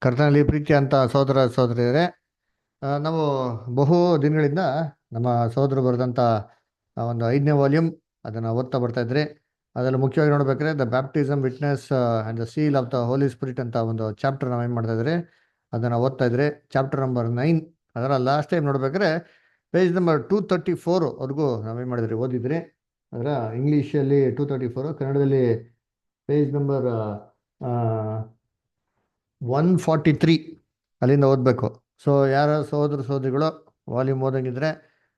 ಕರ್ತನಲ್ಲಿ ಪ್ರೀತಿ ಅಂತ ಸಹೋದರ ಸಹೋದರಿಯರೇ, ನಾವು ಬಹು ದಿನಗಳಿಂದ ನಮ್ಮ ಸಹೋದರು ಬರೆದಂಥ ಒಂದು 5ನೇ ವಾಲ್ಯೂಮ್ ಅದನ್ನು ಓದ್ತಾ ಬರ್ತಾ ಇದ್ರಿ. ಅದರಲ್ಲಿ ಮುಖ್ಯವಾಗಿ ನೋಡ್ಬೇಕಾದ್ರೆ the baptism witness and the seal of the holy spirit ಅಂತ ಒಂದು ಚಾಪ್ಟರ್ ನಾವೇನು ಮಾಡ್ತಾ ಇದ್ರಿ, ಅದನ್ನು ಓದ್ತಾ ಇದ್ರಿ. ಚಾಪ್ಟರ್ ನಂಬರ್ 9 ಅದರ ಲಾಸ್ಟ್ ಟೈಮ್ ನೋಡ್ಬೇಕಾದ್ರೆ ಪೇಜ್ ನಂಬರ್ 234ವರೆಗೂ ನಾವೇನು ಮಾಡಿದ್ರಿ, ಓದಿದ್ರಿ. ಅದರ ಇಂಗ್ಲೀಷಲ್ಲಿ 234, ಕನ್ನಡದಲ್ಲಿ ಪೇಜ್ ನಂಬರ್ 143 ಅಲ್ಲಿಂದ ಓದಬೇಕು. ಸೊ ಯಾರ ಸಹೋದರ ಸಹೋದರಿಗಳು ವಾಲ್ಯೂಮ್ ಓದಂಗಿದ್ರೆ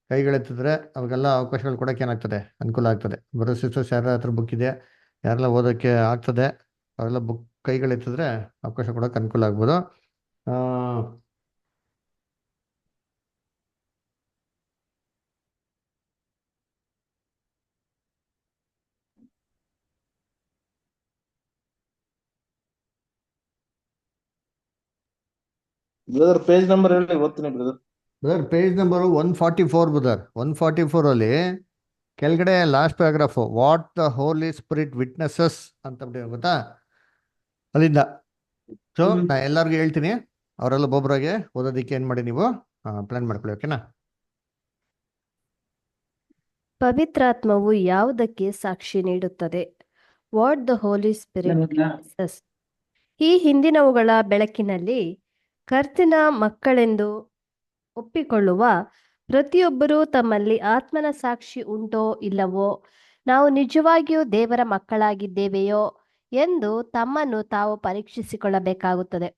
ಕೈಗಳೆತ್ತಿದ್ರೆ ಅವಾಗೆಲ್ಲ ಅವಕಾಶಗಳು ಕೊಡೋಕೆ ಏನಾಗ್ತದೆ, ಅನುಕೂಲ ಆಗ್ತದೆ. ಬರೋ ಸಿಸ್ಟರ್ಸ್ ಯಾರ ಹತ್ರ ಬುಕ್ ಇದೆ, ಯಾರೆಲ್ಲ ಓದೋಕ್ಕೆ ಆಗ್ತದೆ ಅವರೆಲ್ಲ ಬುಕ್ ಕೈಗಳೆತ್ತಿದ್ರೆ ಅವಕಾಶ ಕೊಡೋಕೆ ಅನುಕೂಲ ಆಗ್ಬೋದು. ಬ್ರದರ್ ಪೇಜ್ ನಂಬರ್ ಹೇಳಿ, ಓದ್ತೀನಿ brother. Brother page number 144 brother. 144ಅಲ್ಲಿ ಕೆಳಗಡೆ last paragraph what the holy spirit witnesses ಅಂತ ಬಿಟ್ಟು ಗೊತ್ತಾ, ಅಲ್ಲಿಂದ. ಸೊ ನಾ ಎಲ್ಲರಿಗೂ ಹೇಳ್ತೀನಿ, ಅವರೆಲ್ಲ ಒಬ್ಬೊಬ್ಬರಾಗೆ ಓದೋದಕ್ಕೆ ಏನು ಮಾಡಿ ನೀವು ಪ್ಲಾನ್ ಮಾಡ್ಕೊಳ್ಳಿ, ಓಕೆನಾ? ಪವಿತ್ರಾತ್ಮವು ಯಾವುದಕ್ಕೆ ಸಾಕ್ಷಿ ನೀಡುತ್ತದೆ? What the holy spirit witnesses. ಈ ಹಿಂದಿನವುಗಳ ಬೆಳಕಿನಲ್ಲಿ ಕರ್ತನ ಮಕ್ಕಳೆಂದು ಒಪ್ಪಿಕೊಳ್ಳುವ ಪ್ರತಿಯೊಬ್ಬರೂ ತಮ್ಮಲ್ಲಿ ಆತ್ಮನ ಸಾಕ್ಷಿ ಉಂಟೋ ಇಲ್ಲವೋ, ನಾವು ನಿಜವಾಗಿಯೂ ದೇವರ ಮಕ್ಕಳಾಗಿದ್ದೇವೆಯೋ ಎಂದು ತಮ್ಮನ್ನು ತಾವು ಪರೀಕ್ಷಿಸಿಕೊಳ್ಳಬೇಕಾಗುತ್ತದೆ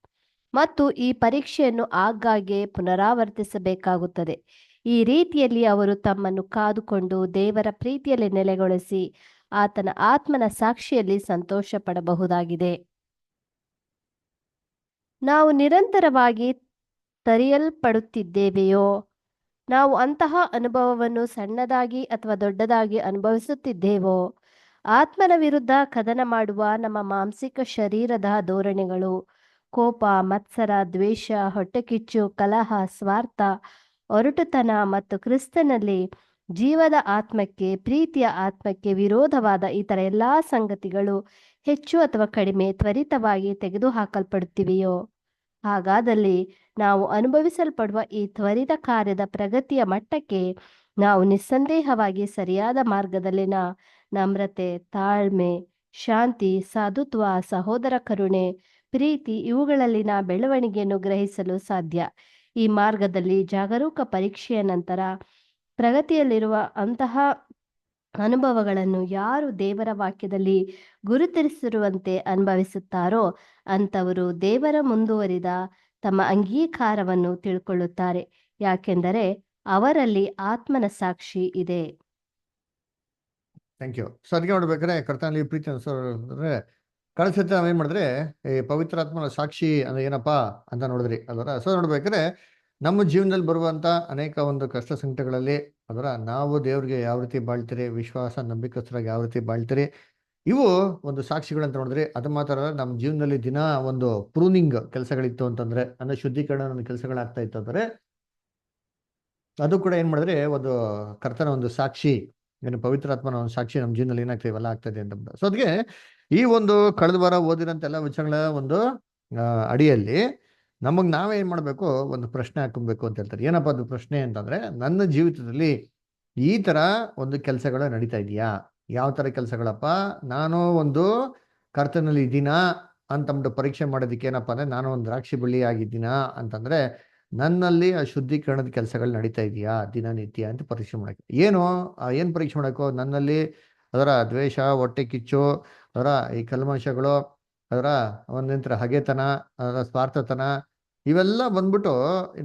ಮತ್ತು ಈ ಪರೀಕ್ಷೆಯನ್ನು ಆಗಾಗ್ಗೆ ಪುನರಾವರ್ತಿಸಬೇಕಾಗುತ್ತದೆ. ಈ ರೀತಿಯಲ್ಲಿ ಅವರು ತಮ್ಮನ್ನು ಕಾದುಕೊಂಡು ದೇವರ ಪ್ರೀತಿಯಲ್ಲಿ ನೆಲೆಗೊಳಿಸಿ ಆತನ ಆತ್ಮನ ಸಾಕ್ಷಿಯಲ್ಲಿ ಸಂತೋಷ ಪಡಬಹುದಾಗಿದೆ. ನಾವು ನಿರಂತರವಾಗಿ ತರಿಯಲ್ಪಡುತ್ತಿದ್ದೇವೆಯೋ? ನಾವು ಅಂತಹ ಅನುಭವವನ್ನು ಸಣ್ಣದಾಗಿ ಅಥವಾ ದೊಡ್ಡದಾಗಿ ಅನುಭವಿಸುತ್ತಿದ್ದೇವೋ? ಆತ್ಮನ ವಿರುದ್ಧ ಕದನ ಮಾಡುವ ನಮ್ಮ ಮಾಂಸಿಕ ಶರೀರದ ಧೋರಣೆಗಳು, ಕೋಪ, ಮತ್ಸರ, ದ್ವೇಷ, ಹೊಟ್ಟೆಕಿಚ್ಚು, ಕಲಹ, ಸ್ವಾರ್ಥ, ಒರಟುತನ ಮತ್ತು ಕ್ರಿಸ್ತನಲ್ಲಿ ಜೀವದ ಆತ್ಮಕ್ಕೆ, ಪ್ರೀತಿಯ ಆತ್ಮಕ್ಕೆ ವಿರೋಧವಾದ ಇತರ ಎಲ್ಲ ಸಂಗತಿಗಳು ಹೆಚ್ಚು ಅಥವಾ ಕಡಿಮೆ ತ್ವರಿತವಾಗಿ ತೆಗೆದುಹಾಕಲ್ಪಡುತ್ತಿವೆಯೋ? ಹಾಗಾದಲ್ಲಿ ನಾವು ಅನುಭವಿಸಲ್ಪಡುವ ಈ ತ್ವರಿತ ಕಾರ್ಯದ ಪ್ರಗತಿಯ ಮಟ್ಟಕ್ಕೆ ನಾವು ನಿಸ್ಸಂದೇಹವಾಗಿ ಸರಿಯಾದ ಮಾರ್ಗದಲ್ಲಿನ ನಮ್ರತೆ, ತಾಳ್ಮೆ, ಶಾಂತಿ, ಸಾಧುತ್ವ, ಸಹೋದರ ಕರುಣೆ, ಪ್ರೀತಿ ಇವುಗಳಲ್ಲಿನ ಬೆಳವಣಿಗೆಯನ್ನು ಗ್ರಹಿಸಲು ಸಾಧ್ಯ. ಈ ಮಾರ್ಗದಲ್ಲಿ ಜಾಗರೂಕ ಪರೀಕ್ಷೆಯ ನಂತರ ಪ್ರಗತಿಯಲ್ಲಿರುವ ಅಂತಹ ಅನುಭವಗಳನ್ನು ಯಾರು ದೇವರ ವಾಕ್ಯದಲ್ಲಿ ಗುರುತಿಸಿರುವಂತೆ ಅನುಭವಿಸುತ್ತಾರೋ ಅಂಥವರು ದೇವರ ಮುಂದುವರಿದ ತಮ್ಮ ಅಂಗೀಕಾರವನ್ನು ತಿಳ್ಕೊಳ್ಳುತ್ತಾರೆ, ಯಾಕೆಂದರೆ ಅವರಲ್ಲಿ ಆತ್ಮನ ಸಾಕ್ಷಿ ಇದೆ. Thank you. ಸೊ ಅದಕ್ಕೆ ನೋಡ್ಬೇಕಾದ್ರೆ ಕರ್ತನಲ್ಲಿ ಪ್ರೀತಿ ಅನ್ಸೋದ್ರೆ ಕಳಿಸುತ್ತೆ. ನಾವೇನು ಮಾಡಿದ್ರೆ ಈ ಪವಿತ್ರಾತ್ಮನ ಸಾಕ್ಷಿ ಅಂದ್ರೆ ಏನಪ್ಪಾ ಅಂತ ನೋಡಿದ್ರಿ ಅದರ. ಸೊ ನೋಡ್ಬೇಕಾದ್ರೆ ನಮ್ಮ ಜೀವನದಲ್ಲಿ ಬರುವಂತ ಅನೇಕ ಒಂದು ಕಷ್ಟ ಸಂಕಟಗಳಲ್ಲಿ ಅದರ ನಾವು ದೇವ್ರಿಗೆ ಯಾವ ರೀತಿ ಬಾಳ್ತೀರಿ, ವಿಶ್ವಾಸ ನಂಬಿಕಸ್ಥರಾಗಿ ಯಾವ ರೀತಿ ಬಾಳ್ತೀರಿ, ಇವು ಒಂದು ಸಾಕ್ಷಿಗಳು ಅಂತ ನೋಡಿದ್ರಿ. ಅದು ಮಾತ್ರ ಅಲ್ಲ, ನಮ್ಮ ಜೀವನದಲ್ಲಿ ದಿನ ಒಂದು ಪ್ರೂನಿಂಗ್ ಕೆಲಸಗಳಿತ್ತು ಅಂತಂದ್ರೆ, ಅಂದ್ರೆ ಶುದ್ಧೀಕರಣ ಒಂದು ಕೆಲಸಗಳಾಗ್ತಾ ಇತ್ತು ಅಂದ್ರೆ ಅದು ಕೂಡ ಏನ್ ಮಾಡಿದ್ರೆ ಒಂದು ಕರ್ತನ ಒಂದು ಸಾಕ್ಷಿ, ಏನು ಪವಿತ್ರಾತ್ಮನ ಒಂದು ಸಾಕ್ಷಿ ನಮ್ಮ ಜೀವನದಲ್ಲಿ ಏನಾಗ್ತದೆ ಇವೆಲ್ಲ ಆಗ್ತದೆ ಅಂತ. ಸೊ ಅದಕ್ಕೆ ಈ ಒಂದು ಕಳೆದ ವಾರ ಓದಿರೋಂಥ ಎಲ್ಲ ವಿಚಾರಗಳ ಒಂದು ಅಡಿಯಲ್ಲಿ ನಮಗ್ ನಾವೇ ಏನ್ ಮಾಡ್ಬೇಕು, ಒಂದು ಪ್ರಶ್ನೆ ಹಾಕೊಬೇಕು ಅಂತ ಹೇಳ್ತಾರೆ. ಏನಪ್ಪಾ ಅದು ಪ್ರಶ್ನೆ ಅಂತಂದ್ರೆ, ನನ್ನ ಜೀವಿತದಲ್ಲಿ ಈ ತರ ಒಂದು ಕೆಲಸಗಳು ನಡೀತಾ ಇದೆಯಾ? ಯಾವ ತರ ಕೆಲಸಗಳಪ್ಪ? ನಾನು ಒಂದು ಕರ್ತನಲ್ಲಿ ಇದ್ದೀನಾ ಅಂತಂದ್ಬಿಟ್ಟು ಪರೀಕ್ಷೆ ಮಾಡೋದಕ್ಕೆ ಏನಪ್ಪಾ ಅಂದ್ರೆ, ನಾನು ಒಂದು ದ್ರಾಕ್ಷಿ ಬಳ್ಳಿ ಆಗಿದ್ದೀನಾ ಅಂತಂದ್ರೆ ನನ್ನಲ್ಲಿ ಆ ಶುದ್ಧೀಕರಣದ ಕೆಲಸಗಳು ನಡೀತಾ ಇದೆಯಾ ದಿನನಿತ್ಯ ಅಂತ ಪರೀಕ್ಷೆ ಮಾಡಕ್ಕೆ. ಏನು ಪರೀಕ್ಷೆ ಮಾಡಬೇಕು? ನನ್ನಲ್ಲಿ ಅದರ ದ್ವೇಷ, ಹೊಟ್ಟೆ ಕಿಚ್ಚು, ಅದರ ಈ ಕಲ್ಮಶಗಳು, ಅದರ ಒಂದಂತರ ಹಗೆತನ, ಅದರ ಸ್ವಾರ್ಥತನ, ಇವೆಲ್ಲ ಬಂದ್ಬಿಟ್ಟು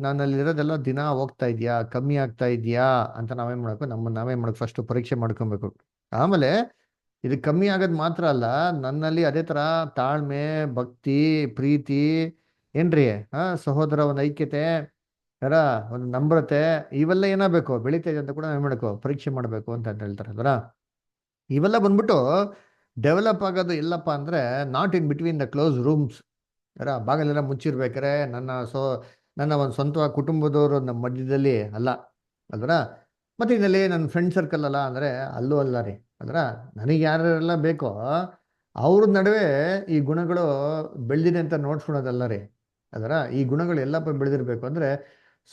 ನನ್ನಲ್ಲಿರೋದೆಲ್ಲ ದಿನ ಹೋಗ್ತಾ ಇದೆಯಾ, ಕಮ್ಮಿ ಆಗ್ತಾ ಇದೆಯಾ ಅಂತ ನಾವೇನ್ ಮಾಡ್ಬೇಕು, ನಾವೇನ್ ಮಾಡ್ಬೇಕು, ಫಸ್ಟ್ ಪರೀಕ್ಷೆ ಮಾಡ್ಕೊಬೇಕು. ಆಮೇಲೆ ಇದು ಕಮ್ಮಿ ಆಗೋದು ಮಾತ್ರ ಅಲ್ಲ, ನನ್ನಲ್ಲಿ ಅದೇ ತರ ತಾಳ್ಮೆ, ಭಕ್ತಿ, ಪ್ರೀತಿ, ಏನ್ರಿ ಸಹೋದರ ಒಂದು ಐಕ್ಯತೆ, ಅದರ ಒಂದು ನಮ್ರತೆ, ಇವೆಲ್ಲ ಏನಾಗಬೇಕು, ಬೆಳೀತಾ ಇದೆ ಅಂತ ಕೂಡ ನಾವೇನ್ ಮಾಡಬೇಕು, ಪರೀಕ್ಷೆ ಮಾಡಬೇಕು ಅಂತ ಹೇಳ್ತಾರೆ ಅದರ. ಇವೆಲ್ಲ ಬಂದ್ಬಿಟ್ಟು ಡೆವಲಪ್ ಆಗೋದು ಎಲ್ಲಪ್ಪ ಅಂದ್ರೆ, not in between the close rooms, ಅದರ ಬಾಗಿಲೆಲ್ಲ ಮುಚ್ಚಿರ್ಬೇಕಾರೆ ನನ್ನ ಒಂದು ಸ್ವಂತ ಕುಟುಂಬದವರು ನಮ್ಮ ಮಧ್ಯದಲ್ಲಿ ಅಲ್ಲ ಅದರ. ಮತ್ತೆ ಇದರಲ್ಲಿ ನನ್ನ ಫ್ರೆಂಡ್ ಸರ್ಕಲ್ ಅಲ್ಲ ಅಂದ್ರೆ ಅಲ್ಲೂ ಅಲ್ಲ ರೀ ಅದರ. ನನಗೆ ಯಾರೆಲ್ಲ ಬೇಕೋ ಅವ್ರ ನಡುವೆ ಈ ಗುಣಗಳು ಬೆಳೆದಿದೆ ಅಂತ ನೋಡ್ಸ್ಕೊಳೋದಲ್ಲ ರೀ ಅದರ ಈ ಗುಣಗಳು ಎಲ್ಲಪ್ಪ ಬೆಳೆದಿರ್ಬೇಕು ಅಂದ್ರೆ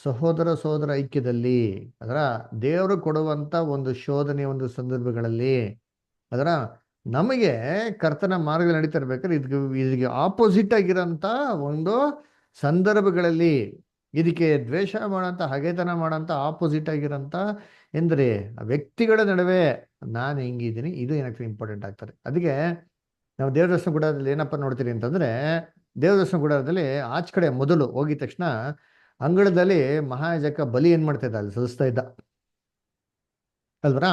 ಸಹೋದರ ಸಹೋದರ ಐಕ್ಯದಲ್ಲಿ, ಅದರ ದೇವರು ಕೊಡುವಂತ ಒಂದು ಶೋಧನೆ ಒಂದು ಸಂದರ್ಭಗಳಲ್ಲಿ, ಅದರ ನಮಗೆ ಕರ್ತನ ಮಾರ್ಗ ನಡೀತಾ ಇರ್ಬೇಕಾದ್ರೆ ಇದಕ್ಕೆ ಆಪೋಸಿಟ್ ಆಗಿರೋಂಥ ಒಂದು ಸಂದರ್ಭಗಳಲ್ಲಿ, ಇದಕ್ಕೆ ದ್ವೇಷ ಮಾಡೋಂಥ ಹಗೆತನ ಮಾಡೋಂಥ ಆಪೋಸಿಟ್ ಆಗಿರೋಂಥ ಎಂದರೆ ವ್ಯಕ್ತಿಗಳ ನಡುವೆ ನಾನು ಹೆಂಗಿದ್ದೀನಿ, ಇದು ಏನಕ್ಕೆ ಇಂಪಾರ್ಟೆಂಟ್ ಆಗ್ತದೆ. ಅದಕ್ಕೆ ನಾವು ದೇವ್ರ ದರ್ಶನ ಗುಡಾರದಲ್ಲಿ ಏನಪ್ಪ ನೋಡ್ತೀರಿ ಅಂತಂದ್ರೆ, ದೇವ್ರ ದರ್ಶನ ಗುಡಾರದಲ್ಲಿ ಆಚ ಕಡೆ ಮೊದಲು ಹೋಗಿದ ತಕ್ಷಣ ಅಂಗಳದಲ್ಲಿ ಮಹಾಯಾಜಕ ಬಲಿ ಏನ್ ಮಾಡ್ತಾ ಇದ್ದ, ಅಲ್ಲಿ ಸಲ್ಲಿಸ್ತಾ ಇದ್ದ ಅಲ್ವರ.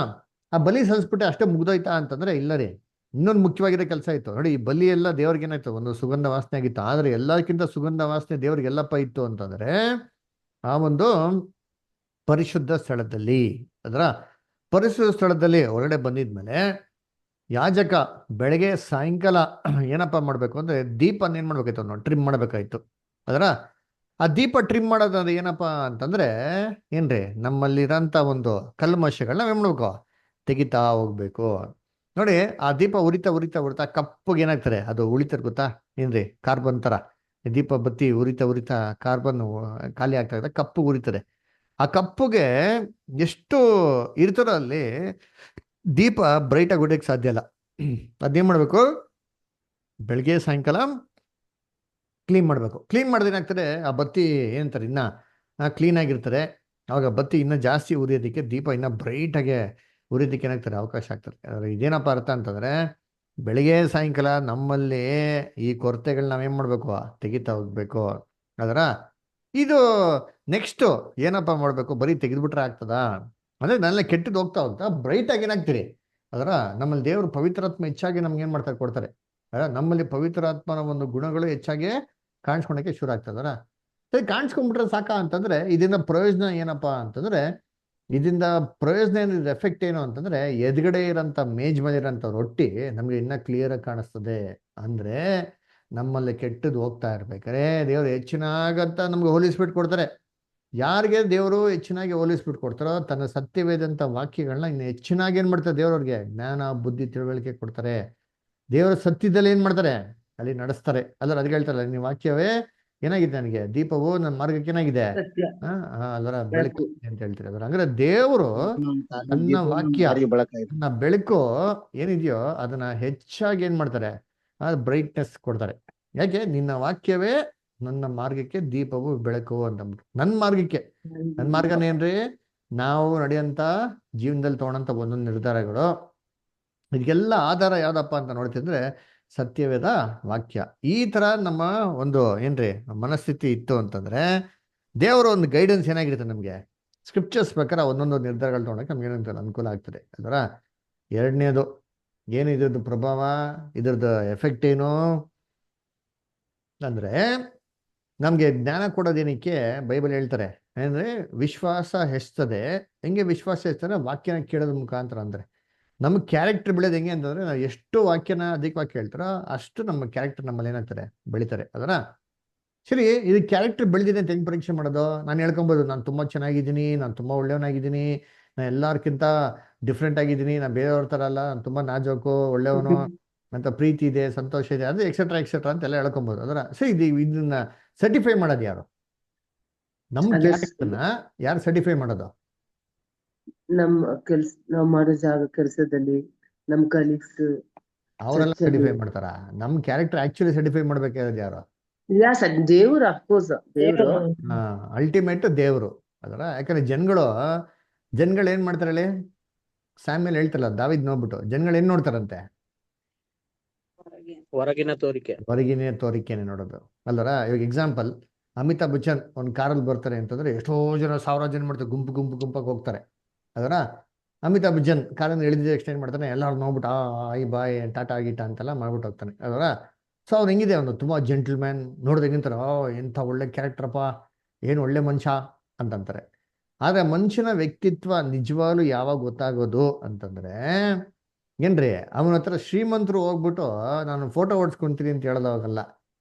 ಆ ಬಲಿ ಸಲ್ಲಿಸ್ಬಿಟ್ಟೆ ಅಷ್ಟೇ ಮುಗ್ದೋಯ್ತಾ ಅಂತಂದ್ರೆ ಇಲ್ಲ ರೀ, ಇನ್ನೊಂದು ಮುಖ್ಯವಾಗಿರೋ ಕೆಲಸ ಇತ್ತು ನೋಡಿ. ಈ ಬಲಿ ಎಲ್ಲ ದೇವ್ರಿಗೆ ಏನಾಯ್ತು, ಒಂದು ಸುಗಂಧ ವಾಸನೆ ಆಗಿತ್ತು. ಆದ್ರೆ ಎಲ್ಲಕ್ಕಿಂತ ಸುಗಂಧ ವಾಸನೆ ದೇವ್ರಿಗೆ ಎಲ್ಲಪ್ಪ ಇತ್ತು ಅಂತಂದ್ರೆ ಆ ಒಂದು ಪರಿಶುದ್ಧ ಸ್ಥಳದಲ್ಲಿ, ಅದರ ಪರಿಶುದ್ಧ ಸ್ಥಳದಲ್ಲಿ ಹೊರಗಡೆ ಬಂದಿದ್ಮೇಲೆ ಯಾಜಕ ಬೆಳಗ್ಗೆ ಸಾಯಂಕಾಲ ಏನಪ್ಪ ಮಾಡ್ಬೇಕು ಅಂದ್ರೆ ದೀಪನ ಏನ್ ಮಾಡ್ಬೇಕಾಯ್ತು, ನಾವು ಟ್ರಿಮ್ ಮಾಡ್ಬೇಕಾಯ್ತು. ಅದರ ಆ ದೀಪ ಟ್ರಿಮ್ ಮಾಡೋದಂದ್ರೆ ಏನಪ್ಪಾ ಅಂತಂದ್ರೆ ಏನ್ರಿ, ನಮ್ಮಲ್ಲಿರೋಂಥ ಒಂದು ಕಲ್ಮಶಗಳನ್ನ ನಾವೇನ್ ಮಾಡ್ಬೇಕು, ತೆಗಿತಾ ಹೋಗ್ಬೇಕು. ನೋಡಿ ಆ ದೀಪ ಉರಿತಾ ಉರಿತಾ ಉರಿತಾ ಕಪ್ಪಗೆ ಏನಾಗ್ತಾರೆ, ಅದು ಉಳಿತಾರೆ ಗೊತ್ತಾ ಏನ್ರಿ, ಕಾರ್ಬನ್ ತರ. ದೀಪ ಬತ್ತಿ ಉರಿತಾ ಉರಿತಾ ಕಾರ್ಬನ್ ಖಾಲಿ ಆಗ್ತಾ ಇದೆ, ಕಪ್ಪು ಉರಿತದೆ. ಆ ಕಪ್ಪುಗೆ ಎಷ್ಟು ಇರ್ತದೋ ಅಲ್ಲಿ ದೀಪ ಬ್ರೈಟ್ ಆಗಿ ಹೊಡಿಯಕ್ಕೆ ಸಾಧ್ಯ ಇಲ್ಲ. ಅದೇನ್ ಮಾಡ್ಬೇಕು, ಬೆಳಗ್ಗೆ ಸಾಯಂಕಾಲ ಕ್ಲೀನ್ ಮಾಡಬೇಕು. ಕ್ಲೀನ್ ಮಾಡಿದ್ರೆ ಏನಾಗ್ತದೆ, ಆ ಬತ್ತಿ ಏನಂತಾರೆ ಇನ್ನ ಕ್ಲೀನ್ ಆಗಿರ್ತಾರೆ. ಅವಾಗ ಬತ್ತಿ ಇನ್ನೂ ಜಾಸ್ತಿ ಉರಿಯೋದಕ್ಕೆ, ದೀಪ ಇನ್ನೂ ಬ್ರೈಟ್ ಆಗಿ ಉರಿಯೋದಕ್ಕೆ ಏನಾಗ್ತಾರೆ, ಅವಕಾಶ ಆಗ್ತದೆ. ಆದರೆ ಇದೇನಪ್ಪ ಅರ್ಥ ಅಂತಂದ್ರೆ ಬೆಳಗ್ಗೆ ಸಾಯಂಕಾಲ ನಮ್ಮಲ್ಲಿ ಈ ಕೊರತೆಗಳನ್ನ ನಾವೇನ್ ಮಾಡ್ಬೇಕು, ತೆಗಿತಾ ಹೋಗ್ಬೇಕು. ಅದರ ಇದು ನೆಕ್ಸ್ಟ್ ಏನಪ್ಪ ಮಾಡ್ಬೇಕು, ಬರೀ ತೆಗೆದ್ಬಿಟ್ರೆ ಆಗ್ತದ ಅಂದ್ರೆ ನನ್ನೆಲ್ಲ ಕೆಟ್ಟದ್ದು ಹೋಗ್ತಾ ಹೋಗ್ತಾ ಬ್ರೈಟ್ ಆಗಿ ಏನಾಗ್ತೀರಿ. ಅದರ ನಮ್ಮಲ್ಲಿ ದೇವರು ಪವಿತ್ರಾತ್ಮ ಹೆಚ್ಚಾಗಿ ನಮ್ಗೆ ಏನ್ ಮಾಡ್ತಾರೆ, ಕೊಡ್ತಾರೆ. ನಮ್ಮಲ್ಲಿ ಪವಿತ್ರಾತ್ಮನ ಒಂದು ಗುಣಗಳು ಹೆಚ್ಚಾಗಿ ಕಾಣಿಸ್ಕೊಳಕ್ಕೆ ಶುರು ಆಗ್ತದರ. ಸರಿ, ಕಾಣಿಸ್ಕೊಂಡ್ಬಿಟ್ರೆ ಸಾಕ ಅಂತಂದ್ರೆ ಇದರಿಂದ ಪ್ರಯೋಜನ ಏನಪ್ಪಾ ಅಂತಂದ್ರೆ, ಇದರಿಂದ ಪ್ರಯೋಜನ ಏನಿದೆ, ಎಫೆಕ್ಟ್ ಏನು ಅಂತಂದ್ರೆ ಎದುಗಡೆ ಇರೋಂಥ ಮೇಜ್ ಮೇಲೆ ಇರೋಂಥ ರೊಟ್ಟಿ ನಮ್ಗೆ ಇನ್ನ ಕ್ಲಿಯರ್ ಆಗಿ ಕಾಣಿಸ್ತದೆ. ಅಂದ್ರೆ ನಮ್ಮಲ್ಲಿ ಕೆಟ್ಟದ್ದು ಹೋಗ್ತಾ ಇರ್ಬೇಕಾರೆ ದೇವರು ಹೆಚ್ಚಿನಾಗಂತ ನಮ್ಗೆ ಹೋಲಿಸ್ಬಿಟ್ಟು ಕೊಡ್ತಾರೆ. ಯಾರಿಗೆ ದೇವರು ಹೆಚ್ಚಿನಾಗಿ ಹೋಲಿಸ್ಬಿಟ್ಟು ಕೊಡ್ತಾರೋ ತನ್ನ ಸತ್ಯವೇದಂತ ವಾಕ್ಯಗಳನ್ನ ಇನ್ನು ಹೆಚ್ಚಿನಾಗಿ ಏನ್ ಮಾಡ್ತಾರೆ, ದೇವರವ್ರಿಗೆ ಜ್ಞಾನ ಬುದ್ಧಿ ತಿಳುವಳಿಕೆ ಕೊಡ್ತಾರೆ. ದೇವರ ಸತ್ಯದಲ್ಲಿ ಏನ್ ಮಾಡ್ತಾರೆ, ಅಲ್ಲಿ ನಡೆಸ್ತಾರೆ. ಅಲ್ಲರ ಅದಕ್ಕೆ ಹೇಳ್ತಾರಲ್ಲ, ನೀವು ವಾಕ್ಯವೇ ಏನಾಗಿದೆ, ನನಗೆ ದೀಪವು ನನ್ನ ಮಾರ್ಗಕ್ಕೆ ಏನಾಗಿದೆ, ಸತ್ಯ ಅದರ ಬೆಳಕು ಬೆಳಕು. ಅಂತ ಹೇಳ್ತಾರೆ. ಅದರ ಅಂದ್ರೆ ದೇವರು ನನ್ನ ವಾಕ್ಯ, ನನ್ನ ಬೆಳಕು ಏನಿದೆಯೋ ಅದನ್ನ ಹೆಚ್ಚಾಗಿ ಏನ್ ಮಾಡ್ತಾರೆ, ಬ್ರೈಟ್ನೆಸ್ ಕೊಡ್ತಾರೆ. ಯಾಕೆ, ನಿನ್ನ ವಾಕ್ಯವೇ ನನ್ನ ಮಾರ್ಗಕ್ಕೆ ದೀಪವು ಬೆಳಕು ಅಂತಂದ್ಬಿಟ್ಟು. ನನ್ನ ಮಾರ್ಗಕ್ಕೆ, ನನ್ನ ಮಾರ್ಗನ ಏನ್ರಿ, ನಾವು ನಡೆಯಂತ ಜೀವನದಲ್ಲಿ ತಗೊಳಂತ ಒಂದೊಂದು ನಿರ್ಧಾರಗಳು, ಇದಕ್ಕೆಲ್ಲ ಆಧಾರ ಯಾವ್ದಪ್ಪ ಅಂತ ನೋಡ್ತಿದ್ರೆ ಸತ್ಯವೇದ ವಾಕ್ಯ. ಈ ತರ ನಮ್ಮ ಒಂದು ಏನ್ರಿ ಮನಸ್ಥಿತಿ ಇತ್ತು ಅಂತಂದ್ರೆ ದೇವರ ಒಂದು ಗೈಡೆನ್ಸ್ ಏನಾಗಿರುತ್ತೆ ನಮ್ಗೆ, ಸ್ಕ್ರಿಪ್ಚರ್ಸ್ ಪ್ರಕಾರ ಒಂದೊಂದು ನಿರ್ಧಾರಗಳು ತೊಗೊಳಕ್ಕೆ ನಮ್ಗೆ ಏನಂತ ಅನುಕೂಲ ಆಗ್ತದೆ. ಅದರ ಎರಡನೇದು ಏನು, ಇದ್ರದ್ದು ಪ್ರಭಾವ, ಇದ್ರದ್ದು ಎಫೆಕ್ಟ್ ಏನು ಅಂದ್ರೆ ನಮ್ಗೆ ಜ್ಞಾನ ಕೊಡೋದೇನಕ್ಕೆ ಬೈಬಲ್ ಹೇಳ್ತಾರೆ ಅಂದ್ರೆ ವಿಶ್ವಾಸ ಹೆಚ್ಚುತ್ತದೆ. ಹೆಂಗೆ ವಿಶ್ವಾಸ ಹೆಚ್ಚುತ್ತದೆ, ವಾಕ್ಯನ ಕೇಳೋದ್ರ ಮುಖಾಂತರ. ಅಂದ್ರೆ ನಮ್ಮ ಕ್ಯಾರೆಕ್ಟರ್ ಬೆಳೆಯೋದು ಹೆಂಗೆ ಅಂತಂದ್ರೆ, ನಾವು ಎಷ್ಟು ವಾಕ್ಯನ ಅಧಿಕವಾಗಿ ಕೇಳ್ತಾರೋ ಅಷ್ಟು ನಮ್ಮ ಕ್ಯಾರೆಕ್ಟರ್ ನಮ್ಮಲ್ಲಿ ಏನಾಗ್ತಾರೆ, ಬೆಳಿತಾರೆ. ಅದರ ಸರಿ, ಇದು ಕ್ಯಾರೆಕ್ಟರ್ ಬೆಳೆದಿದೆ ಅಂತ ಹೆಂಗ್ ಪರೀಕ್ಷೆ ಮಾಡೋದು? ನಾನು ಹೇಳ್ಕೊಬೋದು, ನಾನು ತುಂಬಾ ಚೆನ್ನಾಗಿದ್ದೀನಿ, ನಾನು ತುಂಬಾ ಒಳ್ಳೆಯವನಾಗಿದ್ದೀನಿ, ನಾನು ಎಲ್ಲಾರ್ಕಿಂತ ಡಿಫ್ರೆಂಟ್ ಆಗಿದ್ದೀನಿ, ನಾನು ಬೇರೆಯವ್ರ ಥರ ಅಲ್ಲ, ನಾನು ತುಂಬಾ ನಾಜೋಕು ಒಳ್ಳೆಯವನು ಅಂತ, ಪ್ರೀತಿ ಇದೆ, ಸಂತೋಷ ಇದೆ, ಅದು ಎಕ್ಸೆಟ್ರಾ ಎಕ್ಸೆಟ್ರಾ ಅಂತೆಲ್ಲ ಹೇಳ್ಕೊಬೋದು. ಅದರ ಸರಿ, ಇದನ್ನ ಸರ್ಟಿಫೈ ಮಾಡೋದು ಯಾರು? ನಮ್ಮ ಕ್ಯಾರೆಕ್ಟರ್ನ ಯಾರು ಸರ್ಟಿಫೈ ಮಾಡೋದು? ನಾವು ಮಾಡೋ ಕೆಲಸದಲ್ಲಿ ನಮ್ ಕಲೀಗ್ಸ್ ಅವರೆಲ್ಲ ಸರ್ಟಿಫೈ ಮಾಡ್ತಾರ? ನಮ್ ಕ್ಯಾರೆಕ್ಟರ್ ಆಕ್ಚುಲಿ ಸರ್ಟಿಫೈ ಮಾಡ್ಬೇಕಾದ್ರೆ ಯಾರು? ದೇವ್ರು, ಅಫ್ಕೋರ್ಸ್ ದೇವ್ರು ಅಲ್ಟಿಮೇಟ್ ದೇವ್ರು. ಅದರ ಯಾಕಂದ್ರೆ ಜನಗಳು ಏನ್ ಮಾಡ್ತಾರೆ ಹೇಳಿ, ಸ್ಯಾಮ್ಯಲ್ ಹೇಳ್ತಾರಲ್ಲ, ದಾವಿದ್ ನೋಡ್ಬಿಟ್ಟು ಜನಗಳು ಏನ್ ನೋಡ್ತಾರಂತೆ, ಹೊರಗಿನ ತೋರಿಕೆನೆ ನೋಡೋದು ಅಲ್ಲರ. ಇವಾಗ ಎಕ್ಸಾಂಪಲ್, ಅಮಿತಾಬ್ ಬಚ್ಚನ್ ಒಂದು ಕಾರಲ್ಲಿ ಬರ್ತಾರೆ ಅಂತಂದ್ರೆ ಎಷ್ಟೋ ಜನ, ಸಾವಿರ ಜನ ಮಾಡ್ತಾರೆ, ಗುಂಪಾಗಿ ಹೋಗ್ತಾರೆ. ಅದರ ಅಮಿತಾಬ್ ಬಚ್ಚನ್ ಕಾರನ್ನು ಇಳಿದ ಎಕ್ಸ್ಟೆಂಡ್ ಮಾಡ್ತಾನೆ, ಎಲ್ಲರೂ ನೋಡ್ಬಿಟ್ಟು ಆಯ್ ಬಾಯ್ ಟಾಟಾ ಗೀಟಾ ಅಂತೆಲ್ಲ ಮಾಡ್ಬಿಟ್ಟು ಹೋಗ್ತಾನೆ. ಅದರ ಸೊ ಅವ್ನು ಹೆಂಗಿದೆ, ಅವನು ತುಂಬಾ ಜೆಂಟಲ್ಮ್ಯಾನ್, ನೋಡಿದ್ರೆ ಹೆಂಗಿಂತಾರೆ, ಎಂಥ ಒಳ್ಳೆ ಕ್ಯಾರೆಕ್ಟರಪ್ಪ, ಏನು ಒಳ್ಳೆ ಮನುಷ್ಯ ಅಂತಂತಾರೆ. ಆದ್ರೆ ಮನುಷ್ಯನ ವ್ಯಕ್ತಿತ್ವ ನಿಜವಾಗ್ಲೂ ಯಾವಾಗ ಗೊತ್ತಾಗೋದು ಅಂತಂದ್ರೆ ಏನ್ರಿ, ಅವನ ಹತ್ರ ಶ್ರೀಮಂತರು ಹೋಗ್ಬಿಟ್ಟು ನಾನು ಫೋಟೋ ಓಡಿಸ್ಕೊಂತೀನಿ ಅಂತ ಹೇಳೋದಾಗಲ್ಲ.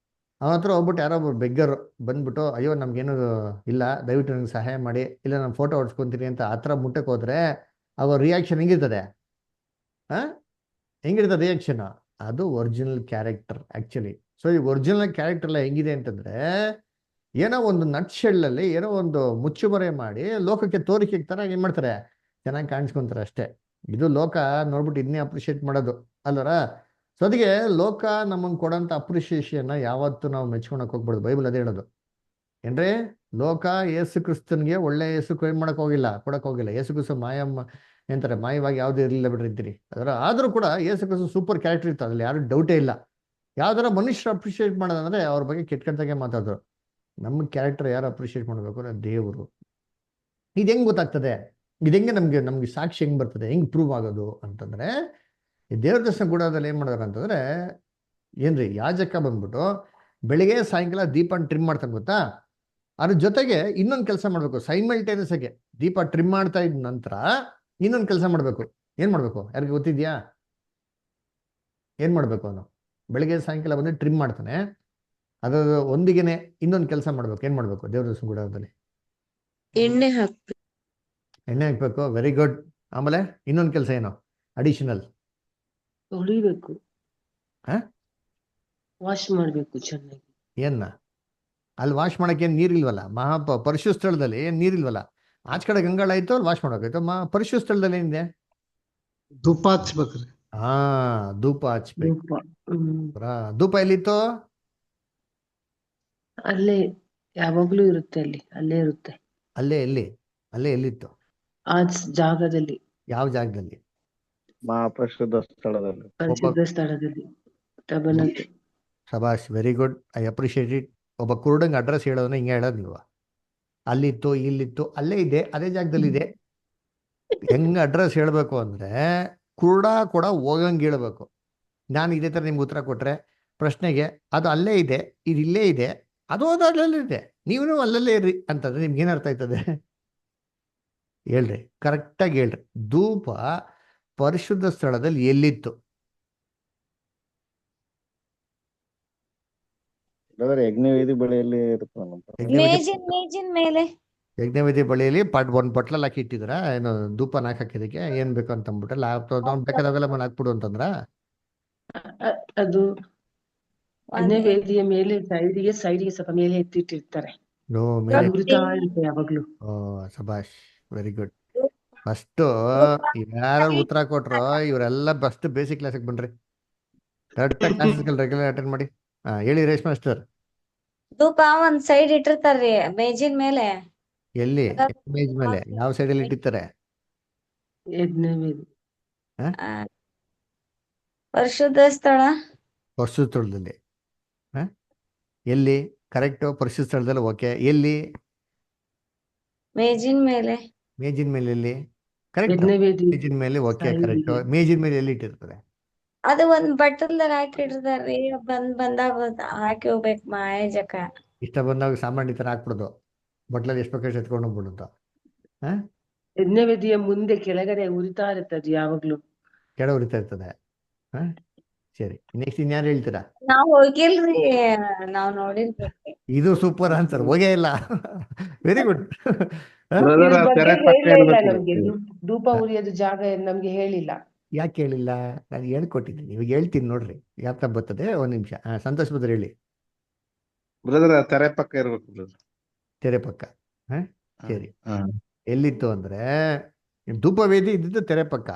ಅವನ ಹತ್ರ ಹೋಗ್ಬಿಟ್ಟು ಯಾರೋ ಒಬ್ರು ಬೆಗ್ಗರು ಬಂದ್ಬಿಟ್ಟು, ಅಯ್ಯೋ ನಮ್ಗೇನು ಇಲ್ಲ, ದಯವಿಟ್ಟು ನನಗೆ ಸಹಾಯ ಮಾಡಿ, ಇಲ್ಲ ನಾನು ಫೋಟೋ ಓಡಿಸ್ಕೊಂತೀನಿ ಅಂತ ಆ ಥರ ಮುಟ್ಟಕ್ಕೆ ಹೋದ್ರೆ ಅವ್ರ ರಿಯಾಕ್ಷನ್ ಹೆಂಗಿರ್ತದೆ? ಹೆಂಗಿರ್ತದೆ ರಿಯಾಕ್ಷನ್? ಅದು ಒರಿಜಿನಲ್ ಕ್ಯಾರೆಕ್ಟರ್ ಆಕ್ಚುಲಿ. ಸೊ ಈ ಒರಿಜಿನಲ್ ಕ್ಯಾರೆಕ್ಟರ್ ಎಲ್ಲ ಹೆಂಗಿದೆ ಅಂತಂದ್ರೆ ಏನೋ ಒಂದು ನಟ್ಶೆಲ್ಲಲ್ಲಿ ಏನೋ ಒಂದು ಮುಚ್ಚುಮರೆ ಮಾಡಿ ಲೋಕಕ್ಕೆ ತೋರಿಕೆ ತರ ಏನ್ ಮಾಡ್ತಾರೆ, ಚೆನ್ನಾಗಿ ಕಾಣಿಸ್ಕೊಂತಾರೆ ಅಷ್ಟೇ. ಇದು ಲೋಕ ನೋಡ್ಬಿಟ್ಟು ಇದನ್ನೇ ಅಪ್ರಿಷಿಯೇಟ್ ಮಾಡೋದು ಅಲ್ಲರ. ಸೊ ಅದಕ್ಕೆ ಲೋಕ ನಮಗೆ ಕೊಡೋಂಥ ಅಪ್ರಿಷಿಯೇಷನ್ ಯಾವತ್ತೂ ನಾವು ಮೆಚ್ಕೊಳಕ್ ಹೋಗ್ಬಾರ್ದು. ಬೈಬಲ್ ಅದೇ ಹೇಳೋದು ಏನ್ರಿ, ಲೋಕ ಯೇಸು ಕ್ರಿಸ್ತನ್ಗೆ ಒಳ್ಳೆ ಯೇಸು ಕೈ ಮಾಡಕ್ ಹೋಗಿಲ್ಲ, ಕೊಡಕ್ ಹೋಗಿಲ್ಲ. ಯೇಸು ಕ್ರಿಸ್ತ ಎಂತಾರೆ ಮಾಯವಾಗಿ ಯಾವ್ದು ಇರಲಿಲ್ಲ ಬಿಡ್ರಿ ಇದ್ದೀರಿ ಅದರ. ಆದ್ರೂ ಕೂಡ ಯೇಸು ಕ್ರಿಸ್ತ ಸೂಪರ್ ಕ್ಯಾರೆಕ್ಟರ್ ಇತ್ತು, ಅದ್ರಲ್ಲಿ ಯಾರು ಡೌಟೇ ಇಲ್ಲ. ಯಾವ್ದಾರ ಮನುಷ್ಯರು ಅಪ್ರಿಷಿಯೇಟ್ ಮಾಡೋದಂದ್ರೆ ಅವ್ರ ಬಗ್ಗೆ ಕೆಟ್ಟದಾಗೆ ಮಾತಾಡೋರು. ನಮ್ಮ ಕ್ಯಾರೆಕ್ಟರ್ ಯಾರು ಅಪ್ರಿಷಿಯೇಟ್ ಮಾಡಬೇಕು ಅಂದ್ರೆ ದೇವರು. ಇದು ಹೆಂಗ್ ಗೊತ್ತಾಗ್ತದೆ, ಇದು ಹೆಂಗೆ ನಮ್ಗೆ ಸಾಕ್ಷಿ ಹೆಂಗ್ ಬರ್ತದೆ, ಹೆಂಗ್ ಪ್ರೂವ್ ಆಗೋದು ಅಂತಂದ್ರೆ, ಈ ದೇವ್ರ ದರ್ಶನ ಗುಡಾದಲ್ಲಿ ಏನ್ ಮಾಡಿದಾರೆ ಅಂತಂದ್ರೆ, ಏನ್ರಿ ಯಾಜಕ ಬಂದ್ಬಿಟ್ಟು ಬೆಳಿಗ್ಗೆ ಸಾಯಂಕಾಲ ದೀಪನ ಟ್ರಿಮ್ ಮಾಡ್ತಾನೆ ಗೊತ್ತಾ. ಅದ್ರ ಜೊತೆಗೆ ಇನ್ನೊಂದು ಕೆಲಸ ಮಾಡ್ಬೇಕು ಸೈಮಲ್ಟೇನಿಯಸ್ ಆಗಿ. ದೀಪ ಟ್ರಿಮ್ ಮಾಡ್ತಾ ಇದ್ದ ನಂತರ ಇನ್ನೊಂದು ಕೆಲಸ ಮಾಡ್ಬೇಕು. ಏನ್ ಮಾಡ್ಬೇಕು ಯಾರಿಗೆ ಗೊತ್ತಿದ್ಯಾ? ಏನ್ ಮಾಡ್ಬೇಕು ಅವನು? ಬೆಳಿಗ್ಗೆ ಸಾಯಂಕಾಲ ಬಂದು ಟ್ರಿಮ್ ಮಾಡ್ತಾನೆ, ಅದರ ಒಂದಿಗೆನೆ ಇನ್ನೊಂದು ಕೆಲಸ ಮಾಡ್ಬೇಕು. ಏನ್ ಮಾಡ್ಬೇಕು ದೇವ್ರ ದರ್ಶನ ಗುಡಾರದಲ್ಲಿ? ಎಣ್ಣೆ ಹಾಕ್ಬೇಕು. ಎಣ್ಣೆ ಹಾಕ್ಬೇಕು. Very good. ಆಮೇಲೆ ಇನ್ನೊಂದು ಕೆಲಸ ಏನು ಅಡಿಷನಲ್? ತೊಳಿಬೇಕು, ಹಾ, ವಾಶ್ ಮಾಡ್ಬೇಕು ಚೆನ್ನಾಗಿ. ಏನ್ನ ಅಲ್ಲಿ ವಾಶ್ ಮಾಡಕ್ಕೆ ಏನ್ ನೀರಿಲ್ವಲ್ಲ. ಪರಿಶುದ್ಧ ಸ್ಥಳದಲ್ಲಿ ಏನ್ ನೀರಿಲ್ವಲ್ಲ. ಆಚ ಕಡೆ ಗಂಗಾಳ ಆಯ್ತು, ಅಲ್ಲಿ ವಾಶ್ ಮಾಡೋಕಾಯ್ತು. ಪರಿಶುದ್ಧ ಸ್ಥಳದಲ್ಲಿ ಏನಿದೆ? ಧೂಪ ಹಚ್ಬೇಕ್ರಿ. ಹಾ, ಧೂಪ ಹಚ್ಬೇಕು. ಧೂಪ. ಹ್ಮ್ ಧೂಪ ಎಲ್ಲಿತ್ತು? ಅಲ್ಲೇ ಯಾವಾಗ್ಲೂ ಇರುತ್ತೆ, ಅಲ್ಲೇ ಇರುತ್ತೆ. ಅಲ್ಲೇ ಎಲ್ಲಿತ್ತು? ಆ ಜಾಗದಲ್ಲಿ, ಯಾವ ಜಾಗದಲ್ಲಿ? ಮಹಾಪರಿಶುದ್ಧ ಸ್ಥಳದಲ್ಲಿ. ಪರಿಶುದ್ಧ ಸ್ಥಳದಲ್ಲಿ, ಟಬನಕ್ಕೆ. ಶಬಾಷ್, very good, I appreciate it. ಒಬ್ಬ ಕುರುಡಂಗೆ ಅಡ್ರೆಸ್ ಹೇಳೋದನ್ನ ಹಿಂಗೆ ಹೇಳೋದು ನೀವು. ಅಲ್ಲಿತ್ತು, ಇಲ್ಲಿತ್ತು, ಅಲ್ಲೇ ಇದೆ, ಅದೇ ಜಾಗದಲ್ಲಿ ಇದೆ. ಹೆಂಗ ಅಡ್ರೆಸ್ ಹೇಳ್ಬೇಕು ಅಂದ್ರೆ ಕುರುಡ ಕೂಡ ಹೋಗಂಗೆ ಹೇಳ್ಬೇಕು. ನಾನು ಇದೇ ಥರ ನಿಮ್ಗೆ ಉತ್ತರ ಕೊಟ್ರೆ ಪ್ರಶ್ನೆಗೆ, ಅದು ಅಲ್ಲೇ ಇದೆ, ಇದು ಇಲ್ಲೇ ಇದೆ, ಅದು ಅಲ್ಲೇ ನೀವು ಅಲ್ಲಲ್ಲೇ ಇರ್ರಿ ಅಂತಂದ್ರೆ ನಿಮ್ಗೆ ಏನು ಅರ್ಥ ಆಯ್ತದೆ? ಹೇಳ್ರಿ, ಕರೆಕ್ಟಾಗಿ ಹೇಳ್ರಿ. ಧೂಪ ಪರಿಶುದ್ಧ ಸ್ಥಳದಲ್ಲಿ ಎಲ್ಲಿತ್ತು? ಯಜ್ಞವೇದಿ ಬಳಿಯಲ್ಲಿ ಇರುತ್ತೆ. ಮೇಜಿನ ಮೇಲೆ. ಯಜ್ಞವೇದಿ ಬಳಿಯಲ್ಲಿ ಒಂದು ಬಟ್ಲಲ್ಲಿ ಹಾಕಿ ಇಟ್ಟಿದ್ರ ಏನು ಧೂಪನ ಹಾಕಿದಕ್ಕೆ ಏನ್ ಬೇಕು ಅಂತ ಅಂದ್ಬಿಟ್ಟಲ್ಲ ಬೇಕಾದಾಗೆಲ್ಲ ಮನೆ ಹಾಕ್ಬಿಡು ಅಂತಂದ್ರ? ಅದು ವೇದಿಯ ಮೇಲೆ ಸೈಡಿಗೆ ಸ್ವಲ್ಪ ಮೇಲೆ ಎತ್ತಿಟ್ಟಿರ್ತಾರೆ. ಮೇಲೆ ಉರಿತಾ ಇರುತ್ತೆ ಯಾವಾಗ್ಲೂ. ಓ ಸಬಾಷ್, ವೆರಿ ಗುಡ್. ಫಸ್ಟ್ ಯಾರು ಉತ್ತರ ಕೊಟ್ರು ಇವರೆಲ್ಲ ಫಸ್ಟ್ ಬೇಸಿಕ್ ಕ್ಲಾಸಿಗೆ ಬನ್ರಿ. ಕರೆಕ್ಟಾಗಿ ಕ್ಲಾಸಸ್ಗಳು ರೆಗ್ಯುಲರ್ ಅಟೆಂಡ್ ಮಾಡಿ. ಹೇಳಿ ರೇಷ್ಮಾ ಮಾಸ್ಟರ್. ಧೂಪ ಒಂದ್ ಸೈಡ್ ಇಟ್ಟಿರ್ತಾರ್ರಿ ಮೇಜಿನ ಮೇಲೆ. ಎಲ್ಲಿ? ಮೇಜ್ ಮೇಲೆ ಯಾವ ಸೈಡಲ್ಲಿ ಇಟ್ಟಿರ್ತಾರೆ? ಯಜ್ಞವೇದಿ ಪರಿಶುದ್ಧ ಸ್ಥಳ. ಪರಿಶುದ್ಧ ಸ್ಥಳದಲ್ಲಿ. ಎಲ್ಲಿ? ಕರೆಕ್ಟ್, ಪರಿಶುದ್ಧ ಸ್ಥಳದಲ್ಲಿ. ಓಕೆ, ಎಲ್ಲಿ? ಮೇಜಿನ ಮೇಲೆ. ಮೇಜಿನ ಮೇಲೆ ಎಲ್ಲಿ? ಕರೆಕ್ಟ್, ಯಜ್ಞವೇದಿ ಮೇಜಿನ ಮೇಲೆ. Okay, side correct. ಗೆ. ಮೇಜಿನ ಮೇಲೆ ಎಲ್ಲಿ ಇಟ್ಟಿರ್ತಾರೆ? ಅದು ಒಂದ್ ಬಟ್ಟಲ್ದಾಗ ಹಾಕಿಟ್ಟಿರ್ತಾರ್ರಿ. ಬಂದಾಗ ಹಾಕಿ ಹೋಗ್ಬೇಕು ಮಾಯಜಕ. ಇಷ್ಟ ಬಂದಾಗ ಸಾಮಾನ್ಯ ತರ ಹಾಕ್ಬಿಡೋದು, ಬಟ್ಲಲ್ಲಿ ಎಷ್ಟು ಬೇಕಾದ್ರೆ ಎತ್ಕೊಂಡು ಹೋಗ್ಬಿಡುತ್ತ. ಯಜ್ಞವೇದಿಯ ಮುಂದೆ ಕೆಳಗಡೆ ಉರಿತಾ ಇರುತ್ತೆ ಅದು ಯಾವಾಗ್ಲೂ. ಕೆಳ ಉರಿತಾ ಇರ್ತದೆ. ಸರಿ, ನೆಕ್ಸ್ಟ್ ಇನ್ಯಾರು ಹೇಳ್ತೀರಾ? ನಾವ್ ಹೋಗಿಲ್ರಿ, ನಾವ್ ನೋಡಿರ್ಬೇಕು. ಇದು ಸೂಪರ್ ಆನ್ಸರ್. ಹೋಗೇ ಇಲ್ಲ. Very good. Brother, ಇದ್ರ ಆ ಬಗ್ಗೆ ತೆರೆ ಪಕ್ಕ ಹೇಳೇ ಇಲ್ಲ ಇರ್ಬೇಕು. ನಮ್ಗೆ. ಧೂಪ ಉರಿಯೋದು ಜಾಗ ನಮ್ಗೆ ಹೇಳಿಲ್ಲ. ಯಾಕೆ ಹೇಳಿಲ್ಲ? ನಾನು ಹೇಳ್ಕೊಟ್ಟಿದ್ದೀನಿ, ಇವಾಗ ಹೇಳ್ತೀನಿ ನೋಡ್ರಿ. ಯಾಕೆ ಬರ್ತದೆ, ಒಂದ್ ನಿಮಿಷ. ಸಂತೋಷ್ ಬದ್ರ ಹೇಳಿ. ಬ್ರದರ್, ತೆರೆ ಪಕ್ಕ ಇರ್ಬೇಕು ಬ್ರದರ್. ತೆರೆ ಪಕ್ಕ. ಸರಿ, ಎಲ್ಲಿತ್ತು ಅಂದ್ರೆ ಧೂಪ ವೇದಿ ಇದ್ದಿದ್ದು ತೆರೆ ಪಕ್ಕ.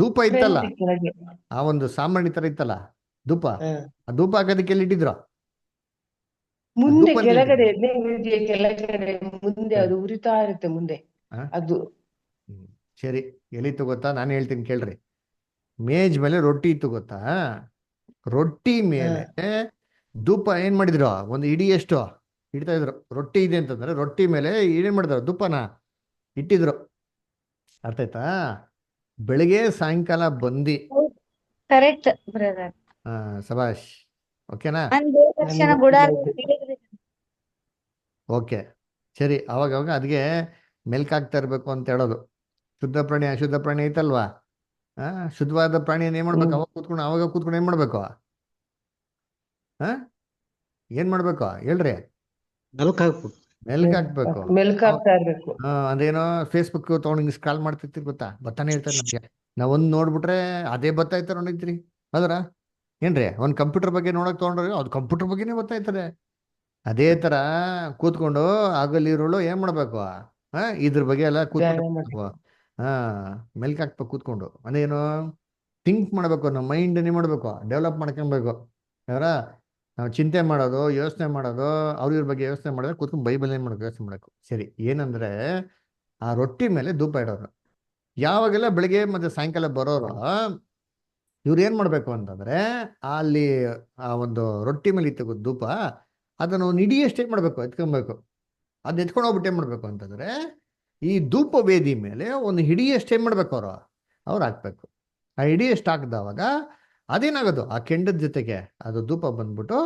ಧೂಪ ಇತ್ತಲ್ಲ, ಕೆಳಗೆ. ಆ ಒಂದು ಸಾಮಾನ್ಯ ತರ ಇತ್ತಲ್ಲ ಧೂಪ, ಹ. ಆ ಧೂಪ ಹಾಕೋದಕ್ಕೆ ಎಲ್ಲಿ ಇಟ್ಟಿದ್ರು? ಮುಂದೆ ಧೂಪ ಕೆಳಗಡೆ ಯಜ್ಞವೇದಿಯ ಕೆಳಗಡೆ ಮುಂದೆ ಅದು ಉರಿತಾ ಇರುತ್ತೆ ಮುಂದೆ. ಹ? ಅದು ಸರಿ, ಎಲ್ಲಿತ್ತು ಗೊತ್ತಾ? ನಾನು ಹೇಳ್ತೀನಿ ಕೇಳ್ರಿ. ಮೇಜ್ ಮೇಲೆ ರೊಟ್ಟಿ ಇತ್ತು ಗೊತ್ತಾ? ರೊಟ್ಟಿ ಮೇಲೆ ಧೂಪ ಏನ್ ಮಾಡಿದ್ರು? ಒಂದು ಇಡೀ ಎಷ್ಟು ಇಡ್ತಾ ಇದ್ರು. ರೊಟ್ಟಿ ಇದೆ ಅಂತಂದ್ರೆ ರೊಟ್ಟಿ ಮೇಲೆ ಏನ್ ಮಾಡಿದ್ರು? ಧೂಪನ ಇಟ್ಟಿದ್ರು. ಅರ್ಥ ಆಯ್ತಾ? ಬೆಳಿಗ್ಗೆ ಸಾಯಂಕಾಲ ಬಂದಿ. Correct brother. ಸಬಾಷ್. ಓಕೆನಾ? ನಾನ್ ದೇವದರ್ಶನ ಗುಡಾರ ಹೇಳಿದ್ರಿ. ಓಕೆ, ಸರಿ. ಅವಾಗ ಅದಕ್ಕೆ ಮೆಲ್ಕಾಗ್ತಾ ಇರ್ಬೇಕು ಅಂತ ಹೇಳೋದು. ಶುದ್ಧ ಪ್ರಾಣಿ ಅಶುದ್ಧ ಪ್ರಾಣಿ ಐತಲ್ವಾ? ಶುದ್ಧವಾದ ಪ್ರಾಣಿಯನ್ನು ಏನ್ ಮಾಡ್ಬೇಕು? ಅವಾಗ ಕೂತ್ಕೊಂಡು ಏನ್ ಮಾಡ್ಬೇಕು? ಏನ್ ಮಾಡ್ಬೇಕು ಹೇಳ್ರಿ? ಮೆಲ್ಕ್ ಹಾಕ್ಬೇಕು. ಮೆಲ್ಕ್ ಹಾಕ್ಬೇಕು. ಮೆಲ್ಕಾಗ್ತಾ ಇರ್ಬೇಕು. ಅದೇನೋ ಫೇಸ್ಬುಕ್ ತಗೊಂಡು ಹಿಂಗ್ ಸ್ಕ್ರಾಲ್ ಮಾಡ್ತಿರ್ತೀರಿ ಗೊತ್ತಾ? ಬತ್ತಾನೆ ಇರ್ತಾರೆ ನಮ್ಗೆ. ನಾವೊಂದ್ ನೋಡ್ಬಿಟ್ರೆ ಅದೇ ಬರ್ತಾ ಇರ್ತಾರೆ ನೋಡಿದ್ರಿ ಅದ್ರ. ಏನ್ರಿ ಒಂದ್ ಕಂಪ್ಯೂಟರ್ ಬಗ್ಗೆ ನೋಡಕ್ ತಗೊಂಡ್ರಿ ಅದು ಕಂಪ್ಯೂಟರ್ ಬಗ್ಗೆನೇ ಬರ್ತಾ ಇರ್ತಾರೆ. ಅದೇ ತರ ಕೂತ್ಕೊಂಡು ಆಗಲಿರುಳು ಏನ್ ಮಾಡ್ಬೇಕು ಇದ್ರ ಬಗ್ಗೆ ಎಲ್ಲ ಕೂತ್ಕೊಂಡು ವ್ಯಾಯಾಮ ಹಾ ಮೆಲ್ಕ್ ಹಾಕ್ಬೇಕು ಕೂತ್ಕೊಂಡು ಅದೇನು ಥಿಂಕ್ ಮಾಡ್ಬೇಕು, ನಮ್ಮ ಮೈಂಡ್ ಏನ್ ಮಾಡ್ಬೇಕು, ಡೆವಲಪ್ ಮಾಡ್ಕೊಬೇಕು. ಯಾರ ನಾವು ಚಿಂತೆ ಮಾಡೋದು, ಯೋಚನೆ ಮಾಡೋದು, ಇವ್ರ ಬಗ್ಗೆ ಯೋಚನೆ ಮಾಡಿದ್ರೆ ಕೂತ್ಕೊಂಡು ಬೈಬಲ್ ಏನ್ ಮಾಡ್ಬೇಕು, ಯೋಚನೆ ಮಾಡಬೇಕು. ಸರಿ, ಏನಂದ್ರೆ ಆ ರೊಟ್ಟಿ ಮೇಲೆ ಧೂಪ ಇಡೋರು. ಯಾವಾಗೆಲ್ಲ ಬೆಳಿಗ್ಗೆ ಮತ್ತೆ ಸಾಯಂಕಾಲ ಬರೋರು ಇವ್ರು ಏನ್ ಮಾಡ್ಬೇಕು ಅಂತಂದ್ರೆ ಅಲ್ಲಿ ಆ ಒಂದು ರೊಟ್ಟಿ ಮೇಲೆ ಇತ್ತು ಧೂಪ, ಅದನ್ನು ಒಂದು ಹಿಡಿಯಷ್ಟು ಏನ್ ಮಾಡ್ಬೇಕು, ಎತ್ಕೊಬೇಕು. ಅದ್ ಎತ್ಕೊಂಡು ಹೋಗ್ಬಿಟ್ಟು ಏನ್ ಮಾಡ್ಬೇಕು ಅಂತಂದ್ರೆ ಈ ಧೂಪ ವೇದಿ ಮೇಲೆ ಒಂದು ಹಿಡಿಯಷ್ಟು ಏನ್ ಮಾಡ್ಬೇಕು ಅವ್ರು ಹಾಕ್ಬೇಕು. ಆ ಹಿಡಿಯಷ್ಟು ಹಾಕಿದವಾಗ ಅದೇನಾಗೋದು, ಆ ಕೆಂಡದ ಜೊತೆಗೆ ಅದು ಧೂಪ ಬಂದ್ಬಿಟ್ಟು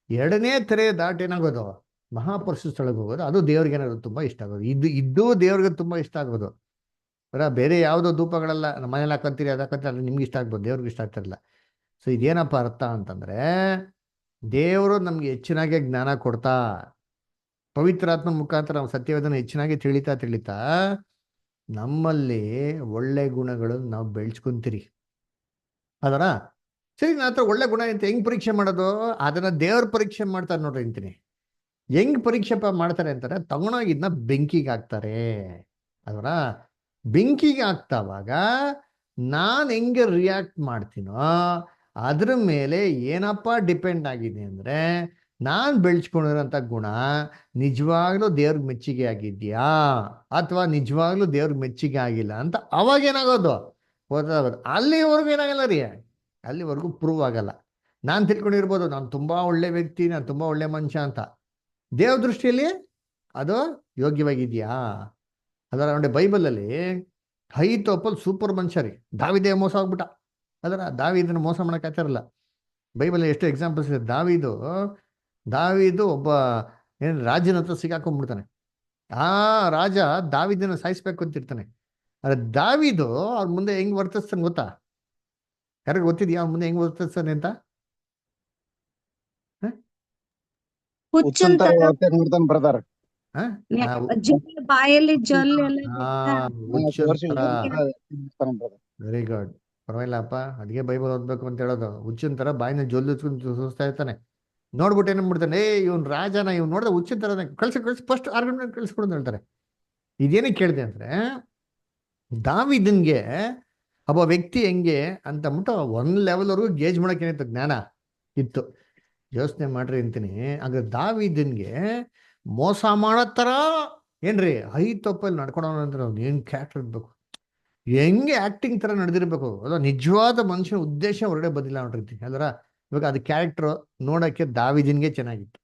ಎರಡನೇ ತೆರೆ ದಾಟಿ ಏನಾಗೋದು, ಮಹಾಪುರುಷ ಸ್ಥಳಕ್ಕೆ ಹೋಗೋದು. ಅದು ದೇವ್ರಿಗೆ ಏನಾಗೋದು ತುಂಬಾ ಇಷ್ಟ ಆಗೋದು. ಇದು ದೇವ್ರಿಗೆ ತುಂಬಾ ಇಷ್ಟ ಆಗೋದು. ಬೇರೆ ಯಾವುದೋ ಧೂಪಗಳೆಲ್ಲ ನಮ್ಮ ಮನೇಲಿ ಹಾಕಂತೀರಿ, ಅದು ಹಾಕಂತೀರಿ, ಅದು ನಿಮ್ಗೆ ಇಷ್ಟ ಆಗ್ಬೋದು, ದೇವ್ರಿಗೆ ಇಷ್ಟ ಆಗ್ತಿರಲ್ಲ. ಸೊ ಇದೇನಪ್ಪ ಅರ್ಥ ಅಂತಂದ್ರೆ ದೇವರು ನಮ್ಗೆ ಹೆಚ್ಚಿನಾಗೆ ಜ್ಞಾನ ಕೊಡ್ತಾ, ಪವಿತ್ರಾತ್ಮ ಮುಖಾಂತರ ನಾವು ಸತ್ಯವೇದನ ಹೆಚ್ಚಿನಾಗಿ ತಿಳಿತಾ ನಮ್ಮಲ್ಲಿ ಒಳ್ಳೆ ಗುಣಗಳು ನಾವು ಬೆಳೆಸ್ಕೊಂತೀರಿ. ಅದರ ಸರಿ, ನನ್ನ ಹತ್ರ ಒಳ್ಳೆ ಗುಣ ಅಂತ ಹೆಂಗ್ ಪರೀಕ್ಷೆ ಮಾಡೋದು? ಅದನ್ನ ದೇವ್ರ ಪರೀಕ್ಷೆ ಮಾಡ್ತಾರೆ ನೋಡ್ರಿ ಅಂತೀನಿ. ಹೆಂಗ್ ಪರೀಕ್ಷೆ ಮಾಡ್ತಾರೆ ಅಂತಾರೆ, ತಗೊಂಡೋಗಿದ್ನ ಬೆಂಕಿಗೆ ಹಾಕ್ತಾರೆ. ಅದರ ಬೆಂಕಿಗೆ ಹಾಕ್ತಾವಾಗ ನಾನು ಹೆಂಗೆ ರಿಯಾಕ್ಟ್ ಮಾಡ್ತೀನೋ ಅದ್ರ ಮೇಲೆ ಏನಪ್ಪ ಡಿಪೆಂಡ್ ಆಗಿದೆ ಅಂದ್ರೆ ನಾನು ಬೆಳೆಸ್ಕೊಂಡಿರೋಂಥ ಗುಣ ನಿಜವಾಗ್ಲೂ ದೇವ್ರಿಗೆ ಮೆಚ್ಚುಗೆ ಆಗಿದ್ಯಾ ಅಥವಾ ನಿಜವಾಗ್ಲೂ ದೇವ್ರಿಗೆ ಮೆಚ್ಚುಗೆ ಆಗಿಲ್ಲ ಅಂತ ಅವಾಗೇನಾಗೋದು ಗೊತ್ತಾಗೋದು. ಅಲ್ಲಿವರೆಗೂ ಏನಾಗಲ್ಲ ರೀ, ಅಲ್ಲಿವರೆಗೂ ಪ್ರೂವ್ ಆಗಲ್ಲ. ನಾನು ತಿಳ್ಕೊಂಡಿರ್ಬೋದು ನಾನು ತುಂಬಾ ಒಳ್ಳೆ ವ್ಯಕ್ತಿ, ನಾನು ತುಂಬಾ ಒಳ್ಳೆ ಮನುಷ್ಯ ಅಂತ. ದೇವ್ರ ದೃಷ್ಟಿಯಲ್ಲಿ ಅದು ಯೋಗ್ಯವಾಗಿದ್ಯಾ? ಅದರ ನೋಡಿ, ಬೈಬಲಲ್ಲಿ ಹೈತೋಪಲ್ ಸೂಪರ್ ಮನುಷ್ಯ ರೀ, ದಾವಿದೇ ಮೋಸ ಆಗ್ಬಿಟ್ಟ. ಅದರ ದಾವಿದನ್ನ ಮೋಸ ಮಾಡಕ್ ಆಗ್ತಾರಲ್ಲ. ಬೈಬಲ್ ಎಷ್ಟು ಎಕ್ಸಾಂಪಲ್ಸ್ ಇದೆ. ದಾವಿದು ಒಬ್ಬ ರಾಜನ ಹತ್ರ ಸಿಗಾಕೊಂಡ್ಬಿಡ್ತಾನೆ. ಆ ರಾಜ ದಾವಿದನ ಸಾಯಿಸ್ಬೇಕು ಅಂತಿರ್ತಾನೆ. ಆದ್ರೆ ದಾವಿದು ಅವ್ರ ಮುಂದೆ ಹೆಂಗ್ ವರ್ತಿಸ್ತಾನೆ ಗೊತ್ತಾ? ಯಾರಿಗ ಗೊತ್ತಿದ್ಯಾ ಅವ್ರ ಮುಂದೆ ಹೆಂಗ್ ವರ್ತಿಸ್ತಾನೆ ಅಂತ? ಹುಚ್ಚನ್ ತರ ನೋಡ್ತಾನೆ ಬ್ರದರ್. ಬಾಯಲ್ಲಿ ಜೊಲ್ ವೆರಿ ಗುಡ್, ಪರವಾಗಿಲ್ಲಪ್ಪ. ಅದ್ಗೆ ಬೈಬಲ್ ಓದ್ಬೇಕು ಅಂತ ಹೇಳೋದು. ಹುಚ್ಚಿನ ತರ ಬಾಯಿನ ಜೊಲ್ಲು ಸುಸ್ತಾ ಇರ್ತಾನೆ. ನೋಡ್ಬಿಟ್ಟು ಏನ್ ಮಾಡ್ತಾನೆ, ಇವ್ನ ರಾಜನ ಇವ್ನು ನೋಡಿದ್ರೆ ಹುಚ್ಚಿನ ತರ ಕಳ್ಸಿ ಫಸ್ಟ್ ಆರ್ಗ್ಯುಮೆಂಟ್ ಕಳ್ಸ್ಕೊಡು ಅಂತ ಹೇಳ್ತಾರೆ. ಇದೇನಕ್ಕೆ ಕೇಳಿದೆ ಅಂದ್ರೆ ದಾವಿದನ್ಗೆ ಒಬ್ಬ ವ್ಯಕ್ತಿ ಹೆಂಗೆ ಅಂತ ಅಂದ್ಬಿಟ್ಟು ಒಂದ್ ಲೆವೆಲ್ವರೆಗೂ ಗೇಜ್ ಮಾಡಕ್ ಏನಿತ್ತು, ಜ್ಞಾನ ಇತ್ತು. ಯೋಚನೆ ಮಾಡ್ರಿ ಅಂತೀನಿ. ಆಗ ದಾವಿದನ್ಗೆ ಮೋಸ ಮಾಡೋ ತರ ಏನ್ರಿ ಹೈತೊಪ್ಪಲ್ಲಿ ನಡ್ಕೊಳೋಣ ಏನ್ ಕ್ಯಾರೆಕ್ಟರ್ ಇರ್ಬೇಕು, ಹೆಂಗೆ ಆಕ್ಟಿಂಗ್ ತರ ನಡೆದಿರ್ಬೇಕು. ಅದ ನಿಜವಾದ ಮನುಷ್ಯನ ಉದ್ದೇಶ ಹೊರಗಡೆ ಬಂದಿಲ್ಲ ನೋಡ್ರಿ. ಅಲ್ರ ಇವಾಗ ಅದು ಕ್ಯಾರೆಕ್ಟರ್ ನೋಡಕ್ಕೆ ದಾವಿದನ್ಗೆ ಚೆನ್ನಾಗಿತ್ತು,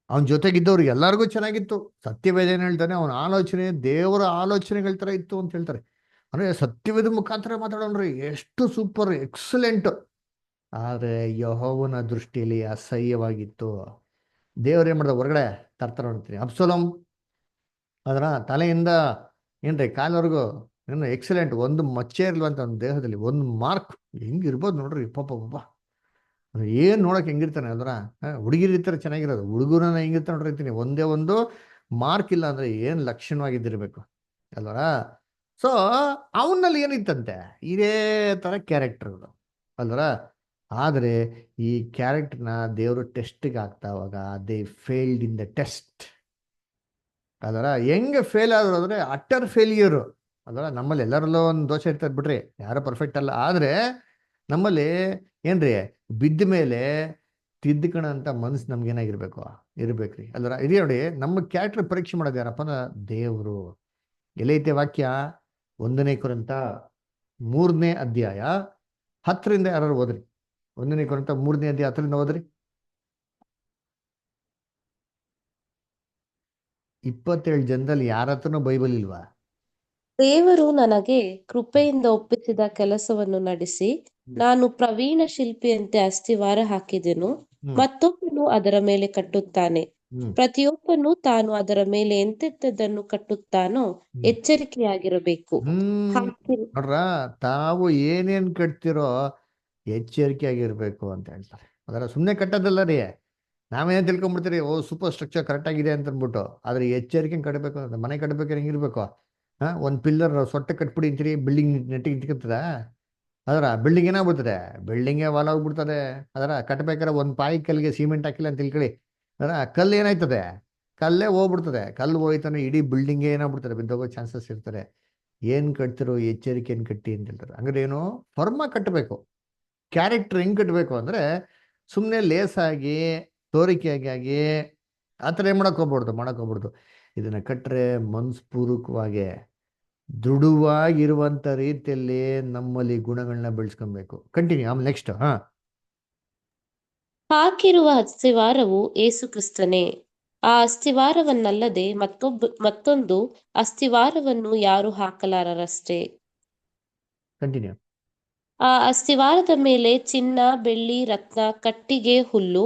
ಅವನ ಜೊತೆಗಿದ್ದವ್ರಿಗೆ ಎಲ್ಲರಿಗೂ ಚೆನ್ನಾಗಿತ್ತು. ಸತ್ಯವೇದ ಏನ್ ಹೇಳ್ತಾನೆ, ಅವನ ಆಲೋಚನೆ ದೇವರ ಆಲೋಚನೆಗಳ ತರ ಇತ್ತು ಅಂತ ಹೇಳ್ತಾರೆ. ಅಂದ್ರೆ ಸತ್ಯವೇದ ಮುಖಾಂತರ ಮಾತಾಡೋಣ್ರಿ, ಎಷ್ಟು ಸೂಪರ್ ಎಕ್ಸಲೆಂಟ್. ಆದ್ರೆ ಯೆಹೋವನ ದೃಷ್ಟಿಯಲ್ಲಿ ಅಸಹ್ಯವಾಗಿತ್ತು. ದೇವ್ರ ಏನ್ ಮಾಡ್ದ, ಹೊರಗಡೆ ತರ್ತಾರ ನೋಡ್ತೀನಿ. ಅಬ್ಸಲೋಮ್ ಅದರ ತಲೆಯಿಂದ ಏನ್ರಿ ಕಾಲವರೆಗೂ ಏನು ಎಕ್ಸಲೆಂಟ್, ಒಂದು ಮಚ್ಚೆ ಇರ್ಲಂತ ಅವನ ದೇಹದಲ್ಲಿ ಒಂದು ಮಾರ್ಕ್ ಹೆಂಗಿರ್ಬೋದು ನೋಡ್ರಿ. ಪಾಪ ಏನ್ ನೋಡಕ್ ಹೆಂಗಿರ್ತಾನೆ ಅಲ್ರ. ಹುಡುಗಿರಿರ್ತಾರೆ ಚೆನ್ನಾಗಿರೋದು, ಹುಡುಗರನ್ನ ಹೆಂಗಿರ್ತಾನೆ ನೋಡ್ರಿ ಅಂತೀನಿ. ಒಂದೇ ಒಂದು ಮಾರ್ಕ್ ಇಲ್ಲ ಅಂದ್ರೆ ಏನ್ ಲಕ್ಷಣವಾಗಿದ್ದಿರ್ಬೇಕು ಅಲ್ವರ. ಸೊ ಅವನಲ್ಲಿ ಏನಿತ್ತಂತೆ, ಇದೇ ತರ ಕ್ಯಾರೆಕ್ಟರ್ಗಳು ಅಲ್ವರ. ಆದ್ರೆ ಈ ಕ್ಯಾರೆಕ್ಟರ್ನ ದೇವರು ಟೆಸ್ಟ್ಗೆ ಹಾಕ್ತಾವಾಗ they failed in the test. ಅದರ ಹೆಂಗೆ ಫೇಲ್ ಆದ್ರು ಅಂದ್ರೆ ಅಟ್ಟರ್ ಫೇಲ್ಯೂರು. ಅದರ ನಮ್ಮಲ್ಲಿ ಎಲ್ಲರಲ್ಲೂ ಒಂದು ದೋಷ ಇರ್ತದೆ ಬಿಡ್ರಿ, ಯಾರು ಪರ್ಫೆಕ್ಟ್ ಅಲ್ಲ. ಆದ್ರೆ ನಮ್ಮಲ್ಲಿ ಏನ್ರಿ ಬಿದ್ದ ಮೇಲೆ ತಿದ್ದುಕಣಂತ ಮನಸ್ಸು ನಮ್ಗೆ ಏನಾಗಿರ್ಬೇಕು, ಇರ್ಬೇಕ್ರಿ ಅಲ್ರ. ಇದೇ ನೋಡಿ, ನಮ್ಮ ಕ್ಯಾರೆಕ್ಟರ್ ಪರೀಕ್ಷೆ ಮಾಡೋದು ಯಾರಪ್ಪ ಅಂದ್ರೆ ದೇವರು. ಎಲ್ಲೈತೆ ವಾಕ್ಯ? 1 ಕೊರಿಂಥ 3ನೇ ಅಧ್ಯಾಯ 10ರಿಂದ ಯಾರು ಓದ್ರಿ. 1 ಕೊರಿಂಥ 3ನೇ ಅಧ್ಯಾಯ 10ರಿಂದ ಓದ್ರಿ. 27 ಜನದಲ್ಲಿ ಯಾರ ಹತ್ರನೂ ಬೈಬಲ್ ಇಲ್ವಾ? ದೇವರು ನನಗೆ ಕೃಪೆಯಿಂದ ಒಪ್ಪಿಸಿದ ಕೆಲಸವನ್ನು ನಡೆಸಿ ನಾನು ಪ್ರವೀಣ ಶಿಲ್ಪಿಯಂತೆ ಅಸ್ತಿವಾರ ಹಾಕಿದೆನು, ಮತ್ತೊಬ್ಬನು ಅದರ ಮೇಲೆ ಕಟ್ಟುತ್ತಾನೆ. ಪ್ರತಿಯೊಬ್ಬನು ತಾನು ಅದರ ಮೇಲೆ ಎಂತೆಂಥದ್ದನ್ನು ಕಟ್ಟುತ್ತಾನೋ ಎಚ್ಚರಿಕೆಯಾಗಿರಬೇಕು. ನೋಡ್ರ, ತಾವು ಏನೇನ್ ಕಟ್ತಿರೋ ಎಚ್ಚರಿಕೆಯಾಗಿರ್ಬೇಕು ಅಂತ ಹೇಳ್ತಾರೆ. ಅದರ ಸುಮ್ಮನೆ ಕಟ್ಟೋದಲ್ಲ ರೀ. ನಾವೇನ್ ತಿಳ್ಕೊಂಡ್ಬಿಡ್ತೀರಿ, ಓ ಸೂಪರ್ ಸ್ಟ್ರಕ್ಚರ್ ಕರೆಕ್ಟ್ ಆಗಿದೆ ಅಂತ ಅಂದ್ಬಿಟ್ಟು. ಆದ್ರೆ ಎಚ್ಚರಿಕೆ ಕಟ್ಟಬೇಕು ಅಂತ. ಮನೆ ಕಟ್ಟಬೇಕಾದ್ರೆ ಹೆಂಗಿರ್ಬೇಕು, ಒಂದ್ ಪಿಲ್ಲರ್ ಸೊಟ್ಟೆ ಕಟ್ಬಿಡಿ ಅಂತೀರಿ, ಬಿಲ್ಡಿಂಗ್ ನೆಟ್ಟಿಗೆ ನಿಂತ್ಕೊತದ. ಅದರ ಬಿಲ್ಡಿಂಗ್ ಏನಾಗ್ಬಿಡ್ತದೆ, ಬಿಲ್ಡಿಂಗೇ ವಾಲ್ ಹೋಗ್ಬಿಡ್ತದೆ. ಅದರ ಕಟ್ಬೇಕಾದ್ರೆ ಒಂದ್ ಪಾಯಿ ಕಲ್ಲಿಗೆ ಸಿಮೆಂಟ್ ಹಾಕಿಲ್ಲ ಅಂತ ತಿಳ್ಕೊಳ್ಳಿ, ಕಲ್ಲು ಏನಾಯ್ತದೆ, ಕಲ್ಲೇ ಹೋಗ್ಬಿಡ್ತದೆ. ಕಲ್ಲು ಹೋಯ್ತಾನೆ ಇಡೀ ಬಿಲ್ಡಿಂಗೇ ಏನಾಗ್ಬಿಡ್ತಾರೆ, ಬಿದ್ದೋಗೋ ಚಾನ್ಸಸ್ ಇರ್ತಾರೆ. ಏನ್ ಕಟ್ತಿರೋ ಎಚ್ಚರಿಕೆಯನ್ನು ಕಟ್ಟಿ ಅಂತ ಹೇಳ್ತಾರೆ. ಹಂಗಾರೆ ಏನು, ಫರ್ಮಾಗಿ ಕಟ್ಟಬೇಕು. ಕ್ಯಾರೆಕ್ಟರ್ ಹೆಂಗ್ ಕಟ್ಟಬೇಕು ಅಂದ್ರೆ, ಸುಮ್ಮನೆ ಲೇಸಾಗಿ ತೋರಿಕೆಯಾಗಿ ಆ ಥರ ಏನ್ ಮಾಡಕ್ ಹೋಗ್ಬಾರ್ದು. ಇದನ್ನ ಕಟ್ಟರೆ ಮನಸ್ಪೂರ್ವಕವಾಗಿ ದೃಢವಾಗಿರುವಂತ ರೀತಿಯಲ್ಲಿ ನಮ್ಮಲ್ಲಿ ಗುಣಗಳನ್ನ ಬೆಳೆಸ್ಕೊಬೇಕು. ಕಂಟಿನ್ಯೂ. ಆಮೇಲೆ ನೆಕ್ಸ್ಟ್. ಹಾಕಿರುವ ಅಸ್ತಿವಾರವು ಏಸು ಕ್ರಿಸ್ತನೇ. ಆ ಅಸ್ತಿವಾರವನ್ನಲ್ಲದೆ ಮತ್ತೊಂದು ಅಸ್ತಿವಾರವನ್ನು ಯಾರು ಹಾಕಲಾರರಷ್ಟೇ. ಕಂಟಿನ್ಯೂ. ಆ ಅಸ್ತಿವಾರದ ಮೇಲೆ ಚಿನ್ನ, ಬೆಳ್ಳಿ, ರತ್ನ, ಕಟ್ಟಿಗೆ, ಹುಲ್ಲು,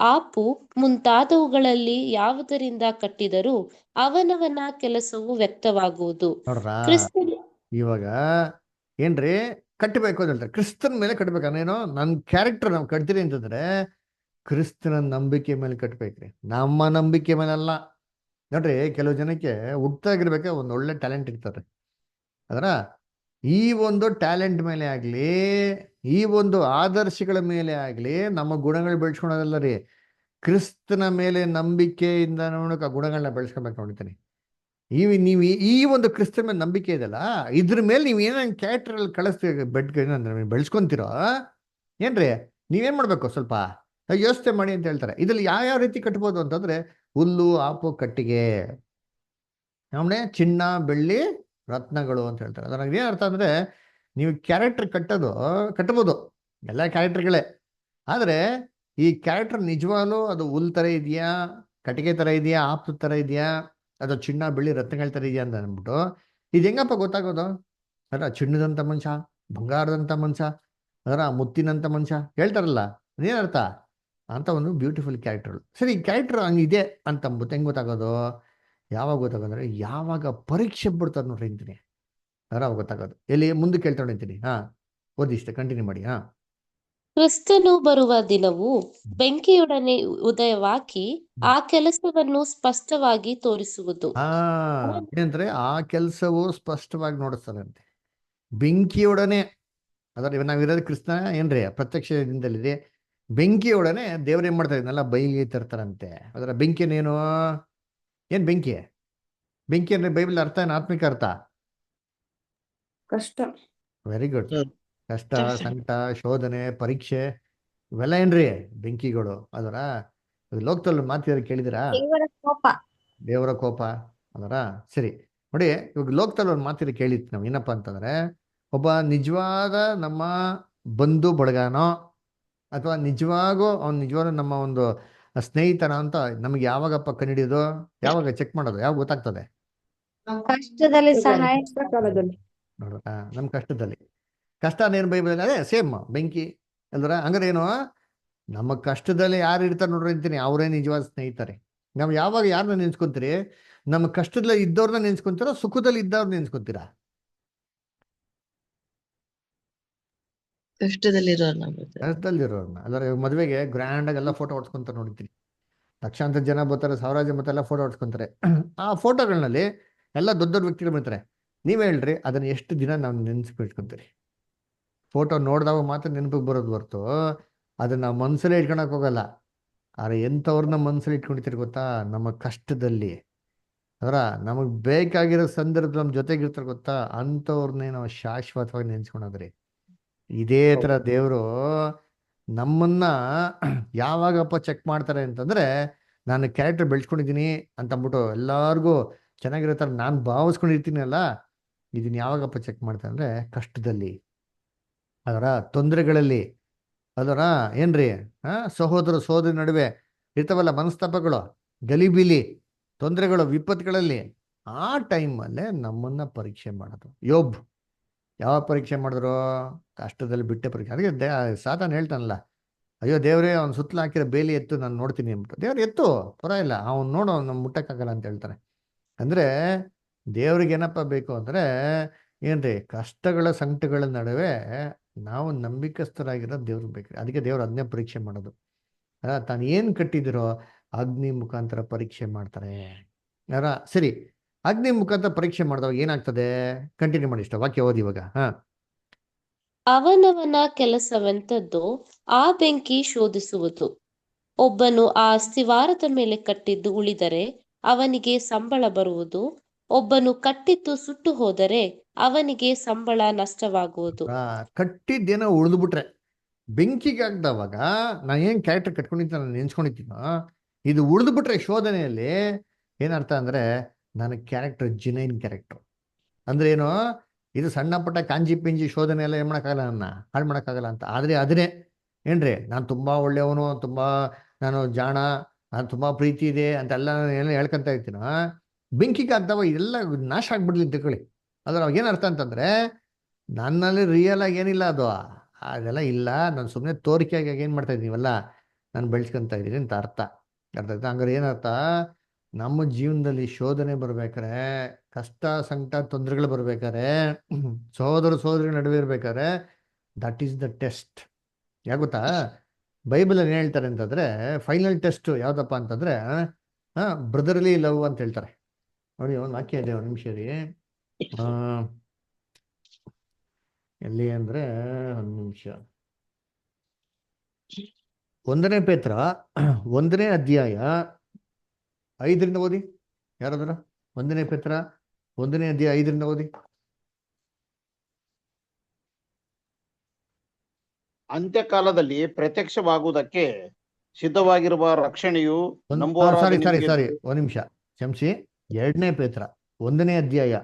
ಆಪು ಮುಂತಾದವುಗಳಲ್ಲಿ ಯಾವುದರಿಂದ ಕಟ್ಟಿದರೂ ಅವನವನ ಕೆಲಸವು ವ್ಯಕ್ತವಾಗುವುದು. ನೋಡ್ರಾ, ಕ್ರಿಸ್ತನ ಇವಾಗ ಏನ್ರಿ ಕಟ್ಟಬೇಕು ಅಂತ ಹೇಳ್ತಾರೆ. ಕ್ರಿಸ್ತನ ಮೇಲೆ ಕಟ್ಬೇಕು. ಅನ್ನೇನೋ ನನ್ನ ಕ್ಯಾರೆಕ್ಟರ್ ನಾವು ಕಟ್ತೀರಿ ಅಂತಂದ್ರೆ ಕ್ರಿಸ್ತನ ನಂಬಿಕೆ ಮೇಲೆ ಕಟ್ಬೇಕ್ರಿ, ನಮ್ಮ ನಂಬಿಕೆ ಮೇಲೆ ಅಲ್ಲ. ನೋಡ್ರಿ, ಕೆಲವು ಜನಕ್ಕೆ ಹುಟ್ಟಾಗಿರ್ಬೇಕಾದ್ರೆ ಒಂದು ಒಳ್ಳೆ ಟ್ಯಾಲೆಂಟ್ ಇರ್ತಾರೆ. ಅದರ ಈ ಒಂದು ಟ್ಯಾಲೆಂಟ್ ಮೇಲೆ ಆಗ್ಲಿ, ಈ ಒಂದು ಆದರ್ಶಗಳ ಮೇಲೆ ಆಗ್ಲಿ ನಮ್ಮ ಗುಣಗಳು ಬೆಳೆಸ್ಕೊಳೋದಲ್ಲ ರೀ, ಕ್ರಿಸ್ತನ ಮೇಲೆ ನಂಬಿಕೆಯಿಂದ ಆ ಗುಣಗಳನ್ನ ಬೆಳೆಸ್ಕೊಬೇಕು. ನೋಡ್ತೀನಿ, ನೀವು ಈ ಒಂದು ಕ್ರಿಸ್ತನ ಮೇಲೆ ನಂಬಿಕೆ ಇದೆಯಲ್ಲ, ಇದ್ರ ಮೇಲೆ ನೀವು ಏನೇನು ಕ್ಯಾರೆಕ್ಟರ್ ಕಳಿಸ್ತೀವಿ ಬೆಳೆಸ್ಕೊಂತೀರೋ ಏನ್ರಿ, ನೀವೇನ್ ಮಾಡ್ಬೇಕು, ಸ್ವಲ್ಪ ಯೋಚನೆ ಮಾಡಿ ಅಂತ ಹೇಳ್ತಾರೆ. ಇದ್ರಲ್ಲಿ ಯಾವ ರೀತಿ ಕಟ್ಬೋದು ಅಂತಂದ್ರೆ, ಹುಲ್ಲು, ಆಪು, ಕಟ್ಟಿಗೆ, ಆಮೇಲೆ ಚಿನ್ನ, ಬೆಳ್ಳಿ, ರತ್ನಗಳು ಅಂತ ಹೇಳ್ತಾರೆ. ಅದರ ಏನ್ ಅರ್ಥ ಅಂದ್ರೆ, ನೀವು ಕ್ಯಾರೆಕ್ಟರ್ ಕಟ್ಟಬಹುದು, ಎಲ್ಲ ಕ್ಯಾರೆಕ್ಟರ್ಗಳೇ. ಆದ್ರೆ ಈ ಕ್ಯಾರೆಕ್ಟರ್ ನಿಜವಾಗ್ಲೂ ಅದು ಹುಲ್ ತರ ಇದೆಯಾ, ಕಟ್ಟಿಗೆ ತರ ಇದೆಯಾ, ಆಪು ತರ ಇದೆಯಾ, ಅದು ಚಿನ್ನ, ಬೆಳ್ಳಿ, ರತ್ನಗಳ ತರ ಇದೆಯಾ ಅಂತ ಅಂದ್ಬಿಟ್ಟು ಇದು ಹೆಂಗಪ್ಪ ಗೊತ್ತಾಗೋದು? ಅದರ ಚಿನ್ನದಂತ ಮನುಷ್ಯ, ಬಂಗಾರದಂತ ಮನುಷ್ಯ, ಅದರ ಮುತ್ತಿನಂತ ಮನುಷ್ಯ ಹೇಳ್ತಾರಲ್ಲ, ಅದೇನರ್ಥ ಅಂತ ಒಂದು ಬ್ಯೂಟಿಫುಲ್ ಕ್ಯಾರೆಕ್ಟರ್ಗಳು. ಸರಿ, ಕ್ಯಾರೆಕ್ಟರ್ ಹಂಗಿದೆ ಅಂತ ಅಂದ್ಬಿಟ್ಟು ಹೆಂಗ್ ಗೊತ್ತಾಗೋದು? ಯಾವಾಗ ಗೊತ್ತಾಗೋದ್ರೆ, ಯಾವಾಗ ಪರೀಕ್ಷೆ ಬಿಡ್ತಾರೆ ನೋಡ್ರಿ ಅಂತೀನಿ, ಅವಾಗ ಗೊತ್ತಾಗೋದು. ಎಲ್ಲಿ ಮುಂದೆ ಕೇಳ್ಕೊಂಡಿರ್ತೀನಿ. ಓದಿ ಇಷ್ಟ, ಕಂಟಿನ್ಯೂ ಮಾಡಿ. ಕ್ರಿಸ್ತನು ಬರುವ ದಿನವು ಬೆಂಕಿಯೊಡನೆ ಉದಯವಾಗಿ ಆ ಕೆಲಸವನ್ನು ಸ್ಪಷ್ಟವಾಗಿ ತೋರಿಸುವುದು. ಏನಂದ್ರೆ, ಆ ಕೆಲಸವು ಸ್ಪಷ್ಟವಾಗಿ ನೋಡಿಸ್ತಾರಂತೆ ಬೆಂಕಿಯೊಡನೆ. ಅದರ ನಾವಿರೋದು ಕ್ರಿಸ್ತನ ಏನ್ರಿ ಪ್ರತ್ಯಕ್ಷ ದಿನದಲ್ಲಿದೆ. ಬೆಂಕಿಯೊಡನೆ ದೇವ್ರು ಏನ್ ಮಾಡ್ತಾರೆ, ಇದನ್ನೆಲ್ಲ ಬೈಲಿಗೆ ತರ್ತಾರಂತೆ. ಅದರ ಬೆಂಕಿನೇನು, ಏನ್ ಬೆಂಕಿ? ಬೆಂಕಿ ಅಂದ್ರೆ ಬೈಬಲ್ ಅರ್ಥ ಏನು, ಆತ್ಮಿಕ ಅರ್ಥ? ಕಷ್ಟ. Very good. ಕಷ್ಟ, ಸಂಕಟ, ಶೋಧನೆ, ಪರೀಕ್ಷೆ, ಇವೆಲ್ಲ ಏನ್ರಿ ಬೆಂಕಿಗಳು. ಅದರ ಲೋಕದಲ್ಲಿ ಮಾತಿದಾರೆ ಕೇಳಿದಿರಾ? ದೇವರ ಕೋಪ. ದೇವರ ಕೋಪ. ಅದರ ಸರಿ ನೋಡಿ, ಇವಾಗ ಲೋಕದಲ್ಲಿ ಒಂದು ಮಾತಿರ ಕೇಳಿತ್ತು ನಾವು, ಏನಪ್ಪಾ ಅಂತಂದ್ರೆ, ಒಬ್ಬ ನಿಜವಾದ ನಮ್ಮ ಬಂಧು ಬಳಗನೋ ಅಥವಾ ನಿಜವಾದ ನಮ್ಮ ಒಂದು ಸ್ನೇಹಿತನ ಅಂತ ನಮ್ಗೆ ಯಾವಾಗಪ್ಪ ಕಂಡಿಡಿಯೋದು, ಯಾವಾಗ ಚೆಕ್ ಮಾಡೋದು, ಯಾವಾಗ ಗೊತ್ತಾಗ್ತದೆ? ಕಷ್ಟದಲ್ಲಿ ಸಹಾಯ. ನೋಡ್ರ, ನಮ್ಮ ಕಷ್ಟ ಏನು ಬೈಬಲ್ ಅದೇ ಸೇಮ್ ಬೆಂಕಿ ಅಲ್ದ್ರ. ಹಂಗಾರೆ ಏನು, ನಮ್ಮ ಕಷ್ಟದಲ್ಲಿ ಯಾರು ಇರ್ತಾರೆ ನೋಡ್ರಿ ಅಂತೀನಿ, ಅವರೇ ನಿಜವಾದ ಸ್ನೇಹಿತರೆ. ನಾವು ಯಾವಾಗ ಯಾರನ್ನ ನೆನ್ಸ್ಕೊಂತೀರಿ? ನಮ್ಮ ಕಷ್ಟದಲ್ಲಿ ಇದ್ದವ್ರನ್ನ ನೆನ್ಸ್ಕೊಂತೀರಾ, ಸುಖದಲ್ಲಿ ಇದ್ದವ್ರನ್ನ ನೆನ್ಸ್ಕೊಂತೀರಾ? ಕಷ್ಟದಲ್ಲಿರೋರ್ನ. ಅದರ ಮದುವೆಗೆ ಗ್ರ್ಯಾಂಡ್ ಆಗಿ ಎಲ್ಲ ಫೋಟೋ ಹೊಡ್ಸ್ಕೊಂತಾರೆ ನೋಡ್ತೀನಿ, ಲಕ್ಷಾಂತರ ಜನ ಬರ್ತಾರೆ, ಸಾವಿರಾರು ಜನ ಬರ್ತಾರೆ, ಎಲ್ಲ ಫೋಟೋ ಹೊಡ್ಸ್ಕೊಂತಾರೆ. ಆ ಫೋಟೋಗಳಲ್ಲಿ ಎಲ್ಲ ದೊಡ್ಡ ದೊಡ್ಡ ವ್ಯಕ್ತಿಗಳು ಬರ್ತಾರೆ. ನೀವ್ ಹೇಳ್ರಿ, ಅದನ್ನ ಎಷ್ಟು ದಿನ ನಾವು ನೆನ್ಸ್ಬಿಟ್ಕೊಂತೀರಿ? ಫೋಟೋ ನೋಡಿದಾಗ ಮಾತ್ರ ನೆನಪಿಗೆ ಬರೋದು ಹೊರ್ತು ಅದನ್ನ ಮನ್ಸಲ್ಲೇ ಇಟ್ಕೊಳಕ್ ಹೋಗಲ್ಲ. ಆದ್ರೆ ಎಂಥವ್ರನ್ನ ಮನ್ಸಲ್ಲಿ ಇಟ್ಕೊಂಡಿರ್ತೀರಿ ಗೊತ್ತಾ? ನಮ್ಮ ಕಷ್ಟದಲ್ಲಿ, ಅದರ ನಮಗ್ ಬೇಕಾಗಿರೋ ಸಂದರ್ಭ ನಮ್ಮ ಜೊತೆಗಿರ್ತಾರೆ ಗೊತ್ತಾ, ಅಂಥವ್ರನ್ನೇ ನಾವು ಶಾಶ್ವತವಾಗಿ ನೆನ್ಸ್ಕೊಳೋದ್ರಿ. ಇದೇ ತರ ದೇವರು ನಮ್ಮನ್ನ ಯಾವಾಗಪ್ಪ ಚೆಕ್ ಮಾಡ್ತಾರೆ ಅಂತಂದ್ರೆ, ನಾನು ಕ್ಯಾರೆಕ್ಟರ್ ಬೆಳೆಸ್ಕೊಂಡಿದ್ದೀನಿ ಅಂತ ಅಂದ್ಬಿಟ್ಟು ಎಲ್ಲಾರ್ಗು ಚೆನ್ನಾಗಿರೋ ತರ ನಾನು ಭಾವಿಸ್ಕೊಂಡಿರ್ತೀನಿ ಅಲ್ಲ, ಇದನ್ನ ಯಾವಾಗಪ್ಪ ಚೆಕ್ ಮಾಡ್ತಾರೆ ಅಂದ್ರೆ ಕಷ್ಟದಲ್ಲಿ, ಅದರ ತೊಂದರೆಗಳಲ್ಲಿ, ಅದರ ಏನ್ರಿ ಸಹೋದರ ಸಹೋದರಿ ನಡುವೆ ಇರ್ತಾವಲ್ಲ ಮನಸ್ತಾಪಗಳು, ಗಲಿಬಿಲಿ, ತೊಂದರೆಗಳು, ವಿಪತ್ತುಗಳಲ್ಲಿ, ಆ ಟೈಮಲ್ಲೇ ನಮ್ಮನ್ನ ಪರೀಕ್ಷೆ ಮಾಡೋದು. ಯೋಬ್ ಯಾವ ಪರೀಕ್ಷೆ ಮಾಡಿದ್ರು? ಕಷ್ಟದಲ್ಲಿ ಬಿಟ್ಟೆ ಪರೀಕ್ಷೆ. ಅದಕ್ಕೆ ಸಾತಾನ್ ಹೇಳ್ತಾನಲ್ಲ, ಅಯ್ಯೋ ದೇವ್ರೇ, ಅವ್ನು ಸುತ್ತಲೂ ಹಾಕಿರೋ ಬೇಲಿ ಎತ್ತು ನಾನು ನೋಡ್ತೀನಿ ಅಂದ್ಬಿಟ್ಟು. ದೇವ್ರು ಎತ್ತು ಪರವಾಗಿಲ್ಲ, ಅವ್ನು ನೋಡು, ಅವ್ನು ಮುಟ್ಟಕ್ಕಾಗಲ್ಲ ಅಂತ ಹೇಳ್ತಾರೆ. ಅಂದ್ರೆ ದೇವ್ರಿಗೆ ಏನಪ್ಪ ಬೇಕು ಅಂದ್ರೆ ಏನ್ರಿ, ಕಷ್ಟಗಳ ಸಂಕಟಗಳ ನಡುವೆ ನಾವು ನಂಬಿಕಸ್ಥರಾಗಿರೋ ದೇವ್ರಿಗೆ ಬೇಕು. ಅದಕ್ಕೆ ದೇವ್ರು ಅದನ್ನೇ ಪರೀಕ್ಷೆ ಮಾಡೋದು. ತಾನು ಏನ್ ಕಟ್ಟಿದಿರೋ ಅಗ್ನಿ ಮುಖಾಂತರ ಪರೀಕ್ಷೆ ಮಾಡ್ತಾರೆ. ಸರಿ, ಅಗ್ನಿ ಮುಖಾಂತರ ಪರೀಕ್ಷೆ ಮಾಡಿದವಾಗ ಏನಾಗ್ತದೆ? ಕಂಟಿನ್ಯೂ ಮಾಡಿ ಇಷ್ಟ ವಾಕ್ಯ ಓದಿ ಇವಾಗ. ಅವನವನ ಕೆಲಸವೆಂತದ್ದು ಆ ಬೆಂಕಿ ಶೋಧಿಸುವುದು. ಒಬ್ಬನು ಆ ಅಸ್ತಿವಾರದ ಮೇಲೆ ಕಟ್ಟಿದ್ದು ಉಳಿದರೆ ಅವನಿಗೆ ಸಂಬಳ ಬರುವುದು. ಒಬ್ಬನು ಕಟ್ಟಿದ್ದು ಸುಟ್ಟು ಹೋದರೆ ಅವನಿಗೆ ಸಂಬಳ ನಷ್ಟವಾಗುವುದು. ಕಟ್ಟಿದ್ದೇನೋ ಉಳಿದು ಬಿಟ್ರೆ ಬೆಂಕಿಗೆ ಹಾಕ್ದವಾಗ ನಾ ಏನ್ ಕ್ಯಾರೆಕ್ಟರ್ ಕಟ್ಕೊಂಡಿದ್ದ ನಾನು ನೆನ್ಸ್ಕೊಂಡಿದ್ದೀನೋ ಇದು ಉಳಿದು ಬಿಟ್ರೆ ಶೋಧನೆಯಲ್ಲಿ ಏನರ್ಥ ಅಂದ್ರೆ ನನ್ನ ಕ್ಯಾರೆಕ್ಟರ್ ಜಿನೈನ್ ಕ್ಯಾರೆಕ್ಟರ್ ಅಂದ್ರೆ ಏನು, ಇದು ಸಣ್ಣ ಪುಟ್ಟ ಕಾಂಜಿ ಪಿಂಜಿ ಶೋಧನೆ ಎಲ್ಲ ಏನ್ ಮಾಡೋಕ್ಕಾಗಲ್ಲ, ನನ್ನ ಹಾಳು ಮಾಡೋಕ್ಕಾಗಲ್ಲ ಅಂತ. ಆದ್ರೆ ಅದನ್ನೇ ಏನ್ರಿ, ನಾನು ತುಂಬಾ ಒಳ್ಳೆಯವನು, ತುಂಬಾ ನಾನು ಜಾಣ, ನಾನು ತುಂಬಾ ಪ್ರೀತಿ ಇದೆ ಅಂತೆಲ್ಲ ಎಲ್ಲ ಹೇಳ್ಕೊಂತ ಇರ್ತೀನೋ, ಬೆಂಕಿಗೆ ಹಾಕ್ದವ ಇದೆಲ್ಲ ನಾಶ ಆಗ್ಬಿಡ್ಲಿ ಅಂತ ತಿಳ್ಕೊಳ್ಳಿ. ಅದ್ರ ಅವಾಗ ಏನರ್ಥ ಅಂತಂದ್ರೆ ನನ್ನಲ್ಲಿ ರಿಯಲ್ ಆಗಿ ಏನಿಲ್ಲ ಅದು, ಅದೆಲ್ಲ ಇಲ್ಲ, ನಾನು ಸುಮ್ಮನೆ ತೋರಿಕೆಯಾಗಿ ಏನು ಮಾಡ್ತಾ ಇದ್ದೀವಲ್ಲ ನಾನು ಬೆಳೆಸ್ಕೊಂತ ಇದ್ದೀನಿ ಅಂತ ಅರ್ಥ. ಅರ್ಥ ಆಯ್ತಾ? ಹಂಗಾರೆ ಏನರ್ಥ, ನಮ್ಮ ಜೀವನದಲ್ಲಿ ಶೋಧನೆ ಬರ್ಬೇಕಾರೆ, ಕಷ್ಟ ಸಂಕಟ ತೊಂದರೆಗಳು ಬರ್ಬೇಕಾರೆ, ಸಹೋದರ ಸಹೋದರಿ ನಡುವೆ ಇರ್ಬೇಕಾದ್ರೆ ದಟ್ ಈಸ್ ದ ಟೆಸ್ಟ್. ಯಾಕೆ ಗೊತ್ತಾ, ಬೈಬಲ್ ಏನ್ ಹೇಳ್ತಾರೆ ಅಂತಂದ್ರೆ ಫೈನಲ್ ಟೆಸ್ಟ್ ಯಾವ್ದಪ್ಪ ಅಂತಂದ್ರೆ ಬ್ರದರ್ಲಿ ಲವ್ ಅಂತ ಹೇಳ್ತಾರೆ. ನೋಡಿ ಒಂದು ವಾಕ್ಯ ಇದೆ, ಒಂದು ನಿಮಿಷ ರೀ. ಎಲ್ಲಿ ಅಂದ್ರೆ ಒಂದು ನಿಮಿಷ, 1 ಪೇತ್ರ 1ನೇ ಅಧ್ಯಾಯ 5ರಿಂದ ಓದಿ. ಯಾರಾದ್ರ 1 ಪೇತ್ರ 1ನೇ ಅಧ್ಯಾಯ 5ರಿಂದ ಓದಿ. ಅಂತ್ಯಕಾಲದಲ್ಲಿ ಪ್ರತ್ಯಕ್ಷವಾಗುವುದಕ್ಕೆ ಸಿದ್ಧವಾಗಿರುವ ರಕ್ಷಣೆಯು ಸಾರಿ ಒಂದ್ ನಿಮಿಷ ಕ್ಷಮಿಸಿ. 2 ಪೇತ್ರ 1ನೇ ಅಧ್ಯಾಯ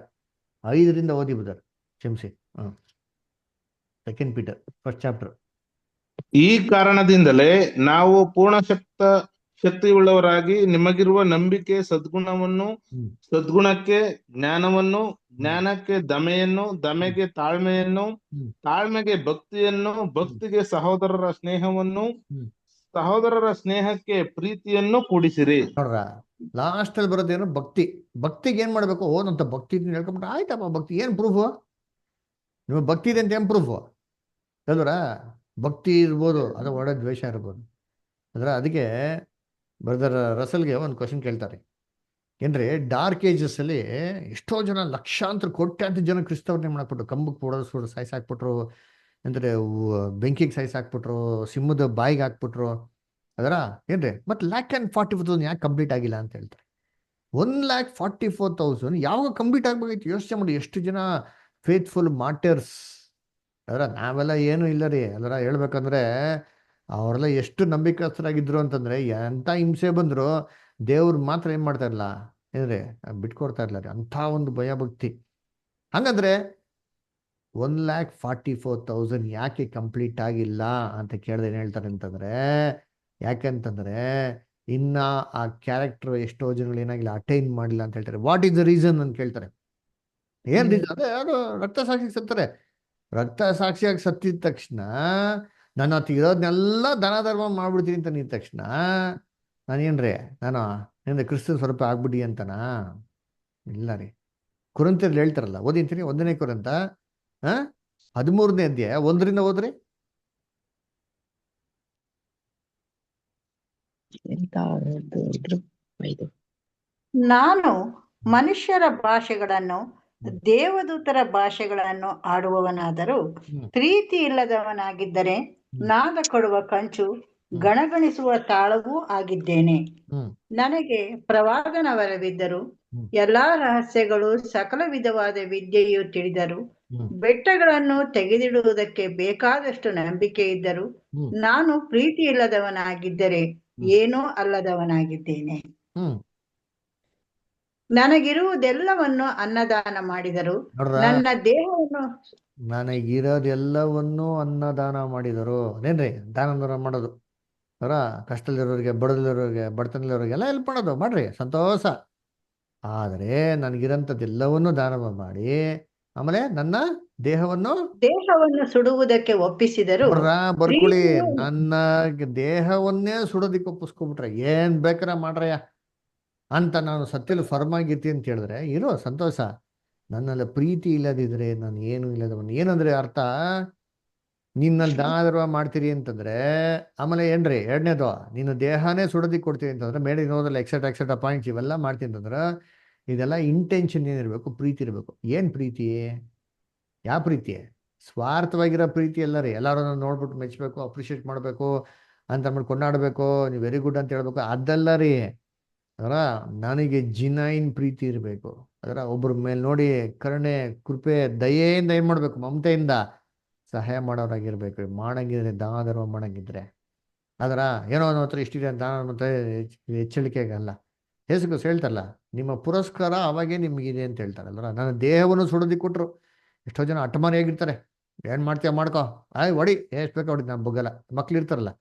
5ರಿಂದ ಓದಿ ಬುದರ್, ಕ್ಷಮಿಸಿ. 2 ಪೀಟರ್ 1st ಚಾಪ್ಟರ್. ಈ ಕಾರಣದಿಂದಲೇ ನಾವು ಪೂರ್ಣ ಶಕ್ತಿಯುಳ್ಳವರಾಗಿ ನಿಮಗಿರುವ ನಂಬಿಕೆ ಸದ್ಗುಣವನ್ನು, ಸದ್ಗುಣಕ್ಕೆ ಜ್ಞಾನವನ್ನು, ಜ್ಞಾನಕ್ಕೆ ದಮೆಯನ್ನು, ದಮೆಗೆ ತಾಳ್ಮೆಯನ್ನು, ತಾಳ್ಮೆಗೆ ಭಕ್ತಿಯನ್ನು, ಭಕ್ತಿಗೆ ಸಹೋದರರ ಸ್ನೇಹವನ್ನು, ಸಹೋದರರ ಸ್ನೇಹಕ್ಕೆ ಪ್ರೀತಿಯನ್ನು ಕೂಡಿಸಿರಿ. ನೋಡ್ರ, ಲಾಸ್ಟ್ ಅಲ್ಲಿ ಬರೋದೇನು, ಭಕ್ತಿ. ಭಕ್ತಿಗೆ ಏನ್ ಮಾಡ್ಬೇಕು, ಓದಂತ ಭಕ್ತಿ ಹೇಳ್ಕೊಂಡ್ಬಿಟ್ಟು ಆಯ್ತಪ್ಪ, ಭಕ್ತಿ ಏನ್ ಪ್ರೂಫು, ನಿಮಗೆ ಭಕ್ತಿ ಇದೆ ಅಂತ ಏನ್ ಪ್ರೂಫು ಅಲ್ವರ? ಭಕ್ತಿ ಇರ್ಬೋದು, ಅದು ಒಳ್ಳೆ ದ್ವೇಷ ಇರ್ಬೋದು. ಅಂದ್ರೆ ಅದಕ್ಕೆ ಬ್ರದರ್ ರಸಲ್ಗೆ ಒಂದು ಕ್ವಶನ್ ಕೇಳ್ತಾರೆ, ಏನ್ರಿ ಡಾರ್ಕ್ ಏಜಸ್ ಅಲ್ಲಿ ಎಷ್ಟೋ ಜನ ಲಕ್ಷಾಂತರ ಕೋಟ್ಯಾಂತರ ಜನ ಕ್ರಿಸ್ತವ್ರನ್ನೇ ಮಾಡಕ್ಬಿಟ್ರು, ಕಂಬಕ್ಕೆ ಹೊಡೆದು ಸಾಯಿಸಾಕ್ಬಿಟ್ರು, ಅಂದ್ರೆ ಬೆಂಕಿಗೆ ಸಾಯಿಸಾಕ್ಬಿಟ್ರು, ಸಿಂಹದ ಬಾಯಿಗೆ ಹಾಕ್ಬಿಟ್ರು. ಅದರ ಏನ್ರಿ ಮತ್ತೆ 1,44,000 ಯಾಕೆ ಕಂಪ್ಲೀಟ್ ಆಗಿಲ್ಲ ಅಂತ ಹೇಳ್ತಾರೆ. 1,44,000 ಯಾವಾಗ ಕಂಪ್ಲೀಟ್ ಆಗ್ಬೇಕಾಯ್ತು ಯೋಚನೆ ಮಾಡಿ. ಎಷ್ಟು ಜನ ಫೇತ್ಫುಲ್ ಮಾರ್ಟರ್ಸ್. ಅದರ ನಾವೆಲ್ಲ ಏನು ಇಲ್ಲ ರೀ. ಅದರ ಹೇಳ್ಬೇಕಂದ್ರೆ ಅವರೆಲ್ಲ ಎಷ್ಟು ನಂಬಿಕಸ್ಥರಾಗಿದ್ರು ಅಂತಂದ್ರೆ ಎಂಥ ಹಿಂಸೆ ಬಂದ್ರು ದೇವ್ರು ಮಾತ್ರ ಏನ್ ಮಾಡ್ತಾ ಇರಲ್ಲ, ಏನ್ರಿ ಬಿಟ್ಕೊಡ್ತಾ ಇರ್ಲ ರೀ, ಅಂಥ ಒಂದು ಭಯ ಭಕ್ತಿ. ಹಂಗಂದ್ರೆ 1,44,000 ಯಾಕೆ ಕಂಪ್ಲೀಟ್ ಆಗಿಲ್ಲ ಅಂತ ಕೇಳಿದ್ರೆ ಏನ್ ಹೇಳ್ತಾರೆ ಅಂತಂದ್ರೆ, ಯಾಕೆಂತಂದ್ರೆ ಇನ್ನ ಆ ಕ್ಯಾರೆಕ್ಟರ್ ಎಷ್ಟೋ ಜನಗಳು ಏನಾಗಿಲ್ಲ, ಅಟೈನ್ ಮಾಡಿಲ್ಲ ಅಂತ ಹೇಳ್ತಾರೆ. ವಾಟ್ ಈಸ್ ದ ರೀಸನ್ ಅಂತ ಕೇಳ್ತಾರೆ. ಏನ್ ರೀಸನ್ ಅಂದ್ರೆ ಅದು ರಕ್ತ ಸಾಕ್ಷಿಗೆ ಸತ್ತಾರೆ. ರಕ್ತ ಸಾಕ್ಷಿಯಾಗಿ ಸತ್ತಿದ ತಕ್ಷಣ ನನ್ನ ಹತ್ರ ಇರೋದನ್ನೆಲ್ಲ ದಾನ ಧರ್ಮ ಮಾಡ್ಬಿಡ್ತೀನಿ ಅಂತ ನಿಂತ ತಕ್ಷಣ ನಾನೇನ್ರಿ ಏನ್ರಿ ಕ್ರಿಸ್ತನ ಸ್ವರೂಪ ಆಗ್ಬಿಡಿ ಅಂತನಾ? ಇಲ್ಲ ರೀ. ಕುರಂತರಲ್ಲಿ ಹೇಳ್ತಾರಲ್ಲ, ಓದಿಂತೀನಿ 1ನೇ ಕುರಂತ 13ನೇ ಅಧ್ಯಾಯ 1ರಿಂದ ಓದ್ರಿ. ನಾನು ಮನುಷ್ಯರ ಭಾಷೆಗಳನ್ನು ದೇವದೂತರ ಭಾಷೆಗಳನ್ನು ಆಡುವವನಾದರೂ ಪ್ರೀತಿ ಇಲ್ಲದವನಾಗಿದ್ದರೆ ನಾದ ಕೊಡುವ ಕಂಚು ಗಣಗಣಿಸುವ ತಾಳವೂ ಆಗಿದ್ದೇನೆ. ನನಗೆ ಪ್ರವಾದನ ವರವಿದ್ದರು, ಎಲ್ಲಾ ರಹಸ್ಯಗಳು ಸಕಲ ವಿಧವಾದ ವಿದ್ಯೆಯು ತಿಳಿದರು, ಬೆಟ್ಟಗಳನ್ನು ತೆಗೆದಿಡುವುದಕ್ಕೆ ಬೇಕಾದಷ್ಟು ನಂಬಿಕೆ ಇದ್ದರು, ನಾನು ಪ್ರೀತಿ ಇಲ್ಲದವನಾಗಿದ್ದರೆ ಏನೂ ಅಲ್ಲದವನಾಗಿದ್ದೇನೆ. ನನಗಿರುವುದೆಲ್ಲವನ್ನು ಅನ್ನದಾನ ಮಾಡಿದರು, ನನ್ನ ದೇಹವನ್ನು ನನಗಿರೋದೆಲ್ಲವನ್ನು ಅನ್ನದಾನ ಮಾಡಿದರು. ಅದೇನ್ರಿ ದಾನ ಮಾಡೋದು, ಅವರ ಕಷ್ಟದಲ್ಲಿರೋರಿಗೆ, ಬಡದಲ್ಲಿರೋರಿಗೆ, ಬಡತನದಲ್ಲಿರೋರಿಗೆ ಎಲ್ಲ ಹೆಲ್ಪ್ ಮಾಡೋದು, ಮಾಡ್ರಿ ಸಂತೋಷ. ಆದರೆ ನನಗಿರಂಥದ್ದೆಲ್ಲವನ್ನು ದಾನ ಮಾಡಿ ಆಮೇಲೆ ನನ್ನ ದೇಹವನ್ನು ಸುಡುವುದಕ್ಕೆ ಒಪ್ಪಿಸಿದರು. ಬರ್ಕೊಳ್ಳಿ, ನನ್ನ ದೇಹವನ್ನೇ ಸುಡೋದಿಕ್ಕೆ ಒಪ್ಪಿಸ್ಕೊಬಿಟ್ರೆ ಏನ್ ಬೇಕಾರ ಮಾಡ್ರಯ್ಯ ಅಂತ ನಾನು ಸತ್ಯದಲ್ಲಿ ಫರ್ಮ್ ಆಗಿರ್ತೀನಿ ಅಂತ ಹೇಳಿದ್ರೆ ಇರೋ ಸಂತೋಷ. ನನ್ನಲ್ಲಿ ಪ್ರೀತಿ ಇಲ್ಲದಿದ್ರೆ ನಾನು ಏನು ಇಲ್ಲದವನು. ಏನಂದ್ರೆ ಅರ್ಥ, ನಿನ್ನಲ್ಲಿ ದಾನ ಮಾಡ್ತೀರಿ ಅಂತಂದ್ರೆ ಆಮೇಲೆ ಏನ್ರಿ ಎರಡನೇದು, ನಿನ್ನ ದೇಹನೇ ಸುಡೋದಿಕ್ಕೆ ಕೊಡ್ತೀವಿ ಅಂತಂದ್ರೆ ಮೇಲೆ ನೋಡೋದ್ರಲ್ಲಿ ಎಕ್ಸೆಟ್ರಾ ಪಾಯಿಂಟ್ಸ್ ಇವೆಲ್ಲ ಮಾಡ್ತೀನಿ ಅಂತಂದ್ರೆ ಇದೆಲ್ಲ ಇಂಟೆನ್ಷನ್ ಏನಿರ್ಬೇಕು, ಪ್ರೀತಿ ಇರಬೇಕು. ಏನ್ ಪ್ರೀತಿ? ಯಾವ ಪ್ರೀತಿ? ಸ್ವಾರ್ಥವಾಗಿರೋ ಪ್ರೀತಿ ಅಲ್ಲ ರೀ. ಎಲ್ಲರೂ ನೋಡ್ಬಿಟ್ಟು ಮೆಚ್ಚಬೇಕು, ಅಪ್ರಿಷಿಯೇಟ್ ಮಾಡಬೇಕು, ಅಂತ ಅಂದ್ಬಿಟ್ಟು ಕೊಂಡಾಡಬೇಕು, ನೀವು ವೆರಿ ಗುಡ್ ಅಂತ ಹೇಳ್ಬೇಕು, ಅದಲ್ಲ ರೀ. ಅದರ ನನಗೆ ಜಿನೈನ್ ಪ್ರೀತಿ ಇರಬೇಕು. ಅದರ ಒಬ್ಬರ ಮೇಲೆ ನೋಡಿ ಕರುಣೆ, ಕೃಪೆ, ದಯೆಯಿಂದ ಏನು ಮಾಡಬೇಕು, ಮಮತೆಯಿಂದ ಸಹಾಯ ಮಾಡೋರಾಗಿರ್ಬೇಕು. ಮಾಡಂಗಿದ್ರೆ ದಾನ ಧರ್ಮ ಮಾಡಂಗಿದ್ರೆ ಅದರ ಏನೋ ಅನ್ನೋ ಹತ್ರ ಇಷ್ಟಿದೆ ಅಂತ ದಾನ ಮತ್ತೆ ಹೆಚ್ಚಳಿಕೆಗಲ್ಲ. ಯೇಸು ಕ್ರಿಸ್ತ ಹೇಳ್ತಾರಲ್ಲ, ನಿಮ್ಮ ಪುರಸ್ಕಾರ ಅವಾಗೇ ನಿಮಗಿದೆ ಅಂತ ಹೇಳ್ತಾರಲ್ವ. ನನ್ನ ದೇಹವನ್ನು ಸುಡೋದಕ್ಕೆ ಕೊಟ್ಟರು. ಎಷ್ಟೋ ಜನ ಹಠಮಾರಿಯಾಗಿರ್ತಾರೆ, ಏನು ಮಾಡ್ತೀಯ ಮಾಡ್ಕೋ, ಹೊಡಿ ಎಷ್ಟು ಬೇಕೋ ಹೊಡಿ, ನಾನು ಬಗ್ಗಲ್ಲ. ಮಕ್ಳು ಇರ್ತಾರಲ್ಲ,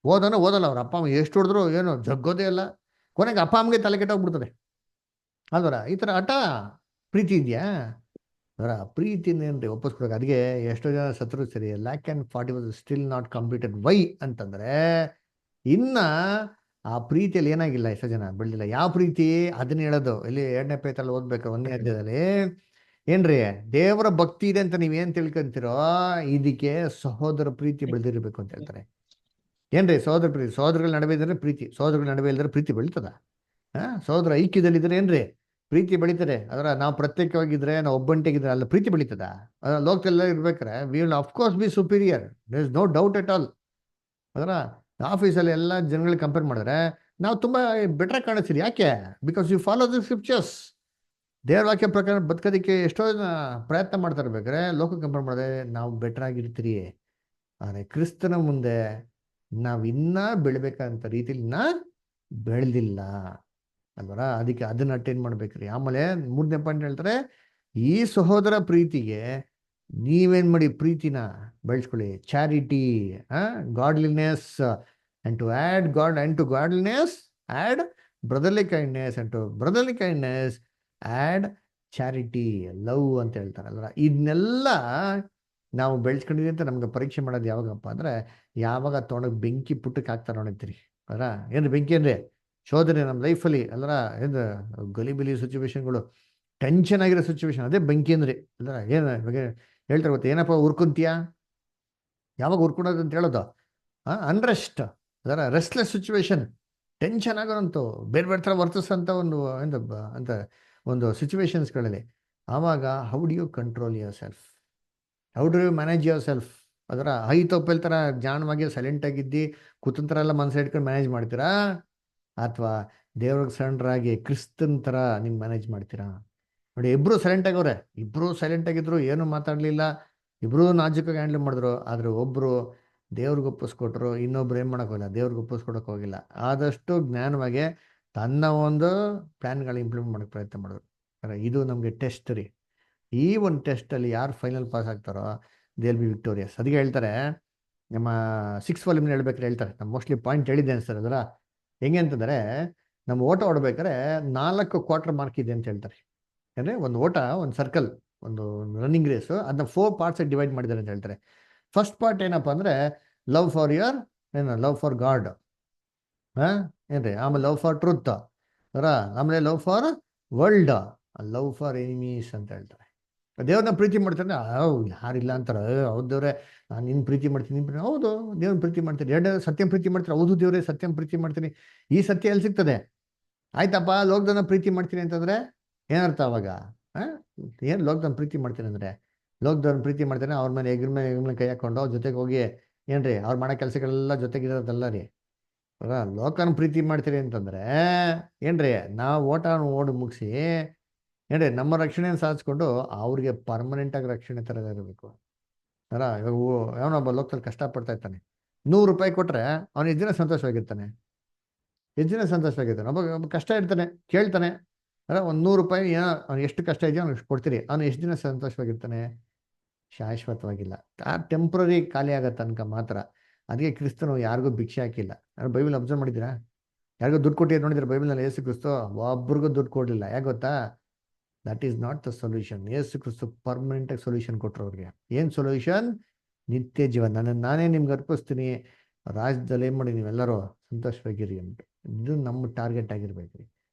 ಓದಲ್ಲ, ಅವ್ರ ಅಪ್ಪ ಅಮ್ಮ ಎಷ್ಟು ಹೊಡೆದ್ರು ಏನು ಜಗ್ಗೋದೇ ಇಲ್ಲ, ಕೊನೆಗೆ ಅಪ್ಪ ಅಮ್ಮಗೆ ತಲೆ ಕೆಟ್ಟೋಗ್ಬಿಡ್ತದೆ ಅಲ್ವರ. ಈ ಥರ ಹಠ ಪ್ರೀತಿ ಇದೆಯಾ? ಅದರ ಪ್ರೀತಿನೇನ್ರಿ ಒಪ್ಪಿಸ್ಕೊಡೋಕೆ. ಅದಕ್ಕೆ ಎಷ್ಟೋ ಜನ ಸತ್ರು ಸರಿ, 140 was still not completed. Why ಅಂತಂದ್ರೆ ಇನ್ನ ಆ ಪ್ರೀತಿಯಲ್ಲಿ ಏನಾಗಿಲ್ಲ, ಎಷ್ಟೋ ಜನ ಬೆಳೆದಿಲ್ಲ. ಯಾವ ಪ್ರೀತಿ ಅದನ್ನ ಹೇಳೋದು ಇಲ್ಲಿ 2ನೇ ಪೇತ್ರದಲ್ಲಿ ಓದ್ಬೇಕು, 1ನೇ ಅಧ್ಯಾಯದಲ್ಲಿ ಏನ್ರಿ, ದೇವರ ಭಕ್ತಿ ಇದೆ ಅಂತ ನೀವೇನ್ ತಿಳ್ಕೊಂತೀರೋ ಇದಕ್ಕೆ ಸಹೋದರ ಪ್ರೀತಿ ಬೆಳೆದಿರ್ಬೇಕು ಅಂತ ಹೇಳ್ತಾರೆ. ಏನ್ರಿ ಸಹೋದರ ಪ್ರೀತಿ? ಸಹೋದರಗಳ ನಡುವೆ ಇದ್ರೆ ಪ್ರೀತಿ, ಸಹೋದರಗಳ ನಡುವೆ ಇಲ್ಲದ್ರೆ ಪ್ರೀತಿ ಬೆಳೀತದ? ಸಹೋದರ ಐಕ್ಯದಲ್ಲಿದ್ರೆ ಏನ್ರಿ ಪ್ರೀತಿ ಬೆಳೀತದೆ. ಅದರ ನಾವು ಪ್ರತ್ಯೇಕವಾಗಿದ್ರೆ, ನಾವು ಒಬ್ಬಂಟಿಗಿದ್ರೆ ಅಲ್ಲ ಪ್ರೀತಿ ಬೆಳೀತದ? ಅದರ ಲೋಕದೆಲ್ಲ ಇರ್ಬೇಕಾರೆ we will of course be superior, there is no doubt at all. ಅದರ ಆಫೀಸಲ್ಲಿ ಎಲ್ಲ ಜನಗಳಿಗೆ ಕಂಪೇರ್ ಮಾಡಿದ್ರೆ ನಾವು ತುಂಬಾ ಬೆಟರ್ ಕಾಣಿಸ್ತೀರಿ. ಯಾಕೆ? Because you follow the scriptures. ದೇವ್ರ ವಾಕ್ಯ ಪ್ರಕಾರ ಬದುಕೋದಕ್ಕೆ ಎಷ್ಟೋ ಜನ ಪ್ರಯತ್ನ ಮಾಡ್ತಾ ಇರ್ಬೇಕಾದ್ರೆ ಲೋಕ ಕಂಪೇರ್ ಮಾಡಿದ್ರೆ ನಾವು ಬೆಟರ್ ಆಗಿರ್ತೀರಿ. ಆದರೆ ಕ್ರಿಸ್ತನ ಮುಂದೆ ನಾವು ಇನ್ನೂ ಬೆಳಿಬೇಕಂತ ರೀತಿಲಿ ಇನ್ನೂ ಬೆಳೆದಿಲ್ಲ ಅಲ್ವರ. ಅದಕ್ಕೆ ಅದನ್ನ ಅಟೆಂಡ್ ಮಾಡ್ಬೇಕ್ರಿ. ಆಮೇಲೆ 3ನೇ ಪಾಯಿಂಟ್ ಹೇಳ್ತಾರೆ, ಈ ಸಹೋದರ ಪ್ರೀತಿಗೆ ನೀವೇನ್ ಮಾಡಿ, ಪ್ರೀತಿನ ಬೆಳೆಸ್ಕೊಳ್ಳಿ. Charity, godliness, and to add God, and to godliness add brotherly kindness, and to brotherly kindness add charity, love ಅಂತ ಹೇಳ್ತಾರಲ್ವ. ಇದನ್ನೆಲ್ಲ ನಾವು ಬೆಳೆಸ್ಕೊಂಡಿದ್ದೀವಿ ಅಂತ ನಮ್ಗೆ ಪರೀಕ್ಷೆ ಮಾಡೋದು ಯಾವಾಗಪ್ಪ ಅಂದರೆ, ಯಾವಾಗ ತೊಗೊಂಡೋಗಿ ಬೆಂಕಿ ಪುಟ್ಟಕ್ಕೆ ಹಾಕ್ತಾರೆ ನೋಡಿರ್ತೀರಿ ಅಲ್ಲ. ಏನು ಬೆಂಕಿ ಅಂದರೆ ಶೋಧನೆ ನಮ್ಮ ಲೈಫಲ್ಲಿ ಅಲ್ಲರ. ಏನು ಗಲಿಬಿಲಿ ಸಿಚುವೇಶನ್ಗಳು, ಟೆನ್ಷನ್ ಆಗಿರೋ ಸಿಚುವೇಶನ್, ಅದೇ ಬೆಂಕಿ ಅಂದ್ರೆ ಅಲ್ಲ. ಏನು ಹೇಳ್ತಾರೆ ಗೊತ್ತಾ, ಏನಪ್ಪ ಉರ್ಕೊಂತೀಯಾ? ಯಾವಾಗ ಉರ್ಕೊಳೋದು ಅಂತ ಹೇಳೋದು? ಅನ್ರೆಸ್ಟ್, ಅದರ ರೆಸ್ಟ್ಲೆಸ್ ಸಿಚುವೇಶನ್, ಟೆನ್ಷನ್ ಆಗೋರಂತು, ಬೇರೆ ಬೇರೆ ಥರ ವರ್ತಿಸೋಂಥ ಒಂದು ಸಿಚುವೇಶನ್ಸ್ಗಳಲ್ಲಿ ಆವಾಗ how do you control yourself, how do you manage yourself? ಅದರ ಹೈ ತೊಪ್ಪಲ್ ಥರ ಜಾಣವಾಗಿ ಸೈಲೆಂಟಾಗಿದ್ದು ಕುತಂತ್ರ ಎಲ್ಲ ಮನಸ್ಸು ಇಟ್ಕೊಂಡು ಮ್ಯಾನೇಜ್ ಮಾಡ್ತೀರಾ, ಅಥವಾ ದೇವ್ರಿಗೆ ಸರೆಂಡರ್ ಕ್ರಿಸ್ತನ್ ಥರ ನೀವು ಮ್ಯಾನೇಜ್ ಮಾಡ್ತೀರಾ? ನೋಡಿ, ಇಬ್ಬರು ಸೈಲೆಂಟ್ ಆಗವ್ರೆ, ಇಬ್ಬರು ಸೈಲೆಂಟ್ ಆಗಿದ್ರು, ಏನು ಮಾತಾಡಲಿಲ್ಲ, ಇಬ್ಬರು ನಾಜೂಕಾಗಿ ಹ್ಯಾಂಡಲ್ ಮಾಡಿದ್ರು. ಆದರೆ ಒಬ್ಬರು ದೇವ್ರಿಗೆ ಒಪ್ಪಿಸ್ಕೊಟ್ರು, ಇನ್ನೊಬ್ರು ಏನು ಮಾಡೋಕ್ಕೋಗಿಲ್ಲ, ದೇವ್ರಿಗೆ ಒಪ್ಪಿಸ್ಕೊಡೋಕೆ ಹೋಗಿಲ್ಲ. ಆದಷ್ಟು ಜ್ಞಾನವಾಗಿ ತನ್ನ ಒಂದು ಪ್ಲ್ಯಾನ್ಗಳು ಇಂಪ್ಲಿಮೆಂಟ್ ಮಾಡೋಕ್ಕೆ ಪ್ರಯತ್ನ ಮಾಡಿದ್ರು. ಇದು ನಮಗೆ ಟೆಸ್ಟ್ ರೀ. ಈ ಒಂದು ಟೆಸ್ಟಲ್ಲಿ ಯಾರು ಫೈನಲ್ ಪಾಸ್ ಆಗ್ತಾರೋ ದೇ ವಿಲ್ ಬಿ ವಿಕ್ಟೋರಿಯಸ್. ಅದಕ್ಕೆ ಹೇಳ್ತಾರೆ, ನಮ್ಮ 6th ವಾಲ್ಯೂಮ್ನ ಹೇಳ್ಬೇಕಾದ್ರೆ ಹೇಳ್ತಾರೆ, ನಮ್ಮ ಮೋಸ್ಟ್ಲಿ ಪಾಯಿಂಟ್ ಹೇಳಿದ್ದೆ ಅನ್ಸ್ತಾರೆ ಅದರ. ಹೆಂಗೆ ಅಂತಂದರೆ, ನಮ್ಮ ಓಟ ಹೊಡ್ಬೇಕಾದ್ರೆ 4 ಕ್ವಾರ್ಟರ್ ಮಾರ್ಕ್ ಇದೆ ಅಂತ ಹೇಳ್ತಾರೆ. ಅಂದರೆ ಒಂದು ಓಟ, ಒಂದು ಸರ್ಕಲ್, ಒಂದು ರನ್ನಿಂಗ್ ರೇಸು, ಅದನ್ನ 4 ಪಾರ್ಟ್ಸಾಗಿ ಡಿವೈಡ್ ಮಾಡಿದ್ದಾರೆ ಅಂತ ಹೇಳ್ತಾರೆ. ಫಸ್ಟ್ ಪಾರ್ಟ್ ಏನಪ್ಪ ಅಂದರೆ love for your love for god, ಏನ್ರಿ, ಆಮೇಲೆ ಲವ್ ಫಾರ್ ಟ್ರೂತ್, ಆಮೇಲೆ love for world, love for enemies ಅಂತ ಹೇಳ್ತಾರೆ. ದೇವ್ರನ್ನ ಪ್ರೀತಿ ಮಾಡ್ತಾರೆ, ಯಾರಿಲ್ಲ ಅಂತಾರೆ, ಹೌದು ದೇವ್ರೆ ನಾನು ನಿನ್ನ ಪ್ರೀತಿ ಮಾಡ್ತೀನಿ, ಹೌದು ದೇವ್ರನ್ನ ಪ್ರೀತಿ ಮಾಡ್ತೀನಿ. 2 ಸತ್ಯಂ ಪ್ರೀತಿ ಮಾಡ್ತಾರೆ, ಹೌದು ದೇವ್ರೆ ಸತ್ಯಂ ಪ್ರೀತಿ ಮಾಡ್ತೀನಿ. ಈ ಸತ್ಯ ಎಲ್ಲಿ ಸಿಗ್ತದೆ? ಆಯ್ತಪ್ಪ, ಲೋಕದನ್ನ ಪ್ರೀತಿ ಮಾಡ್ತೀನಿ ಅಂತಂದ್ರೆ ಏನರ್ಥ ಅವಾಗ? ಏನು ಲೋಕದನ್ನ ಪ್ರೀತಿ ಮಾಡ್ತೀನಿ ಅಂದರೆ, ಲೋಕದವ್ರನ್ನ ಪ್ರೀತಿ ಮಾಡ್ತಾನೆ, ಅವ್ರ ಮೇಲೆ ಹೆಗ್ರ ಮೇಲೆ ಕೈ ಹಾಕೊಂಡು ಅವ್ರ ಜೊತೆಗೆ ಹೋಗಿ ಏನ್ರಿ ಅವ್ರು ಮಾಡೋ ಕೆಲಸಗಳೆಲ್ಲ ಜೊತೆಗಿರೋದಲ್ಲ ರೀ. ಲೋಕನ ಪ್ರೀತಿ ಮಾಡ್ತೀರಿ ಅಂತಂದ್ರೆ ಏನ್ರಿ, ನಾವು ಓಡಿ ಮುಗಿಸಿ ಏನ್ರಿ ನಮ್ಮ ರಕ್ಷಣೆಯನ್ನು ಸಾಧಿಸ್ಕೊಂಡು ಅವ್ರಿಗೆ ಪರ್ಮನೆಂಟಾಗಿ ರಕ್ಷಣೆ ಥರ ಇರಬೇಕು ಅಲ್ಲ. ಇವಾಗ ಅವನೊಬ್ಬ ಲೋಕದಲ್ಲಿ ಕಷ್ಟಪಡ್ತಾ ಇರ್ತಾನೆ, 100 ರೂಪಾಯಿ ಕೊಟ್ಟರೆ ಅವನು ಎಷ್ಟು ದಿನ ಸಂತೋಷವಾಗಿರ್ತಾನೆ? ಒಬ್ಬ ಕಷ್ಟ ಇರ್ತಾನೆ, ಕೇಳ್ತಾನೆ, ಒಂದು 100 ರೂಪಾಯಿ ಏನೋ ಅವ್ನು ಎಷ್ಟು ಕಷ್ಟ ಇದೆಯೋ ಅವ್ನು ಎಷ್ಟು ಕೊಡ್ತೀರಿ, ಅವನು ಎಷ್ಟು ದಿನ ಸಂತೋಷವಾಗಿರ್ತಾನೆ? ಶಾಶ್ವತವಾಗಿಲ್ಲ. ಟೆಂಪ್ರರಿ ಖಾಲಿ ಆಗೋ ತನಕ ಮಾತ್ರ. ಅದಕ್ಕೆ ಕ್ರಿಸ್ತನು ಯಾರಿಗೂ ಭಿಕ್ಷೆ ಹಾಕಿಲ್ಲ. ಬೈಬಲ್ ಅಬ್ಸರ್ವ್ ಮಾಡಿದ್ದೀರಾ? ಯಾರಿಗೂ ದುಡ್ಡು ಕೊಟ್ಟಿದ್ದು ನೋಡಿದ್ರೆ ಬೈಬಲ್ನಲ್ಲಿ? ಯೇಸು ಕ್ರಿಸ್ತು ಒಬ್ರಿಗೂ ದುಡ್ಡು ಕೊಡಲಿಲ್ಲ. ಯಾಕೆ ಗೊತ್ತಾ? That is not the solution. Yesu Kristu ಪರ್ಮನೆಂಟಾಗಿ ಸೊಲ್ಯೂಷನ್ ಕೊಟ್ಟರು ಅವ್ರಿಗೆ. ಏನು ಸೊಲ್ಯೂಷನ್? ನಿತ್ಯ ಜೀವನ. ನಾನೇ ನಿಮ್ಗೆ ಅರ್ಪಿಸ್ತೀನಿ, ರಾಜ್ಯದಲ್ಲಿ ಏನು ಮಾಡಿ ನೀವೆಲ್ಲರೂ ಸಂತೋಷವಾಗಿರಿ ಅಂತ. ಇದು ನಮ್ಮ ಟಾರ್ಗೆಟ್ ಆಗಿರ್ಬೇಕು.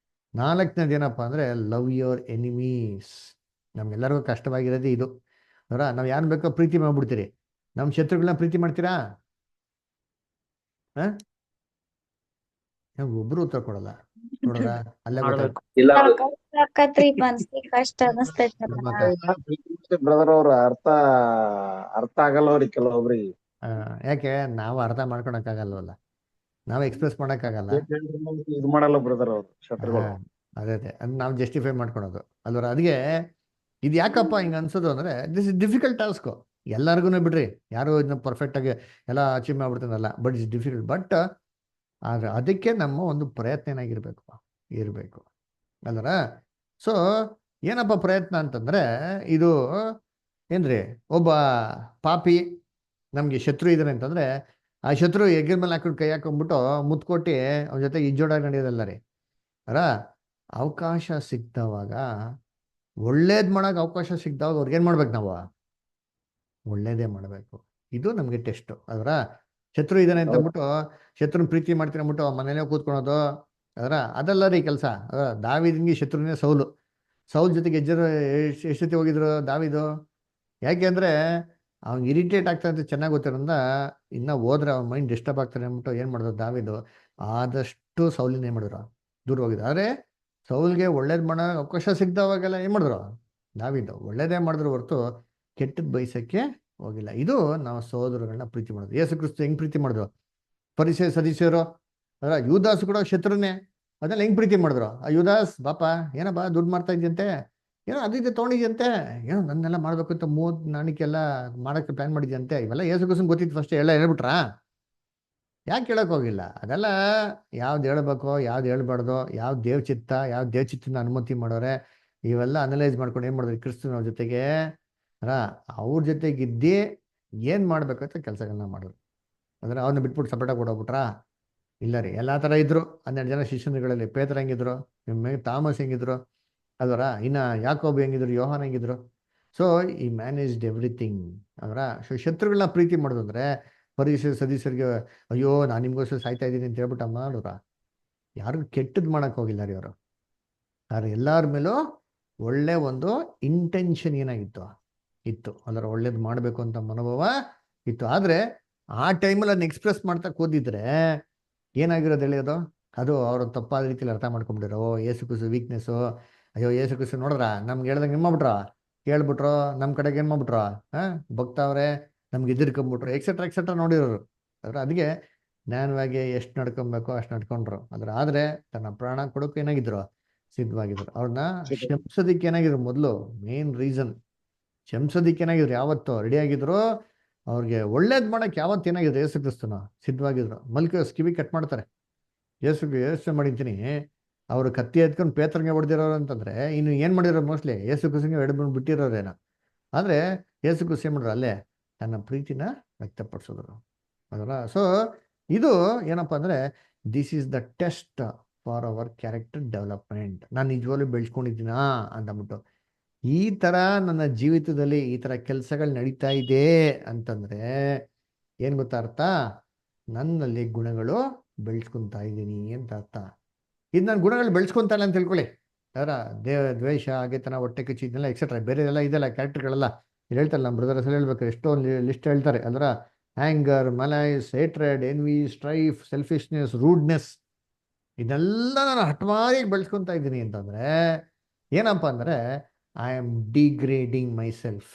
4ನೇದು ಏನಪ್ಪ ಅಂದರೆ ಲವ್ ಯುವರ್ ಎನಿಮೀಸ್. ನಮ್ಗೆಲ್ಲರಿಗೂ ಕಷ್ಟವಾಗಿರೋದೇ ಇದು. ನಾವು ಯಾರು ಬೇಕೋ ಪ್ರೀತಿ ಮಾಡ್ಬಿಡ್ತೀರಿ. ನಮ್ಮ ಶತ್ರುಗಳನ್ನ ಪ್ರೀತಿ ಮಾಡ್ತೀರಾ? ಒಬ್ರು ಉತ್ತರ ಕೊಡಲ್ಲ. ನೋಡ್ರ ಅಲ್ಲೇ ಆಕತ್ರಿ ಮನ್ಸಿಗೆ ಕಷ್ಟ ಅನಸ್ತೈತಿ. ಬ್ರದರ್ ಅವ್ರ ಅರ್ಥ ಆಗಲ್ಲ ಅವ್ರಿಗೆ ಕೆಲವೊಬ್ರಿಗೆ. ಯಾಕೆ? ನಾವು ಅರ್ಥ ಮಾಡ್ಕೊಳಕ್ಕಾಗಲ್ವಲ್ಲ. ನಾವು ಎಕ್ಸ್ಪ್ರೆಸ್ ಮಾಡೋಕ್ಕಾಗಲ್ಲ. ಇದು ಮಾಡಲ್ಲ ಬ್ರದರ್ ಅವ್ರು ಹಾ, ಶತ್ರುಗಳು. ಅದೇ ಅದು ನಾವು ಜಸ್ಟಿಫೈ ಮಾಡ್ಕೊಳೋದು ಅಲ್ವರ. ಅದಕ್ಕೆ ಇದು ಯಾಕಪ್ಪ ಹಿಂಗೆ ಅನ್ಸೋದು ಅಂದರೆ ದಿಸ್ ಇಸ್ ಡಿಫಿಕಲ್ಟ್ ಟಾಸ್ಕು. ಎಲ್ಲರಿಗೂ ಬಿಡ್ರಿ, ಯಾರು ಇದನ್ನ ಪರ್ಫೆಕ್ಟಾಗಿ ಎಲ್ಲ ಅಚೀವ್ ಮಾಡ್ಬಿಡ್ತಾನಲ್ಲ, ಬಟ್ ಇಟ್ಸ್ ಡಿಫಿಕಲ್ಟ್. ಬಟ್ ಆದರೆ ಅದಕ್ಕೆ ನಮ್ಮ ಒಂದು ಪ್ರಯತ್ನ ಏನಾಗಿರ್ಬೇಕು, ಇರಬೇಕು ಅಲ್ವರ. ಸೊ ಏನಪ್ಪ ಪ್ರಯತ್ನ ಅಂತಂದರೆ, ಇದು ಏನ್ರಿ, ಒಬ್ಬ ಪಾಪಿ ನಮಗೆ ಶತ್ರು ಇದ್ದಾನೆ ಅಂತಂದರೆ, ಆ ಶತ್ರು ಎಗ್ರ ಮೇಲೆ ಹಾಕೊಂಡು ಕೈ ಹಾಕೊಂಡ್ಬಿಟ್ಟು ಮುತ್ಕೊಟ್ಟು ಅವನ ಜೊತೆ ಇಜ್ಜೋಡಾಗಿ ನಡೆಯೋದಲ್ಲ ರೀ ಅರ. ಅವಕಾಶ ಸಿಕ್ತವಾಗ, ಒಳ್ಳೇದು ಮಾಡೋಕೆ ಅವಕಾಶ ಸಿಕ್ತವಾಗ ಅವ್ರಿಗೇನು ಮಾಡ್ಬೇಕು, ನಾವು ಒಳ್ಳೇದೇ ಮಾಡಬೇಕು. ಇದು ನಮಗೆ ಟೆಸ್ಟು ಅದರ. ಶತ್ರು ಇದ್ದಾನೆ ಅಂತ ಅಂದ್ಬಿಟ್ಟು ಶತ್ರುನ ಪ್ರೀತಿ ಮಾಡ್ತೀನಿ ಅಂದ್ಬಿಟ್ಟು ಮನೇಲೆ ಕೂತ್ಕೊಳೋದು ಅದರ, ಅದಲ್ಲ ರೀ ಕೆಲಸ. ದಾವೀದನಿಗೆ ಶತ್ರುನೇ ಸೌಲು. ಸೌಲ್ ಜೊತೆಗೆ ಎಷ್ಟು ಸತಿ ಹೋಗಿದ್ರು ದಾವೀದು? ಯಾಕೆ ಅಂದರೆ ಅವ್ನಿಗೆ ಇರಿಟೇಟ್ ಆಗ್ತಾನೆ ಅಂತ ಚೆನ್ನಾಗಿ ಗೊತ್ತಿರೋದ್ರಿಂದ, ಇನ್ನೂ ಹೋದ್ರೆ ಅವ್ನ ಮೈಂಡ್ ಡಿಸ್ಟರ್ಬ್ ಆಗ್ತಾನೆ ಅಂದ್ಬಿಟ್ಟು ಏನು ಮಾಡಿದ್ರು ದಾವೀದು, ಆದಷ್ಟು ಸೌಲಿನ ಏನು ಮಾಡಿದ್ರು, ದೂರ ಹೋಗಿದ್ರು. ಆದರೆ ಸೌಲ್ಗೆ ಒಳ್ಳೇದು ಮಾಡೋ ಅವಕಾಶ ಸಿಗ್ದವಾಗೆಲ್ಲ ಏನು ಮಾಡಿದ್ರು, ದಾವೀದು ಒಳ್ಳೇದೇ ಮಾಡಿದ್ರು ಹೊರತು ಕೆಟ್ಟದ್ದು ಬಯಸೋಕ್ಕೆ ಹೋಗಿಲ್ಲ. ಇದು ನಾವು ಸಹೋದರಗಳನ್ನ ಪ್ರೀತಿ ಮಾಡೋದು. ಯೇಸು ಕ್ರಿಸ್ತು ಹೆಂಗೆ ಪ್ರೀತಿ ಮಾಡಿದ್ರು? ಪರಿಸರ ಸದಸ್ಯರು ಅದರ, ಯೂದಾಸ್ ಕೂಡ ಶತ್ರುನೇ, ಅದೆಲ್ಲ ಹೆಂಗೆ ಪ್ರೀತಿ ಮಾಡಿದ್ರು? ಆ ಯೂದಾಸ್ ಬಾಪ ಏನಪ್ಪ ದುಡ್ಡು ಮಾಡ್ತಾ ಇದ್ದಂತೆ, ಏನೋ ಅದಿದೆ ತೊಗೊಂಡಿದ್ಯಂತೆ, ಏನೋ ನನ್ನೆಲ್ಲ ಮಾಡಬೇಕು ಅಂತ 30 ನಾಣಿಕೆಲ್ಲ ಮಾಡೋಕ್ಕೆ ಪ್ಲ್ಯಾನ್ ಮಾಡಿದ್ಯಂತೆ. ಇವೆಲ್ಲ ಯೇಸು ಕ್ರಿಸ್ತಂಗೆ ಗೊತ್ತಿತ್ತು ಫಸ್ಟ್, ಎಲ್ಲ ಹೇಳ್ಬಿಟ್ರಾ? ಯಾಕೆ ಹೇಳೋಕೆ ಹೋಗಿಲ್ಲ? ಅದೆಲ್ಲ ಯಾವ್ದು ಹೇಳ್ಬೇಕೋ ಯಾವ್ದು ಹೇಳ್ಬಾರ್ದು, ಯಾವ ದೇವ್ ಚಿತ್ತ, ಯಾವ ದೇವ್ ಚಿತ್ತನ ಅನುಮತಿ ಮಾಡೋರೆ, ಇವೆಲ್ಲ ಅನಲೈಸ್ ಮಾಡ್ಕೊಂಡು ಏನು ಮಾಡಿದ್ರು ಕ್ರಿಸ್ತನ ಜೊತೆಗೆ ಅವ್ರ ಜೊತೆಗಿದ್ದೇ ಏನು ಮಾಡ್ಬೇಕಂತ ಕೆಲಸಗಳನ್ನ ಮಾಡಿದ್ರು. ಅಂದರೆ ಅವ್ರನ್ನ ಬಿಟ್ಬಿಟ್ಟು ಸಪ್ರೇಟಾಗಿ ಕೊಡೋಗ್ಬಿಟ್ರಾ? ಇಲ್ಲ ರೀ, ಎಲ್ಲ ಥರ ಇದ್ರು. 12 ಜನ ಶಿಷ್ಯರುಗಳಲ್ಲಿ ಪೇತ್ರ ಹೆಂಗಿದ್ರು, ಥಾಮಸ್ ಹೆಂಗಿದ್ರು ಅದರ, ಇನ್ನು ಯಾಕೋಬ್ ಹೆಂಗಿದ್ರು, ಯೋಹಾನ್ ಹೆಂಗಿದ್ರು. ಸೊ ಈ ಮ್ಯಾನೇಜ್ಡ್ ಎವ್ರಿಥಿಂಗ್ ಅದರ. ಸೊ ಶತ್ರುಗಳನ್ನ ಪ್ರೀತಿ ಮಾಡೋದು ಅಂದರೆ ಸದಸ್ಯರಿಗೆ ಅಯ್ಯೋ ನಾನು ನಿಮಗೋಸ್ಕರ ಸಾಯ್ತಾ ಇದ್ದೀನಿ ಅಂತ ಹೇಳ್ಬಿಟ್ಟು ಮಾಡೋರ, ಯಾರಿಗೂ ಕೆಟ್ಟದ್ದು ಮಾಡೋಕ್ಕೆ ಹೋಗಿಲ್ಲ ರೀ ಅವರು. ಆದರೆ ಎಲ್ಲರ ಮೇಲೂ ಒಳ್ಳೆ ಒಂದು ಇಂಟೆನ್ಷನ್ ಏನಾಗಿತ್ತು, ಇತ್ತು. ಅದರ ಒಳ್ಳೇದು ಮಾಡಬೇಕು ಅಂತ ಮನೋಭಾವ ಇತ್ತು. ಆದರೆ ಆ ಟೈಮಲ್ಲಿ ಅದನ್ನ ಎಕ್ಸ್ಪ್ರೆಸ್ ಮಾಡ್ತಾ ಕೂದಿದ್ರೆ ಏನಾಗಿರೋದು ಹೇಳಿಯೋದು, ಅದು ಅವರು ತಪ್ಪಾದ ರೀತಿಯಲ್ಲಿ ಅರ್ಥ ಮಾಡ್ಕೊಂಡ್ಬಿಟ್ಟಿರೋ. ಏಸು ಕುಸು ವೀಕ್ನೆಸ್ಸು, ಅಯ್ಯೋ ಏಸು ಕುಸು ನೋಡಿದ್ರ ನಮ್ಗೆ ಹೇಳ್ದಂಗೆ ಏನು ಮಾಡ್ಬಿಟ್ರ, ಕೇಳ್ಬಿಟ್ರು, ನಮ್ಮ ಕಡೆಗೆ ಏನು ಮಾಡ್ಬಿಟ್ರು, ಭಕ್ತವ್ರೆ ನಮ್ಗೆ ಎದುರ್ಕೊಂಬಿಟ್ರು, ಎಕ್ಸೆಟ್ರಾ ಎಕ್ಸೆಟ್ರಾ ನೋಡಿರೋರು. ಅದರ ಅದಕ್ಕೆ ಜ್ಞಾನವಾಗಿ ಎಷ್ಟು ನಡ್ಕೊಬೇಕೋ ಅಷ್ಟು ನಡ್ಕೊಂಡ್ರು. ಆದರೆ ತನ್ನ ಪ್ರಾಣ ಕೊಡೋಕೆ ಏನಾಗಿದ್ರು, ಸಿದ್ಧವಾಗಿದ್ರು. ಅವ್ರನ್ನ ಶಂಸೋದಿಕ್ಕೆ ಏನಾಗಿದ್ರು, ಮೊದಲು ಮೇನ್ ರೀಸನ್ ಶಂಸೋದಿಕ್ಕೆ ಏನಾಗಿದ್ರು, ಯಾವತ್ತು ರೆಡಿಯಾಗಿದ್ರು. ಅವ್ರಿಗೆ ಒಳ್ಳೇದು ಮಾಡೋಕೆ ಯಾವತ್ತು ಏನಾಗಿದ್ರು, ಯೇಸು ಕ್ರಿಸ್ತನ ಸಿದ್ಧವಾಗಿದ್ರು. ಮಲ್ಕೋಸ್ ಕಿವಿ ಕಟ್ ಮಾಡ್ತಾರೆ, ಯೋಚನೆ ಮಾಡಿದ್ದೀನಿ. ಅವರು ಕತ್ತಿ ಎತ್ಕೊಂಡು ಪೇತ್ರಗೆ ಹೊಡೆದಿರೋರು ಅಂತಂದರೆ ಇನ್ನು ಏನು ಮಾಡಿರೋ ಮೋಸ್ಟ್ಲಿ ಯೇಸು ಕ್ರಿಸ್ತನಿಗೆ ಎಡ್ಬಂದು ಬಿಟ್ಟಿರೋರೇನೋ. ಆದರೆ ಯೇಸು ಕ್ರಿಸ್ತ ಏನು ಮಾಡಿದ್ರು, ಅಲ್ಲೇ ತನ್ನ ಪ್ರೀತಿನ ವ್ಯಕ್ತಪಡಿಸಿದ್ರು ಅದರ. ಸೊ ಇದು ಏನಪ್ಪ ಅಂದರೆ this is the test for our character development. ನಾನು ನಿಜವಾಗ್ಲೂ ಬೆಳೆಸ್ಕೊಂಡಿದ್ದೀನಾ ಅಂತಂದ್ಬಿಟ್ಟು, ಈ ಥರ ನನ್ನ ಜೀವಿತದಲ್ಲಿ ಈ ಥರ ಕೆಲಸಗಳು ನಡೀತಾ ಇದೆ ಅಂತಂದರೆ ಏನು ಗೊತ್ತಾ ಅರ್ಥ? ನನ್ನಲ್ಲಿ ಗುಣಗಳು ಬೆಳೆಸ್ಕೊತಾ ಇದ್ದೀನಿ ಅಂತ ಅರ್ಥ. ಇದು ನಾನು ಗುಣಗಳು ಬೆಳೆಸ್ಕೊತಾ ಇಲ್ಲ ಅಂತ ತಿಳ್ಕೊಳ್ಳಿ, ಅದರ ದ್ವೇಷ, ಹಾಗೆತನ, ಹೊಟ್ಟೆ ಕಿಚ್ಚು, ಇದನ್ನೆಲ್ಲ ಎಕ್ಸೆಟ್ರಾ ಬೇರೆ ಎಲ್ಲ ಇದೆಲ್ಲ ಕ್ಯಾರೆಕ್ಟರ್ಗಳೆಲ್ಲ ಇಲ್ಲಿ ಹೇಳ್ತಾರೆ. ನಮ್ಮ ಬ್ರದರ್ ಹೆಸರು ಹೇಳ್ಬೇಕು, ಎಷ್ಟೋ ಲಿಸ್ಟ್ ಹೇಳ್ತಾರೆ. ಅದರ anger, ಮಲೈಸ್, hatred, NV, strife, selfishness, ರೂಡ್ನೆಸ್, ಇದೆಲ್ಲ ನಾನು ಹಠಮಾರಿಯಾಗಿ ಬೆಳೆಸ್ಕೊತಾ ಇದ್ದೀನಿ ಅಂತಂದರೆ ಏನಪ್ಪ ಅಂದರೆ I am degrading my self.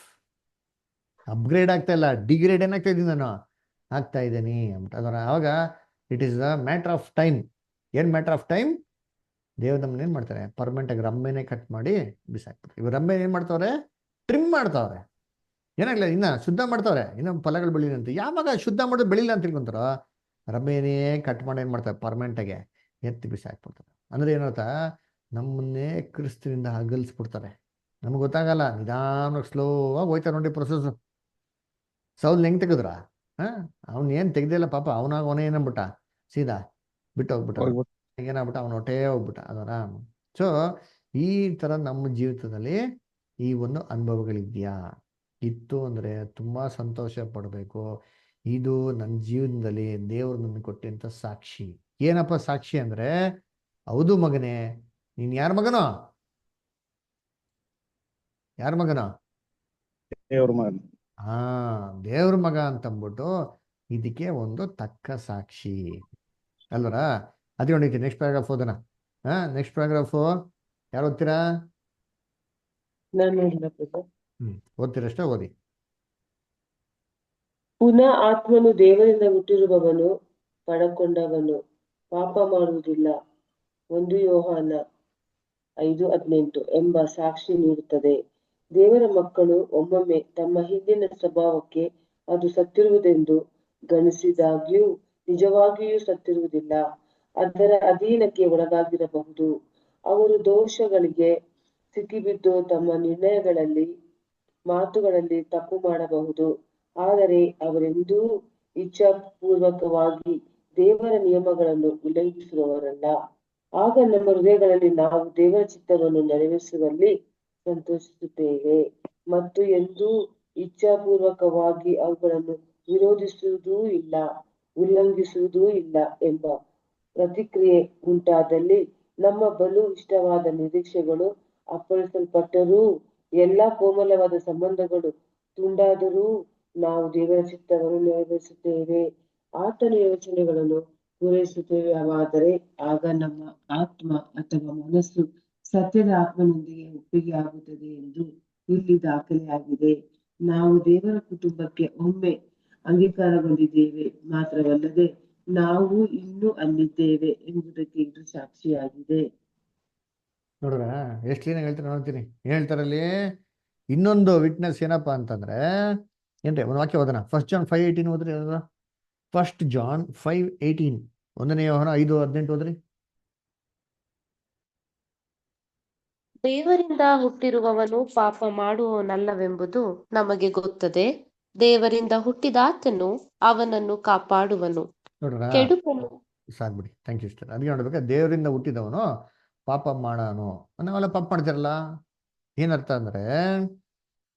Upgrade ಆಗ್ತಾ ಇಲ್ಲ, ಡಿಗ್ರೇಡ್ ಏನಾಗ್ತಾ ಇದ್ದೀನಿ ನಾನು, ಆಗ್ತಾ ಇದ್ದೀನಿ ಅಂತ. ಅದರ ಆವಾಗ it is the matter of time. ಏನು ಮ್ಯಾಟ್ರ್ ಆಫ್ ಟೈಮ್? ದೇವ್ರ ನಮ್ಮನ್ನ ಏನು ಮಾಡ್ತಾರೆ, ಪರ್ಮನೆಂಟಾಗಿ ರಂಬೆನೇ ಕಟ್ ಮಾಡಿ ಬಿಸಾಕ್ತಾರೆ. ಇವಾಗ ರಂಬೆ ಏನು ಮಾಡ್ತಾವ್ರೆ, ಟ್ರಿಮ್ ಮಾಡ್ತಾವ್ರೆ. ಏನಾಗಲ್ಲ, ಇನ್ನು ಶುದ್ಧ ಮಾಡ್ತಾವ್ರೆ, ಇನ್ನು ಫಲಗಳು ಬೆಳೀಲಿ ಅಂತ. ಯಾವಾಗ ಶುದ್ಧ ಮಾಡೋದು ಬೆಳಿಲ್ಲ ಅಂತ ತಿಳ್ಕೊಂತಾರೋ, ರಂಬೆನೇ ಕಟ್ ಮಾಡಿ ಏನು ಮಾಡ್ತಾರೆ, ಪರ್ಮನೆಂಟಾಗೆ ಎತ್ತಿ ಬಿಸಾಕ್ಬಿಡ್ತಾರೆ. ಅಂದರೆ ಏನರ್ಥ, ನಮ್ಮನ್ನೇ ಕ್ರಿಸ್ತನಿಂದ ಅಗಲಿಸ್ಬಿಡ್ತಾರೆ. ನಮ್ಗೆ ಗೊತ್ತಾಗಲ್ಲ, ನಿಧಾನವಾಗಿ ಸ್ಲೋ ಆಗಿ ಹೋಯ್ತಾರೆ ನೋಡಿ ಪ್ರೊಸೆಸ್ಸು. ಸೌಲ್ ಹೆಂಗೆ ತೆಗೆದ್ರ, ಅವ್ನು ಏನು ತೆಗ್ದಿಲ್ಲ ಪಾಪ, ಅವನೇ ಏನಂಬಿಟ್ಟ, ಸೀದಾ ಬಿಟ್ಟು ಹೋಗ್ಬಿಟ್ಟ, ಏನಾಗ್ಬಿಟ್ಟ, ಅವನ ಹೊಟ್ಟೆ ಹೋಗ್ಬಿಟ್ಟ ಅದರ. ಸೊ ಈ ಥರ ನಮ್ಮ ಜೀವಿತದಲ್ಲಿ ಈ ಒಂದು ಅನುಭವಗಳಿದೆಯಾ? ಇತ್ತು ಅಂದರೆ ತುಂಬ ಸಂತೋಷ ಪಡಬೇಕು. ಇದು ನನ್ನ ಜೀವನದಲ್ಲಿ ದೇವರು ನನಗೆ ಕೊಟ್ಟಂಥ ಸಾಕ್ಷಿ. ಏನಪ್ಪ ಸಾಕ್ಷಿ ಅಂದರೆ, ಹೌದು ಮಗನೇ, ನೀನು ಯಾರ ಮಗನೋ, ಯಾರ ಮಗನೋ? ದೇವ್ರ ಮಗ. ದೇವ್ರ ಮಗ ಅಂತಂದ್ಬಿಟ್ಟು ಇದಕ್ಕೆ ಒಂದು ತಕ್ಕ ಸಾಕ್ಷಿ ಅಲ್ವರ. ಅದೇ ಹೊಂದೈತಿ. ನೆಕ್ಸ್ಟ್ ಪ್ಯಾರಾಗ್ರಾಫ್ ಓದೋಣ. ನೆಕ್ಸ್ಟ್ ಪ್ಯಾರಾಗ್ರಾಫು ಯಾರು ಓದ್ತೀರಾ? ಓದ್ತೀರಷ್ಟೇ ಓದಿ. ಪುನಃ ಆತ್ಮನು ದೇವರಿಂದ ಹುಟ್ಟಿರುವವನು ಪಡಕೊಂಡವನು ಪಾಪ ಮಾಡುವುದಿಲ್ಲ. 1 ಯೋಹಾನ 5:18 ಎಂಬ ಸಾಕ್ಷಿ ನೀಡುತ್ತದೆ. ದೇವರ ಮಕ್ಕಳು ಒಮ್ಮೊಮ್ಮೆ ತಮ್ಮ ಹಿಂದಿನ ಸ್ವಭಾವಕ್ಕೆ ಅದು ಸತ್ತಿರುವುದೆಂದು ಗಣಿಸಿದಾಗ್ಯೂ ನಿಜವಾಗಿಯೂ ಸತ್ತಿರುವುದಿಲ್ಲ. ಅದರ ಅಧೀನಕ್ಕೆ ಒಳಗಾಗಿರಬಹುದು. ಅವರು ದೋಷಗಳಿಗೆ ಸಿಕ್ಕಿಬಿದ್ದು ತಮ್ಮ ನಿರ್ಣಯಗಳಲ್ಲಿ, ಮಾತುಗಳಲ್ಲಿ ತಪ್ಪು ಮಾಡಬಹುದು. ಆದರೆ ಅವರೆಂದೂ ಇಚ್ಛಾಪೂರ್ವಕವಾಗಿ ದೇವರ ನಿಯಮಗಳನ್ನು ಉಲ್ಲಂಘಿಸುವವರಲ್ಲ. ಆಗ ನಮ್ಮ ಹೃದಯಗಳಲ್ಲಿ ನಾವು ದೇವರ ಚಿತ್ತವನ್ನು ನೆರವೇರಿಸುವಲ್ಲಿ ಸಂತೋಷಿಸುತ್ತೇವೆ ಮತ್ತು ಎಂದೂ ಇಚ್ಛಾಪೂರ್ವಕವಾಗಿ ಅವುಗಳನ್ನು ವಿರೋಧಿಸುವುದೂ ಇಲ್ಲ, ಉಲ್ಲಂಘಿಸುವುದೂ ಇಲ್ಲ ಎಂಬ ಪ್ರತಿಕ್ರಿಯೆ ಉಂಟಾದಲ್ಲಿ ನಮ್ಮ ಬಲು ಇಷ್ಟವಾದ ನಿರೀಕ್ಷೆಗಳು ಅಪ್ಪಳಿಸಲ್ಪಟ್ಟರೂ, ಎಲ್ಲಾ ಕೋಮಲವಾದ ಸಂಬಂಧಗಳು ತುಂಡಾದರೂ ನಾವು ದೇವರ ಚಿತ್ತವನ್ನು ನೆರವೇರಿಸುತ್ತೇವೆ, ಆತನ ಯೋಚನೆಗಳನ್ನು ಪೂರೈಸುತ್ತೇವಾದರೆ ಆಗ ನಮ್ಮ ಆತ್ಮ ಅಥವಾ ಮನಸ್ಸು ಸತ್ಯದ ಆತ್ಮನೊಂದಿಗೆ ಒಪ್ಪಿಗೆ ಆಗುತ್ತದೆ ಎಂದು ಇಲ್ಲಿ ದಾಖಲೆಯಾಗಿದೆ. ನಾವು ದೇವರ ಕುಟುಂಬಕ್ಕೆ ಒಮ್ಮೆ ಅಂಗೀಕಾರಗೊಂಡಿದ್ದೇವೆ ಮಾತ್ರವಲ್ಲದೆ ನಾವು ಇನ್ನೂ ಅಲ್ಲಿದ್ದೇವೆ ಎಂಬುದಕ್ಕೆ ಇದು ಸಾಕ್ಷಿಯಾಗಿದೆ. ನೋಡ್ರ ಎಷ್ಟು ಕ್ಲೀನಾಗಿ ಹೇಳ್ತಾರೆ ನೋಡ್ತೀನಿ. ಹೇಳ್ತಾರಲ್ಲಿ ಇನ್ನೊಂದು ವಿಟ್ನೆಸ್ ಏನಪ್ಪಾ ಅಂತಂದ್ರೆ ಏನ್ರಿ ಒಂದು ವಾಕ್ಯ ಓದೋಣ. 1 John 5:18 ಓದ್ರಿ. 1 John 5:18 1 ಯೋಹಾನ 5:18 ಓದ್ರಿ. ದೇವರಿಂದ ಹುಟ್ಟಿರುವವನು ಪಾಪ ಮಾಡುವವನಲ್ಲವೆಂಬುದು ನಮಗೆ ಗೊತ್ತದೆ. ದೇವರಿಂದ ಹುಟ್ಟಿದಾತನು ಅವನನ್ನು ಕಾಪಾಡುವನು. ನೋಡ್ರ ಕೆಡುಕನು ಸಾಕ್ಬಿಡಿ. Thank you sister. ಅದಕ್ಕೆ ನೋಡ್ಬೇಕಾ ದೇವರಿಂದ ಹುಟ್ಟಿದವನು ಪಾಪ ಮಾಡಾನು. ನಾವೆಲ್ಲ ಪಾಪ ಮಾಡ್ತಿರಲ್ಲ, ಏನರ್ಥ ಅಂದ್ರೆ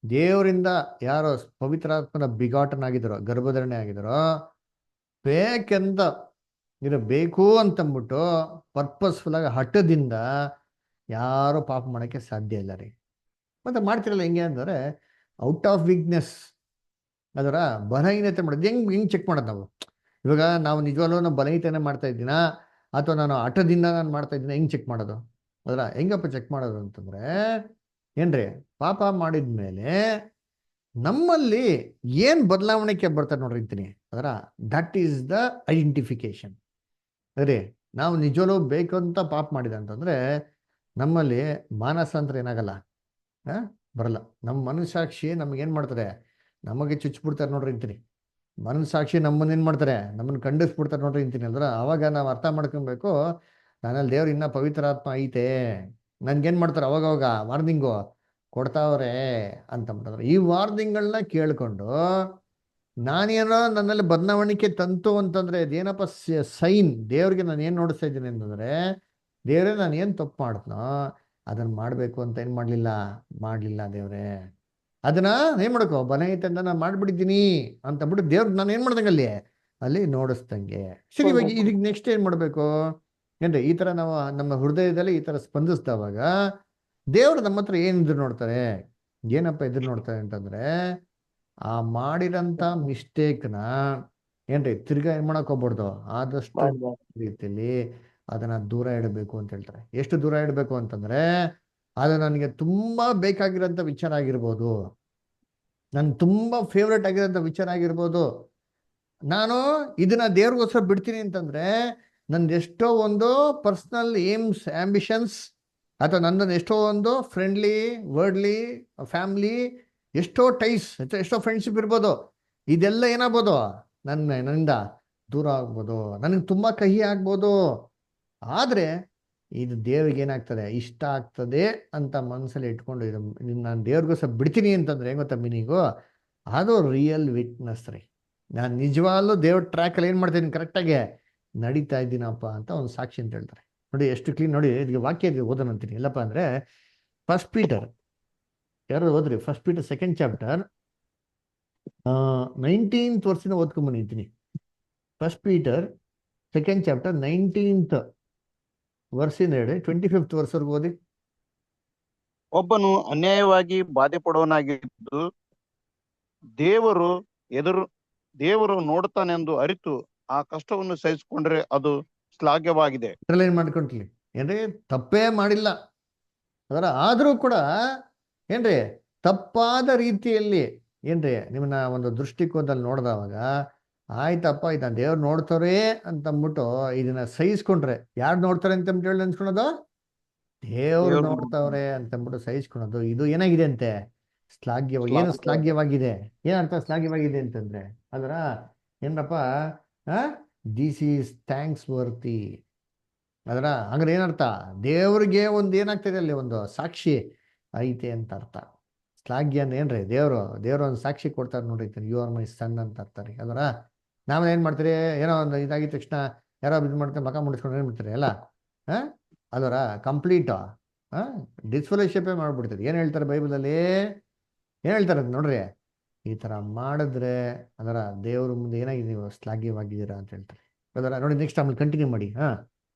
ದೇವರಿಂದ ಯಾರೋ ಪವಿತ್ರಾತ್ಮನ ಬಿಗಾಟನಾಗಿದ್ದಾರೋ, ಗರ್ಭಧಾರಣೆ ಆಗಿದ್ದಾರೋ, ಬೇಕೆಂತ ಬೇಕು ಅಂತಂದ್ಬಿಟ್ಟು ಪರ್ಪಸ್ಫುಲ್ ಆಗಿ ಹಠದಿಂದ ಯಾರು ಪಾಪ ಮಾಡೋಕ್ಕೆ ಸಾಧ್ಯ ಇಲ್ಲ ರೀ. ಮತ್ತೆ ಮಾಡ್ತಿರಲ್ಲ ಹೆಂಗೆ ಅಂದರೆ ಔಟ್ ಆಫ್ ವೀಕ್ನೆಸ್, ಅದರ ಬಲಹೀನತೆ ಮಾಡೋದು. ಹೆಂಗೆ ಚೆಕ್ ಮಾಡೋದು ನಾವು? ಇವಾಗ ನಾವು ನಿಜವಾಗ್ಲೂ ನಾವು ಬಲಹೀನತೆನೇ ಮಾಡ್ತಾ ಇದ್ದೀನಾ ಅಥವಾ ನಾನು ಹಠದಿಂದ ನಾನು ಮಾಡ್ತಾ ಇದ್ದೀನ, ಹೆಂಗೆ ಚೆಕ್ ಮಾಡೋದು? ಅದರ ಹೆಂಗಪ್ಪ ಚೆಕ್ ಮಾಡೋದು ಅಂತಂದ್ರೆ ಏನ್ರಿ, ಪಾಪ ಮಾಡಿದ್ಮೇಲೆ ನಮ್ಮಲ್ಲಿ ಏನು ಬದಲಾವಣೆಗೆ ಬರ್ತಾರೆ ನೋಡ್ರಿ ಅಂತೀನಿ. ಅದರ ದಟ್ ಈಸ್ ದ ಐಡೆಂಟಿಫಿಕೇಶನ್. ಅದೇ ನಾವು ನಿಜವೂ ಬೇಕು ಅಂತ ಪಾಪ ಮಾಡಿದೆ ಅಂತಂದ್ರೆ ನಮ್ಮಲ್ಲಿ ಮಾನಸಾಂತರ ಏನಾಗಲ್ಲ, ಬರಲ್ಲ. ನಮ್ಮ ಮನಸ್ಸಾಕ್ಷಿ ನಮಗೇನು ಮಾಡ್ತಾರೆ, ನಮಗೆ ಚುಚ್ಚಿಬಿಡ್ತಾರೆ ನೋಡ್ರಿ ಅಂತೀನಿ. ಮನಸ್ಸಾಕ್ಷಿ ನಮ್ಮನ್ನೇನು ಮಾಡ್ತಾರೆ, ನಮ್ಮನ್ನು ಖಂಡಿಸ್ಬಿಡ್ತಾರೆ ನೋಡ್ರಿ ಅಂತೀನಿ. ಅಂದ್ರೆ ಅವಾಗ ನಾವು ಅರ್ಥ ಮಾಡ್ಕೊಬೇಕು, ನಾನಲ್ಲಿ ದೇವ್ರು ಇನ್ನೂ ಪವಿತ್ರಾತ್ಮ ಐತೆ, ನನ್ಗೇನು ಮಾಡ್ತಾರೆ ಅವಾಗವಾಗ ವಾರ್ನಿಂಗು ಕೊಡ್ತಾವ್ರೆ ಅಂತಂದ್ರೆ ಈ ವಾರ್ನಿಂಗ್ಗಳನ್ನ ಕೇಳ್ಕೊಂಡು ನಾನೇನೋ ನನ್ನಲ್ಲಿ ಬದಲಾವಣೆ ತಂತು ಅಂತಂದ್ರೆ ಇದೇನಪ್ಪ ಸೈನ್, ದೇವ್ರಿಗೆ ನಾನು ಏನು ನೋಡಿಸ್ತಾ ಇದ್ದೀನಿ ಅಂತಂದ್ರೆ ದೇವ್ರೇ ನಾನು ಏನು ತಪ್ಪು ಮಾಡಿದ್ನೋ ಅದನ್ನು ಮಾಡಬೇಕು ಅಂತ ಏನು ಮಾಡಲಿಲ್ಲ ದೇವ್ರೆ. ಅದನ್ನ ಏನು ಮಾಡ್ಕೋ ಬಲಹೀನತೆಯಿಂದ ನಾನು ಮಾಡಿಬಿಟ್ಟಿದ್ದೀನಿ ಅಂತಂದ್ಬಿಟ್ಟು ದೇವ್ರಿಗೆ ನಾನು ಏನು ಮಾಡ್ದಂಗೆ ಅಲ್ಲಿ ನೋಡಿಸ್ದಂಗೆ. ಸರಿ, ಇವಾಗ ಇದಕ್ಕೆ ನೆಕ್ಸ್ಟ್ ಏನು ಮಾಡಬೇಕು ಏನ್ರಿ? ಈ ಥರ ನಾವು ನಮ್ಮ ಹೃದಯದಲ್ಲಿ ಈ ಥರ ಸ್ಪಂದಿಸಿದವಾಗ ದೇವ್ರು ನಮ್ಮ ಹತ್ರ ಏನು ಎದುರು ನೋಡ್ತಾರೆ, ಏನಪ್ಪ ಎದುರು ನೋಡ್ತಾರೆ ಅಂತಂದ್ರೆ ಆ ಮಾಡಿರೋಂಥ ಮಿಸ್ಟೇಕ್ನ ಏನ್ರಿ ತಿರ್ಗಾ ಏನು ಮಾಡಕ್ ಹೋಗ್ಬಾರ್ದು, ಆದಷ್ಟು ರೀತಿಯಲ್ಲಿ ಅದನ್ನ ದೂರ ಇಡಬೇಕು ಅಂತ ಹೇಳ್ತಾರೆ. ಎಷ್ಟು ದೂರ ಇಡಬೇಕು ಅಂತಂದ್ರೆ ಅದು ನನಗೆ ತುಂಬಾ ಬೇಕಾಗಿರೋಂಥ ವಿಚಾರ ಆಗಿರ್ಬೋದು, ನನ್ ತುಂಬಾ ಫೇವ್ರೇಟ್ ಆಗಿರೋಂಥ ವಿಚಾರ ಆಗಿರ್ಬೋದು. ನಾನು ಇದನ್ನ ದೇವ್ರಿಗೋಸ್ಕರ ಬಿಡ್ತೀನಿ ಅಂತಂದ್ರೆ ನಂದು ಎಷ್ಟೋ ಒಂದು ಪರ್ಸನಲ್ ಏಮ್ಸ್, ಆಂಬಿಷನ್ಸ್ ಅಥವಾ ನನ್ನದು ಎಷ್ಟೋ ಒಂದು ಫ್ರೆಂಡ್ಲಿ, ವರ್ಡ್ಲಿ, ಫ್ಯಾಮಿಲಿ, ಎಷ್ಟೋ ಟೈಸ್, ಎಷ್ಟೋ ಫ್ರೆಂಡ್ಶಿಪ್ ಇರ್ಬೋದು. ಇದೆಲ್ಲ ಏನಾಗ್ಬೋದು, ನನ್ನಿಂದ ದೂರ ಆಗ್ಬೋದು, ನನಗೆ ತುಂಬ ಕಹಿ ಆಗ್ಬೋದು. ಆದರೆ ಇದು ದೇವ್ರಿಗೆ ಏನಾಗ್ತದೆ, ಇಷ್ಟ ಆಗ್ತದೆ ಅಂತ ಮನಸ್ಸಲ್ಲಿ ಇಟ್ಕೊಂಡು ಇದು ನಾನು ದೇವ್ರಿಗೋಸ್ಕರ ಬಿಡ್ತೀನಿ ಅಂತಂದ್ರೆ ಹೆಂಗೆ ಗೊತ್ತಾ ಮೀನಿಂಗು? ಅದು ರಿಯಲ್ ವಿಟ್ನೆಸ್ ರೀ. ನಾನು ನಿಜವಾಗ್ಲೂ ದೇವ್ರ ಟ್ರ್ಯಾಕಲ್ಲಿ ಏನು ಮಾಡ್ತೀನಿ, ಕರೆಕ್ಟಾಗಿ ನಡೀತಾ ಇದ್ದೀನಪ್ಪ ಅಂತ ಒಂದು ಸಾಕ್ಷಿ ಅಂತ ಹೇಳ್ತಾರೆ. ನೋಡಿ ಎಷ್ಟು ಕ್ಲೀನ್. ನೋಡಿ ಇದಕ್ಕೆ ವಾಕ್ಯ ಓದೋಣ ಅಂತೀನಿ. ಎಲ್ಲಪ್ಪ ಅಂದರೆ 1 Peter, ಯಾರು ಓದ್ರಿ, 1 Peter 2nd chapter 19th ವರ್ಷದಿಂದ ಓದ್ಕೊಂಬಂದು ನಿಂತೀನಿ. 1 Peter 2nd chapter 19th ವರ್ಷದಿಂದ ಹೇಳಿ 25th ವರ್ಷವರೆಗೂ ಓದಿ. ಒಬ್ಬನು ಅನ್ಯಾಯವಾಗಿ ಬಾಧೆ ಪಡುವನಾಗಿದ್ದು ದೇವರು ನೋಡುತ್ತಾನೆಂದು ಅರಿತು ಆ ಕಷ್ಟವನ್ನು ಸಹಿಸಿಕೊಂಡ್ರೆ ಅದು ಶ್ಲಾಘ್ಯವಾಗಿದೆ. ಏನ್ ಮಾಡ್ಕೊಂತೀವಿ ಏನ್ರಿ, ತಪ್ಪೇ ಮಾಡಿಲ್ಲ ಅದರ, ಆದ್ರೂ ಕೂಡ ಏನ್ರಿ ತಪ್ಪಾದ ರೀತಿಯಲ್ಲಿ ಏನ್ರಿ ನಿಮ್ಮನ್ನ ಒಂದು ದೃಷ್ಟಿಕೋನದಲ್ಲಿ ನೋಡಿದವಾಗ ಆಯ್ತಪ್ಪ ಇದನ್ನ ದೇವ್ರು ನೋಡ್ತಾರೆ ಅಂತಂದ್ಬಿಟ್ಟು ಇದನ್ನ ಸಹಿಸ್ಕೊಂಡ್ರೆ ಯಾರು ನೋಡ್ತಾರೆ ಅಂತ ಹೇಳಿ ಅನ್ಸ್ಕೊಳೋದು, ದೇವ್ರು ದೇವ್ರು ನೋಡ್ತಾವ್ರೆ ಅಂತಂದ್ಬಿಟ್ಟು ಸಹಿಸ್ಕೊಳೋದು. ಇದು ಏನಾಗಿದೆ ಅಂತೆ, ಶ್ಲಾಘ್ಯವಾಗಿ. ಏನು ಶ್ಲಾಘ್ಯ. ಶ್ಲಾಘ್ಯವಾಗಿದೆ, ಏನರ್ಥ ಶ್ಲಾಘ್ಯವಾಗಿದೆ ಅಂತಂದ್ರೆ ಅದರ ಏನಪ್ಪ, ದಿಸ್ ಈಸ್ ಥ್ಯಾಂಕ್ಸ್ ವರ್ತಿ. ಅದರ ಹಂಗಾರೆ ಏನರ್ಥ, ದೇವ್ರಿಗೆ ಒಂದು ಏನಾಗ್ತದೆ ಅಲ್ಲಿ ಒಂದು ಸಾಕ್ಷಿ ಐತೆ ಅಂತ ಅರ್ಥ. ಶ್ಲಾಘ್ಯ ಅಂದ್ರೆ ಏನ್ರಿ, ದೇವ್ರು ಒಂದು ಸಾಕ್ಷಿ ಕೊಡ್ತಾರೆ ನೋಡ್ರಿ, ಯು ಆರ್ ಮೈ ಸನ್ ಅಂತ ಅರ್ತಾರೆ. ಅದರ ನಾವೇನ್ ಮಾಡ್ತೀರಿ, ಏನೋ ಒಂದು ಇದಾಗಿದ ತಕ್ಷಣ ಯಾರೋ ಇದು ಮಾಡ್ತಾರೆ, ಮಕ ಮುಡಿಸ್ಕೊಂಡು ಏನ್ ಮಾಡ್ತಾರೆ ಎಲ್ಲ ಅದರ ಕಂಪ್ಲೀಟ್ ಡಿಸ್ಫೆಲೋಶಿಪೇ ಮಾಡ್ಬಿಡ್ತಾರೆ. ಏನ್ ಹೇಳ್ತಾರೆ ಬೈಬಲಲ್ಲಿ, ಏನ್ ಹೇಳ್ತಾರೆ ಅಂತ ನೋಡ್ರಿ, ಈ ತರ ಮಾಡಿದ್ರೆ ಅದರ ದೇವ್ರ ಮುಂದೆ ಏನಾಗಿದೆ, ನೀವು ಶ್ಲಾಘ್ಯವಾಗಿದ್ದೀರಾ ಅಂತ ಹೇಳ್ತಾರೆ. ಅದರ ನೋಡಿ, ನೆಕ್ಸ್ಟ್ ಆಮೇಲೆ ಕಂಟಿನ್ಯೂ ಮಾಡಿ.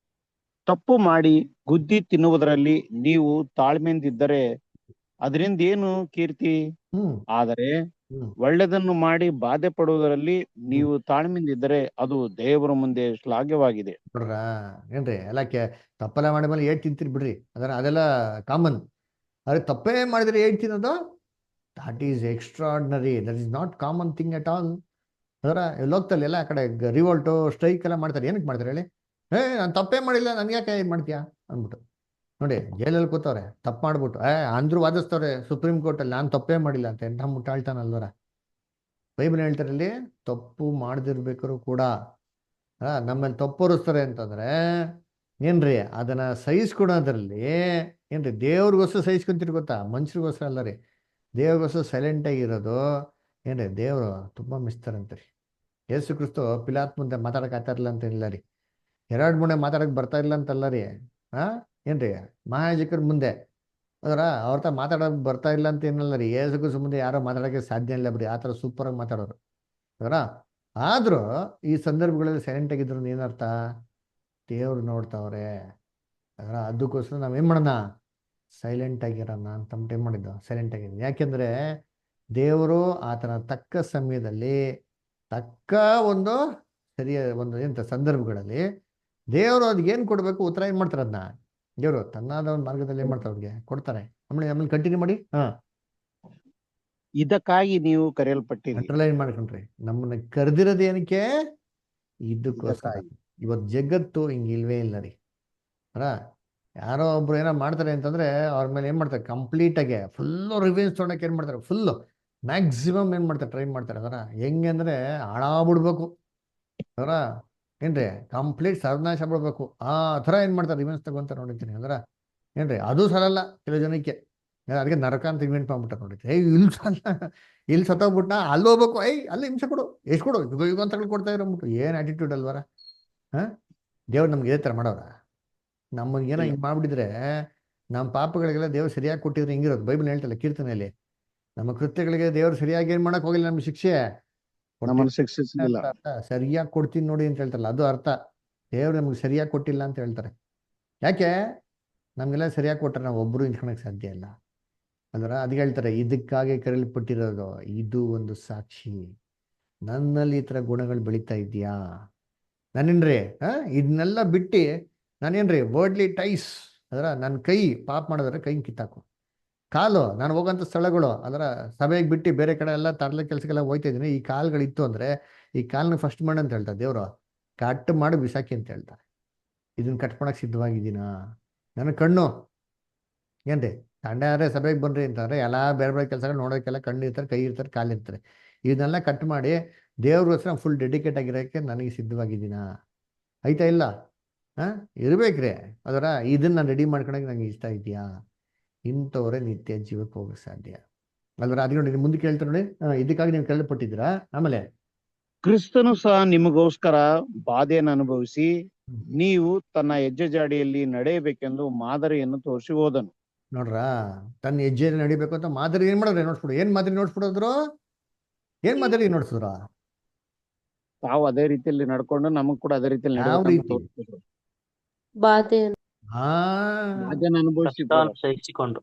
ತಪ್ಪು ಮಾಡಿ ಗುದ್ದಿ ತಿನ್ನುವುದರಲ್ಲಿ ನೀವು ತಾಳ್ಮೆಯಿಂದಿದ್ದರೆ ಅದರಿಂದ ಏನು ಕೀರ್ತಿ? ಆದರೆ ಒಳ್ಳೆದನ್ನು ಮಾಡಿ ಬಾಧೆ ಪಡುವುದರಲ್ಲಿ ನೀವು ತಾಳ್ಮೆಯಿಂದಿದ್ದರೆ ಅದು ದೇವರ ಮುಂದೆ ಶ್ಲಾಘ್ಯವಾಗಿದೆ. ನೋಡ್ರ ಏನ್ರಿ, ಎಲ್ಲ ತಪ್ಪೆಲ್ಲ ಮಾಡಿ ಮೇಲೆ ಏಟ್ ತಿಂತೀರಿ ಬಿಡ್ರಿ, ಅದೆಲ್ಲ ಕಾಮನ್. ಆದ್ರೆ ತಪ್ಪೇ ಮಾಡಿದ್ರೆ ಏಟ್ ತಿನ್ನೋದು, that is extraordinary, that is not common thing at all. ಅದರ ಲೋಕದಲ್ಲಿ ಎಲ್ಲ ಆ ಕಡೆ ರಿವೋಲ್ಟು ಸ್ಟ್ರೈಕ್ ಎಲ್ಲ ಮಾಡ್ತಾರೆ. ಏನಕ್ಕೆ ಮಾಡ್ತಾರೆ ಹೇಳಿ? ನಾನು ತಪ್ಪೇ ಮಾಡಿಲ್ಲ, ನನ್ಗೆ ಯಾಕೆ ಇದು ಮಾಡ್ತೀಯಾ ಅಂದ್ಬಿಟ್ಟು. ನೋಡಿ, ಜೈಲಲ್ಲಿ ಕೂತವ್ರೆ ತಪ್ಪು ಮಾಡ್ಬಿಟ್ಟು ಅಂದ್ರು ವಾದಿಸ್ತವ್ರೆ ಸುಪ್ರೀಂ ಕೋರ್ಟಲ್ಲಿ, ನಾನು ತಪ್ಪೇ ಮಾಡಿಲ್ಲ ಅಂತ. ಎಂಥ ಮುಟ್ಟಾಳ್ತಾನಲ್ವರ. ಬೈಬಲ್ ಹೇಳ್ತಾರೆ ಇಲ್ಲಿ, ತಪ್ಪು ಮಾಡದಿರ್ಬೇಕಾದ್ರು ಕೂಡ ನಮ್ಮಲ್ಲಿ ತಪ್ಪು ಹೊರಿಸ್ತಾರೆ ಅಂತಂದ್ರೆ ಏನ್ರಿ, ಅದನ್ನ ಸಹಿಸ್ಕೊಳೋದ್ರಲ್ಲಿ ಏನ್ರಿ, ದೇವ್ರಿಗೋಸ್ಕರ ಸಹಿಸ್ಕೊಂತೀರಿ ಗೊತ್ತಾ, ಮನುಷ್ಯರಿಗೋಸ್ಕರ ಅಲ್ಲ ರೀ. ದೇವ್ರಿಗೋಸ್ಕರ ಸೈಲೆಂಟ್ ಆಗಿರೋದು ಏನ್ರಿ, ದೇವರು ತುಂಬಾ ಮಿಸ್ತಾರಂತೆ ರೀ. ಯೇಸು ಕ್ರಿಸ್ತು ಪಿಲಾತ್ ಮುಂದೆ ಮಾತಾಡಕ್ ಆಗ್ತಾ ಇರಲಿಲ್ಲ ಅಂತ ಇಲ್ಲ ರೀ, 2 ಮೂಣೆ ಮಾತಾಡಕ್ ಬರ್ತಾ ಇಲ್ಲ ಅಂತಲ್ಲ ರೀ. ಏನ್ರಿ, ಮಹಾಯಾಜಕರ ಮುಂದೆ ಅವ್ರ ಮಾತಾಡಕ್ ಬರ್ತಾ ಇಲ್ಲ ಅಂತ ಏನಲ್ಲ ರೀ. ಯೇಸು ಕ್ರಿಸ್ತು ಮುಂದೆ ಯಾರೋ ಮಾತಾಡೋಕ್ಕೆ ಸಾಧ್ಯ ಇಲ್ಲ ಬಿಡಿ, ಆ ಥರ ಸೂಪರ್ ಆಗಿ ಮಾತಾಡೋರು. ಆದ್ರೂ ಈ ಸಂದರ್ಭಗಳಲ್ಲಿ ಸೈಲೆಂಟ್ ಆಗಿದ್ರು ಏನರ್ಥ, ದೇವ್ರು ನೋಡ್ತಾವ್ರೆ. ಅದಕ್ಕೋಸ್ಕರ ನಾವೇನ್ ಮಾಡೋಣ, ಸೈಲೆಂಟ್ ಆಗಿರೋಣ ಅಂತ ಏನ್ ಮಾಡಿದ್ದು, ಸೈಲೆಂಟ್ ಆಗಿದ್ದು. ಯಾಕೆಂದ್ರೆ ದೇವರು ಆತನ ತಕ್ಕ ಸಮಯದಲ್ಲಿ ತಕ್ಕ ಒಂದು ಸರಿಯಾದ ಒಂದು ಎಂತ ಸಂದರ್ಭಗಳಲ್ಲಿ ದೇವರು ಅದ್ಗೆ ಏನ್ ಕೊಡ್ಬೇಕು ಉತ್ತರ ಏನ್ ಮಾಡ್ತಾರೆ, ಅದನ್ನ ದೇವರು ತನ್ನಾದ ಒಂದು ಮಾರ್ಗದಲ್ಲಿ ಏನ್ ಮಾಡ್ತಾರೆ, ಅವ್ರಿಗೆ ಕೊಡ್ತಾರೆ. ಆಮೇಲೆ ಕಂಟಿನ್ಯೂ ಮಾಡಿ. ಇದಕ್ಕಾಗಿ ನೀವು ಕರೆಯಲ್ಪಟ್ಟಿರಿ. ಅಂಡರ್ಲೈನ್ ಮಾಡ್ಕೊಂಡ್ರಿ, ನಮ್ಮನ್ನ ಕರೆದಿರೋದು ಏನಕ್ಕೆ, ಇದಕ್ಕೋಸ್ಕರ. ಇವತ್ತು ಜಗತ್ತು ಹಿಂಗಿಲ್ವೇ ಇಲ್ಲ ರೀ. ಯಾರೋ ಒಬ್ರು ಏನೋ ಮಾಡ್ತಾರೆ ಅಂತಂದ್ರೆ ಅವ್ರ ಮೇಲೆ ಏನ್ ಮಾಡ್ತಾರೆ, ಕಂಪ್ಲೀಟ್ ಆಗಿ ಫುಲ್ಲು ರಿವೆಂಜ್ ತೊಗೊಳಕ್ಕೆ ಏನ್ ಮಾಡ್ತಾರೆ, ಫುಲ್ಲು ಮ್ಯಾಕ್ಸಿಮಮ್ ಏನ್ ಮಾಡ್ತಾರೆ, ಟ್ರೈ ಮಾಡ್ತಾರೆ. ಹೆಂಗೆ ಅಂದ್ರೆ ಹಾಳಾಗ್ಬಿಡ್ಬೇಕು, ಏನ್ರಿ, ಕಂಪ್ಲೀಟ್ ಸರ್ವನಾಶ ಬಿಡ್ಬೇಕು, ಆ ಥರ ಏನ್ ಮಾಡ್ತಾರೆ, ರಿವೆಂಜ್ ತಗೊಂತಾರೆ ನೋಡಿರ್ತೀನಿ. ಏನ್ರಿ, ಅದು ಸರಲ್ಲ ಕೆಲವು ಜನಕ್ಕೆ. ಅದಕ್ಕೆ ನರಕ ಅಂತ ಇನ್ವೆಂಟ್ ಮಾಡ್ಬಿಟ್ಟಾರೆ ನೋಡಿದ್ರಿ. ಇಲ್ಲಿ ಸಲ್ಲ, ಇಲ್ಲಿ ಸತ್ತೋಗ್ಬಿಟ್ಟ ಅಲ್ಲಿ ಹೋಗ್ಬೇಕು, ಅಲ್ಲಿ ಹಿಂಸೆ ಕೊಡು, ಎಷ್ಟು ಕೊಡು, ಯುಗ ಅಂತ ಕೊಡ್ತಾ ಇರೋಬಿಟ್ಟು. ಏನ್ ಆಟಿಟ್ಯೂಡ್ ಅಲ್ವರ. ದೇವ್ರು ನಮ್ಗೆ ಇದೇ ಥರ ಮಾಡೋರ. ನಮಗೇನೋ ಹಿಂಗೆ ಮಾಡ್ಬಿಟ್ಟಿದ್ರೆ, ನಮ್ಮ ಪಾಪಗಳಿಗೆಲ್ಲ ದೇವ್ರು ಸರಿಯಾಗಿ ಕೊಟ್ಟಿದ್ರೆ ಹಿಂಗಿರೋದು. ಬೈಬಲ್ ಹೇಳ್ತಲ್ಲ ಕೀರ್ತನೆಯಲ್ಲಿ, ನಮ್ಮ ಕೃತ್ಯಗಳಿಗೆ ದೇವ್ರು ಸರಿಯಾಗಿ ಏನ್ ಮಾಡಕ್ ಹೋಗಿಲ್ಲ, ನಮ್ಗೆ ಶಿಕ್ಷೆ ಸರಿಯಾಗಿ ಕೊಡ್ತೀನಿ ನೋಡಿ ಅಂತ ಹೇಳ್ತಾರಲ್ಲ, ಅದು ಅರ್ಥ. ದೇವ್ರು ನಮ್ಗೆ ಸರಿಯಾಗಿ ಕೊಟ್ಟಿಲ್ಲ ಅಂತ ಹೇಳ್ತಾರೆ. ಯಾಕೆ, ನಮ್ಗೆಲ್ಲ ಸರಿಯಾಗಿ ಕೊಟ್ರೆ ನಾವು ಒಬ್ರು ನಿಂತ್ಕೊಳಕ್ ಸಾಧ್ಯ ಇಲ್ಲ. ಅದಕ್ಕೆ ಹೇಳ್ತಾರೆ, ಇದಕ್ಕಾಗಿ ಕರೆಯಲ್ಪಟ್ಟಿರೋದು, ಇದು ಒಂದು ಸಾಕ್ಷಿ. ನನ್ನಲ್ಲಿ ಈ ಥರ ಗುಣಗಳು ಬೆಳೀತಾ ಇದೆಯಾ, ನಾನೇನ್ರಿ ಇದನ್ನೆಲ್ಲ ಬಿಟ್ಟು ನಾನೇನ್ರಿ ವರ್ಡ್ಲಿ ಟೈಸ್, ನನ್ನ ಕೈ ಪಾಪ ಮಾಡೋದ್ರೆ ಕೈ ಕಿತ್ತಾಕು, ಕಾಲು ನಾನು ಹೋಗೋಂಥ ಸ್ಥಳಗಳು ಸಭೆಗೆ ಬಿಟ್ಟು ಬೇರೆ ಕಡೆ ಎಲ್ಲ ತರಲೆ ಕೆಲಸಕ್ಕೆಲ್ಲ ಹೋಗ್ತಾ ಇದ್ದೀನಿ, ಈ ಕಾಲ್ಗಳಿತ್ತು ಅಂದ್ರೆ ಈ ಕಾಲ್ನ ಫಸ್ಟ್ ಮಾಡಿ ಅಂತ ಹೇಳ್ತಾರೆ ದೇವ್ರು, ಕಟ್ ಮಾಡಿ ಬಿಸಾಕಿ ಅಂತ ಹೇಳ್ತಾರೆ. ಇದನ್ನ ಕಟ್ ಮಾಡಕ್ ಸಿದ್ಧವಾಗಿದ್ದೀನಾ? ನನ್ನ ಕಣ್ಣು ಏನ್ರಿ, ತಂಡೆ ಸಭೆಗೆ ಬನ್ರಿ ಅಂತಂದ್ರೆ ಎಲ್ಲ ಬೇರೆ ಬೇರೆ ಕೆಲಸಗಳು ನೋಡೋಕ್ಕೆಲ್ಲ ಕಣ್ಣು ಇರ್ತಾರೆ, ಕೈ ಇರ್ತಾರೆ, ಕಾಲು ಇರ್ತಾರೆ. ಇದನ್ನೆಲ್ಲ ಕಟ್ ಮಾಡಿ ದೇವ್ರಿಗೋಸ್ಕರ ಫುಲ್ ಡೆಡಿಕೇಟ್ ಆಗಿರೋಕ್ಕೆ ನನಗೆ ಸಿದ್ಧವಾಗಿದ್ದೀನಾ? ಆಯ್ತಾ ಇಲ್ಲ? ಇರ್ಬೇಕ್ರಿ. ಇದನ್ನ ರೆಡಿ ಮಾಡ್ಕೊಳಕ್ಕೆ ನಂಗೆ ಇಷ್ಟ ಇದೆಯಾ? ಇಂಥವ್ರೆ ನಿತ್ಯ ಜೀವಕ್ಕೆ ಹೋಗಕ್ಕೆ ಸಾಧ್ಯ. ಅದಕ್ಕೆ ನೋಡಿ ಮುಂದೆ ಕೇಳ್ತಾರೆ ನೋಡಿ, ಇದಕ್ಕಾಗಿ ನೀವು ಕೇಳಲ್ಪಟ್ಟಿದ್ದೀರಾ. ಆಮೇಲೆ ಕ್ರಿಸ್ತನು ಸಹ ನಿಮಗೋಸ್ಕರ ಬಾಧೆಯನ್ನು ಅನುಭವಿಸಿ ನೀವು ತನ್ನ ಹೆಜ್ಜೆ ಜಾಡಿಯಲ್ಲಿ ನಡೆಯಬೇಕೆಂದು ಮಾದರಿಯನ್ನು ತೋರಿಸಿ ಹೋದನು. ನೋಡ್ರ, ತನ್ನ ಹೆಜ್ಜೆಯಲ್ಲಿ ನಡಿಬೇಕು ಅಂತ ಮಾದರಿ ಏನ್ ಮಾಡೋರು, ನೋಡ್ಸ್ಬಿಡು. ಏನ್ ಮಾದರಿ ನೋಡ್ಸ್ಬಿಡೋದ್ರು, ಏನ್ ಮಾದರಿ ನೋಡ್ಸಿದ್ರ? ತಾವು ಅದೇ ರೀತಿಯಲ್ಲಿ ನಡ್ಕೊಂಡು ನಮಗ್ ಕೂಡ ಅದೇ ರೀತಿಯಲ್ಲಿ ಯಾವ ರೀತಿ? ಸಹಿಸಿಕೊಂಡು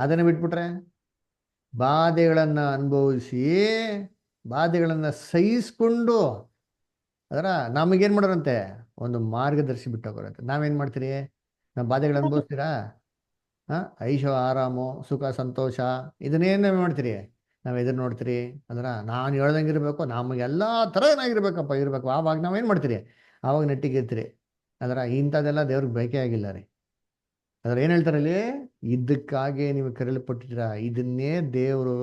ಅದನ್ನ ಬಿಟ್ಬಿಟ್ರೆ, ಬಾಧೆಗಳನ್ನ ಅನುಭವಿಸಿ ಬಾಧೆಗಳನ್ನ ಸಹಿಸ್ಕೊಂಡು ನಮಗೇನ್ ಮಾಡೋರಂತೆ, ಒಂದು ಮಾರ್ಗದರ್ಶಿ ಬಿಟ್ಟೋಗೋರಂತೆ. ನಾವೇನ್ ಮಾಡ್ತೀರಿ, ನಾವು ಬಾಧೆಗಳು ಅನುಭವಿಸ್ತೀರಾ? ಐಶೋ ಆರಾಮು ಸುಖ ಸಂತೋಷ ಇದನ್ನೇನು ಮಾಡ್ತೀರಿ, ನಾವ್ ಎದುರು ನೋಡ್ತೀರಿ ಅಂದ್ರ ನಾನು ಹೇಳ್ದಂಗೆ ಇರ್ಬೇಕು, ನಮಗೆ ಎಲ್ಲಾ ತರ ಏನಾಗಿರ್ಬೇಕಪ್ಪ ಇರ್ಬೇಕು, ಆವಾಗ ನಾವೇನ್ ಮಾಡ್ತೀರಿ, ಆವಾಗ ನೆಟ್ಟಿಗೆ ಇರ್ತೀರಿ. ಅದರ ಇಂಥದ್ದೆಲ್ಲ ದೇವ್ರಿಗೆ ಬಯಕೆ ಆಗಿಲ್ಲ ರೀ. ಅದ್ರ ಏನ್ ಹೇಳ್ತಾರೆ ಇಲ್ಲಿ, ಇದಕ್ಕಾಗಿ ನೀವು ಕರೆಯಲ್ಪಟ್ಟಿದ್ದೀರಾ. ಇದನ್ನೇ ದೇವರು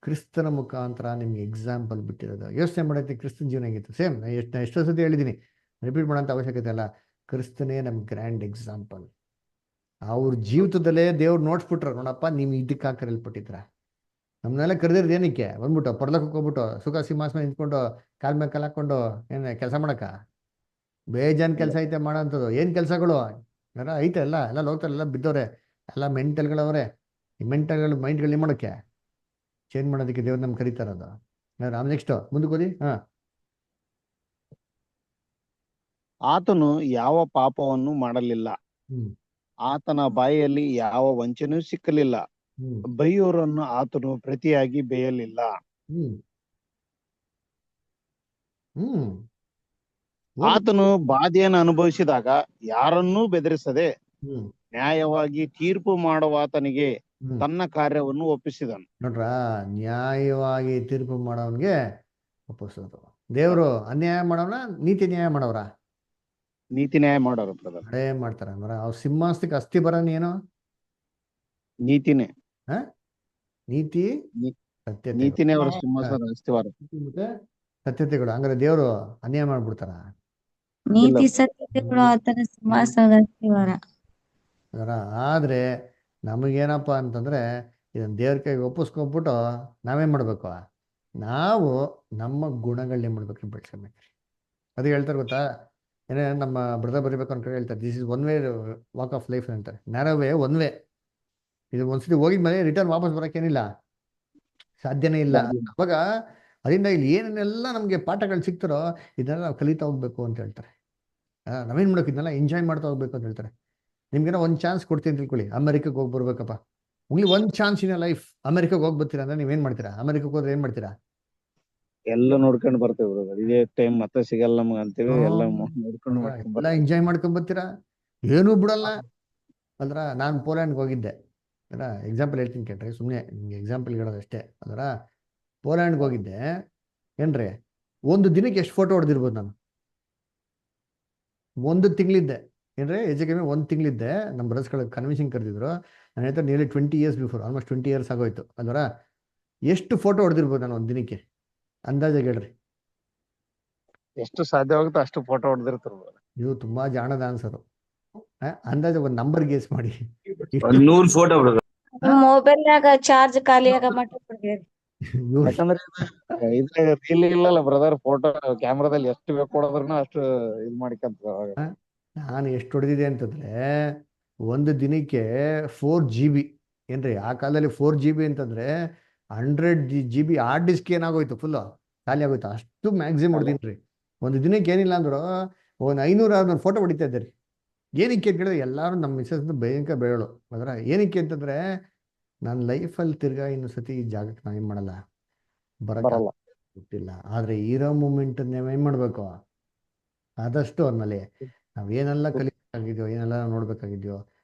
ಕ್ರಿಸ್ತನ ಮುಖಾಂತರ ನಿಮ್ಗೆ ಎಕ್ಸಾಂಪಲ್ ಬಿಟ್ಟಿರೋದು. ಯೋಚನೆ ಮಾಡೈತಿ ಕ್ರಿಸ್ತನ ಜೀವನ ಆಗಿತ್ತು. ಸೇಮ್ ಎಷ್ಟೋ ಸತಿ ಹೇಳಿದ್ದೀನಿ, ರಿಪೀಟ್ ಮಾಡೋಂಥ ಅವಶ್ಯಕತೆ ಅಲ್ಲ. ಕ್ರಿಸ್ತನೇ ನಮ್ ಗ್ರ್ಯಾಂಡ್ ಎಕ್ಸಾಂಪಲ್. ಅವ್ರ ಜೀವಿತದಲ್ಲೇ ದೇವ್ರು ನೋಡ್ಸ್ಬಿಟ್ರ, ನೋಡಪ್ಪ ನೀವು ಇದಕ್ಕಾಗಿ ಕರೆಯಲ್ಪಟ್ಟಿದ್ರ. ನಮ್ಮನ್ನೆಲ್ಲ ಕರೆದಿರೋದು ಏನಕ್ಕೆ, ಬಂದ್ಬಿಟ್ಟು ಪರಲೋಕಕ್ಕೆ ಹೋಗ್ಬಿಟ್ಟು ಸುಖ ಸಿಂಹಾಸನ ನಿಂತ್ಕೊಂಡು ಕಾಲ್ ಮೇಲೆ ಕಾಲ್ ಹಾಕೊಂಡು ಏನ್ ಕೆಲಸ ಮಾಡಕ? ಬೇಜಾನ್ ಕೆಲಸ ಐತೆ ಮಾಡೋಂಥದ್ದು. ಏನ್ ಕೆಲಸಗಳು ಯಾರ ಐತೆ? ಎಲ್ಲ ಲೋಕದಲ್ಲೆಲ್ಲ ಬಿದ್ದವ್ರೆ, ಎಲ್ಲ ಮೆಂಟಲ್ಗಳವ್ರೆ. ಈ ಮೆಂಟಲ್ಗಳು ಮೈಂಡ್ಗಳು ಮಾಡೋಕ್ಕೆ ಚೇಂಜ್ ಮಾಡೋದಕ್ಕೆ ದೇವ್ರು ನಮ್ಗೆ ಕರೀತಾರದು. ರಾಮ್ ನೆಕ್ಸ್ಟ್ ಮುಂದಕ್ಕೆ ಓದಿ. ಆತನು ಯಾವ ಪಾಪವನ್ನು ಮಾಡಲಿಲ್ಲ, ಹ್ಮ್ ಆತನ ಬಾಯಿಯಲ್ಲಿ ಯಾವ ವಂಚನೆಯೂ ಸಿಕ್ಕಲಿಲ್ಲ, ಹ್ಮ್ ಬೈಯೋರನ್ನು ಆತನು ಪ್ರತಿಯಾಗಿ ಬೇಯಲಿಲ್ಲ. ಹ್ಮ್ ಹ್ಮ್ ಆತನು ಬಾಧೆಯನ್ನು ಅನುಭವಿಸಿದಾಗ ಯಾರನ್ನೂ ಬೆದರಿಸದೆ ಹ್ಮ್ ನ್ಯಾಯವಾಗಿ ತೀರ್ಪು ಮಾಡುವ ಆತನಿಗೆ ಹ್ಮ್ ತನ್ನ ಕಾರ್ಯವನ್ನು ಒಪ್ಪಿಸಿದನು. ನೋಡ್ರ, ನ್ಯಾಯವಾಗಿ ತೀರ್ಪು ಮಾಡೋನ್ಗೆ ಒಪ್ಪಿಸೋದು. ದೇವ್ರು ಅನ್ಯಾಯ ಮಾಡೋನ ನೀತಿ ನ್ಯಾಯ ಮಾಡೋರ? ನೀತಿ ನ್ಯಾಯ ಮಾಡೋರು ಬ್ರದರ್. ಅದೇ ಮಾಡ್ತಾರ. ಅಂದ್ರೆ ಅವ್ರ ಸಿಂಹಾಸನಕ್ಕೆ ಅಸ್ಥಿ ಬರೋನ್ ಏನು? ನೀತಿನೇ ನೀತಿ ನೀ- ಸತ್ಯತೆ, ನೀತಿನೇ ಅವರ ಸಿಂಹಾಸನ ಅಸ್ತಿವಾರ. ಮತ್ತೆ ಸತ್ಯತೆಗಳು. ಹಂಗಾರೆ ದೇವ್ರು ಅನ್ಯಾಯ ಮಾಡ್ಬಿಡ್ತಾರ? ನೀತಿ ಸತ್ಯತೆಗಳು ಆತನ ಸಿಂಹಾಸನದ ಅಸ್ತಿವಾರ. ಅದರ ಆದ್ರೆ ನಮಗೇನಪ್ಪ ಅಂತಂದ್ರೆ, ಇದನ್ನ ದೇವ್ರ ಕೈಗೆ ಒಪ್ಪಿಸ್ಕೊಬಿಟ್ಟು ನಾವೇನ್ ಮಾಡ್ಬೇಕು, ನಾವು ನಮ್ಮ ಗುಣಗಳನ್ನೇ ಮಾಡ್ಬೇಕು, ಬೆಳ್ಸ್ಕೊಬೇಕು. ಅದು ಹೇಳ್ತಾರೆ ಗೊತ್ತಾ, ಏನೇ ನಮ್ಮ ಬ್ರದರ್ ಬರಿಬೇಕು ಅಂತ ಹೇಳ್ತಾರೆ, this is one way walk of life ಅಂತಾರೆ. Narrow way, one way. ಇದು ಒಂದ್ಸತಿ ಹೋಗಿದ್ಮೇಲೆ ರಿಟರ್ನ್ ವಾಪಸ್ ಬರೋಕ್ಕೇನಿಲ್ಲ, ಸಾಧ್ಯನೇ ಇಲ್ಲ. ಅವಾಗ ಅದರಿಂದ ಇಲ್ಲಿ ಏನೇನೆಲ್ಲ ನಮಗೆ ಪಾಠಗಳು ಸಿಗ್ತಾರೋ ಇದನ್ನೆಲ್ಲ ನಾವು ಕಲಿತಾ ಹೋಗ್ಬೇಕು ಅಂತ ಹೇಳ್ತಾರೆ. ನಾವೇನ್ ಮಾಡೋಕೆ ಇದನ್ನೆಲ್ಲ ಎಂಜಾಯ್ ಮಾಡ್ತಾ ಹೋಗ್ಬೇಕು ಅಂತ ಹೇಳ್ತಾರೆ. ನಿಮ್ಗೇನೋ ಒಂದು ಚಾನ್ಸ್ ಕೊಡ್ತೀನಿ ತಿಳ್ಕೊಳ್ಳಿ, ಅಮೆರಿಕಕ್ಕೆ ಹೋಗಿ ಬರ್ಬೇಕಪ್ಪ, only one chance in life. ಅಮೆರಿಕಕ್ಕೆ ಹೋಗಿ ಬರ್ತೀರಾ ಅಂದ್ರೆ ನೀವೇನ್ ಮಾಡ್ತೀರಾ? ಅಮೆರಿಕಕ್ಕೆ ಹೋದ್ರೆ ಏನ್ ಮಾಡ್ತೀರಾ? ಎಲ್ಲ ನೋಡ್ಕೊಂಡು ಬರ್ತೇವೆ ಬ್ರದರ್. ಇದೇ ಟೈಮ್ ಮತ್ತೆ ಸಿಗಲ್ಲ ನಮ್ಗೆ ಅಂತೇಳಿ ಎಲ್ಲ ನೋಡ್ಕೊಂಡು ಎಲ್ಲ ಎಂಜಾಯ್ ಮಾಡ್ಕೊಂಡ್ ಬರ್ತೀರಾ, ಏನೂ ಬಿಡಲ್ಲ. ಅಂದ್ರ ನಾನು ಪೋಲ್ಯಾಂಡ್ಗೆ ಹೋಗಿದ್ದೆ. ಅದರ ಎಕ್ಸಾಂಪಲ್ ಹೇಳ್ತೀನಿ ಕೇಳ್ರಿ, ಸುಮ್ಮನೆ ನಿಮ್ಗೆ ಎಕ್ಸಾಂಪಲ್ ಹೇಳೋದಷ್ಟೇ. ಅದರ ಪೋಲ್ಯಾಂಡ್ಗೆ ಹೋಗಿದ್ದೆ ಏನ್ರಿ, ಒಂದು ದಿನಕ್ಕೆ ಎಷ್ಟು ಫೋಟೋ ಹೊಡೆದಿರ್ಬೋದು ನಾನು? ಒಂದು ತಿಂಗಳಿದ್ದೆ ಏನ್ರಿ, ಹೆಚ್ಚು ಕಮ್ಮಿ ಒಂದು ತಿಂಗಳಿದ್ದೆ. ನಮ್ಮ ಬ್ರದರ್ಸ್ಗಳಿಗೆ ಕನ್ವೆನ್ಷನ್ ಕರೆದಿದ್ರು. ನಾನು ಹೇಳ್ತಾರೆ nearly 20 years before, almost 20 years ಆಗೋಯ್ತು. ಅದರ ಎಷ್ಟು ಫೋಟೋ ಹೊಡೆದಿರ್ಬೋದು ನಾನು ಒಂದು ದಿನಕ್ಕೆ? ಅಂದಾಜಾಗಿ ಹೇಳ್ರಿ. ಎಷ್ಟು ಸಾಧ್ಯವಾಗುತ್ತೋ ಅಷ್ಟು ಫೋಟೋ ಹೊಡೆದಿರ್ತಾರೆ. ನೀವು ತುಂಬಾ ಜಾಣದ ಆನ್ಸರು. ಅಂದಾಜು ಒಂದು ನಂಬರ್ ಗೇಸ್ ಮಾಡಿ. 100 ಫೋಟೋ ಮೊಬೈಲ್ನಾಗ ಚಾರ್ಜ್ ಖಾಲಿ ಆಗ ಮಟ್ಟ ಕೊಡ್ರಿ. ಯಾಕಂದ್ರೆ ಇದ್ರಾಗ ರೀಲ್ ಇಲ್ಲಲ್ಲ ಬ್ರದರ್, ಫೋಟೋ ಕ್ಯಾಮ್ರಾದಲ್ಲಿ ಎಷ್ಟು ಬೇಕು ಕೊಡೋದ್ರನ್ನ ಅಷ್ಟು ಇದ್ ಮಾಡ್ಕೊಂತ. ನಾನು ಎಷ್ಟು ಹೊಡೆದಿದೆ ಅಂತಂದ್ರೆ, ಒಂದು ದಿನಕ್ಕೆ 4 GB. ಏನ್ರಿ, ಆ ಕಾಲದಲ್ಲಿ 4 GB ಅಂತಂದ್ರೆ 100 GB ಹಾರ್ಡ್ ಡಿಸ್ಕ್ ಏನಾಗೋಯ್ತು, ಫುಲ್ ಖಾಲಿ ಆಗೋಯ್ತು. ಅಷ್ಟು ಮ್ಯಾಕ್ಸಿಮಮ್ ಹೊಡೆದಿನ್ರಿ ಒಂದು ದಿನಕ್ಕೆ. ಏನಿಲ್ಲ ಅಂದ್ರು ಒಂದು 500-600 ಫೋಟೋ ಹೊಡಿತಾ ಇದ್ದಾರೆ. ಏನಕ್ಕೆ ಅಂತ ಹೇಳಿದ್ರೆ, ಎಲ್ಲರೂ ನಮ್ಮ ಮಿಸಸ್ ಭಯಂಕರ ಬೇಳೋಳು. ಅದರ ಏನಕ್ಕೆ ಅಂತಂದ್ರೆ, ನನ್ನ ಲೈಫಲ್ಲಿ ತಿರ್ಗಾ ಇನ್ನೊಂದ್ಸತಿ ಈ ಜಾಗಕ್ಕೆ ನಾವೇನ್ ಮಾಡಲ್ಲ, ಬರಲ್ಲ, ಗೊತ್ತಿಲ್ಲ. ಆದ್ರೆ ಇರೋ ಮೂಮೆಂಟ್ ನಾವೇನ್ ಮಾಡ್ಬೇಕು, ಆದಷ್ಟು ಅವ್ರಲ್ಲಿ ನಾವೇನೆಲ್ಲ ಕಲಿಬೇಕಾಗಿದ್ಯೋ, ಏನೆಲ್ಲ ನೋಡ್ಬೇಕಾಗಿದ್ಯೋ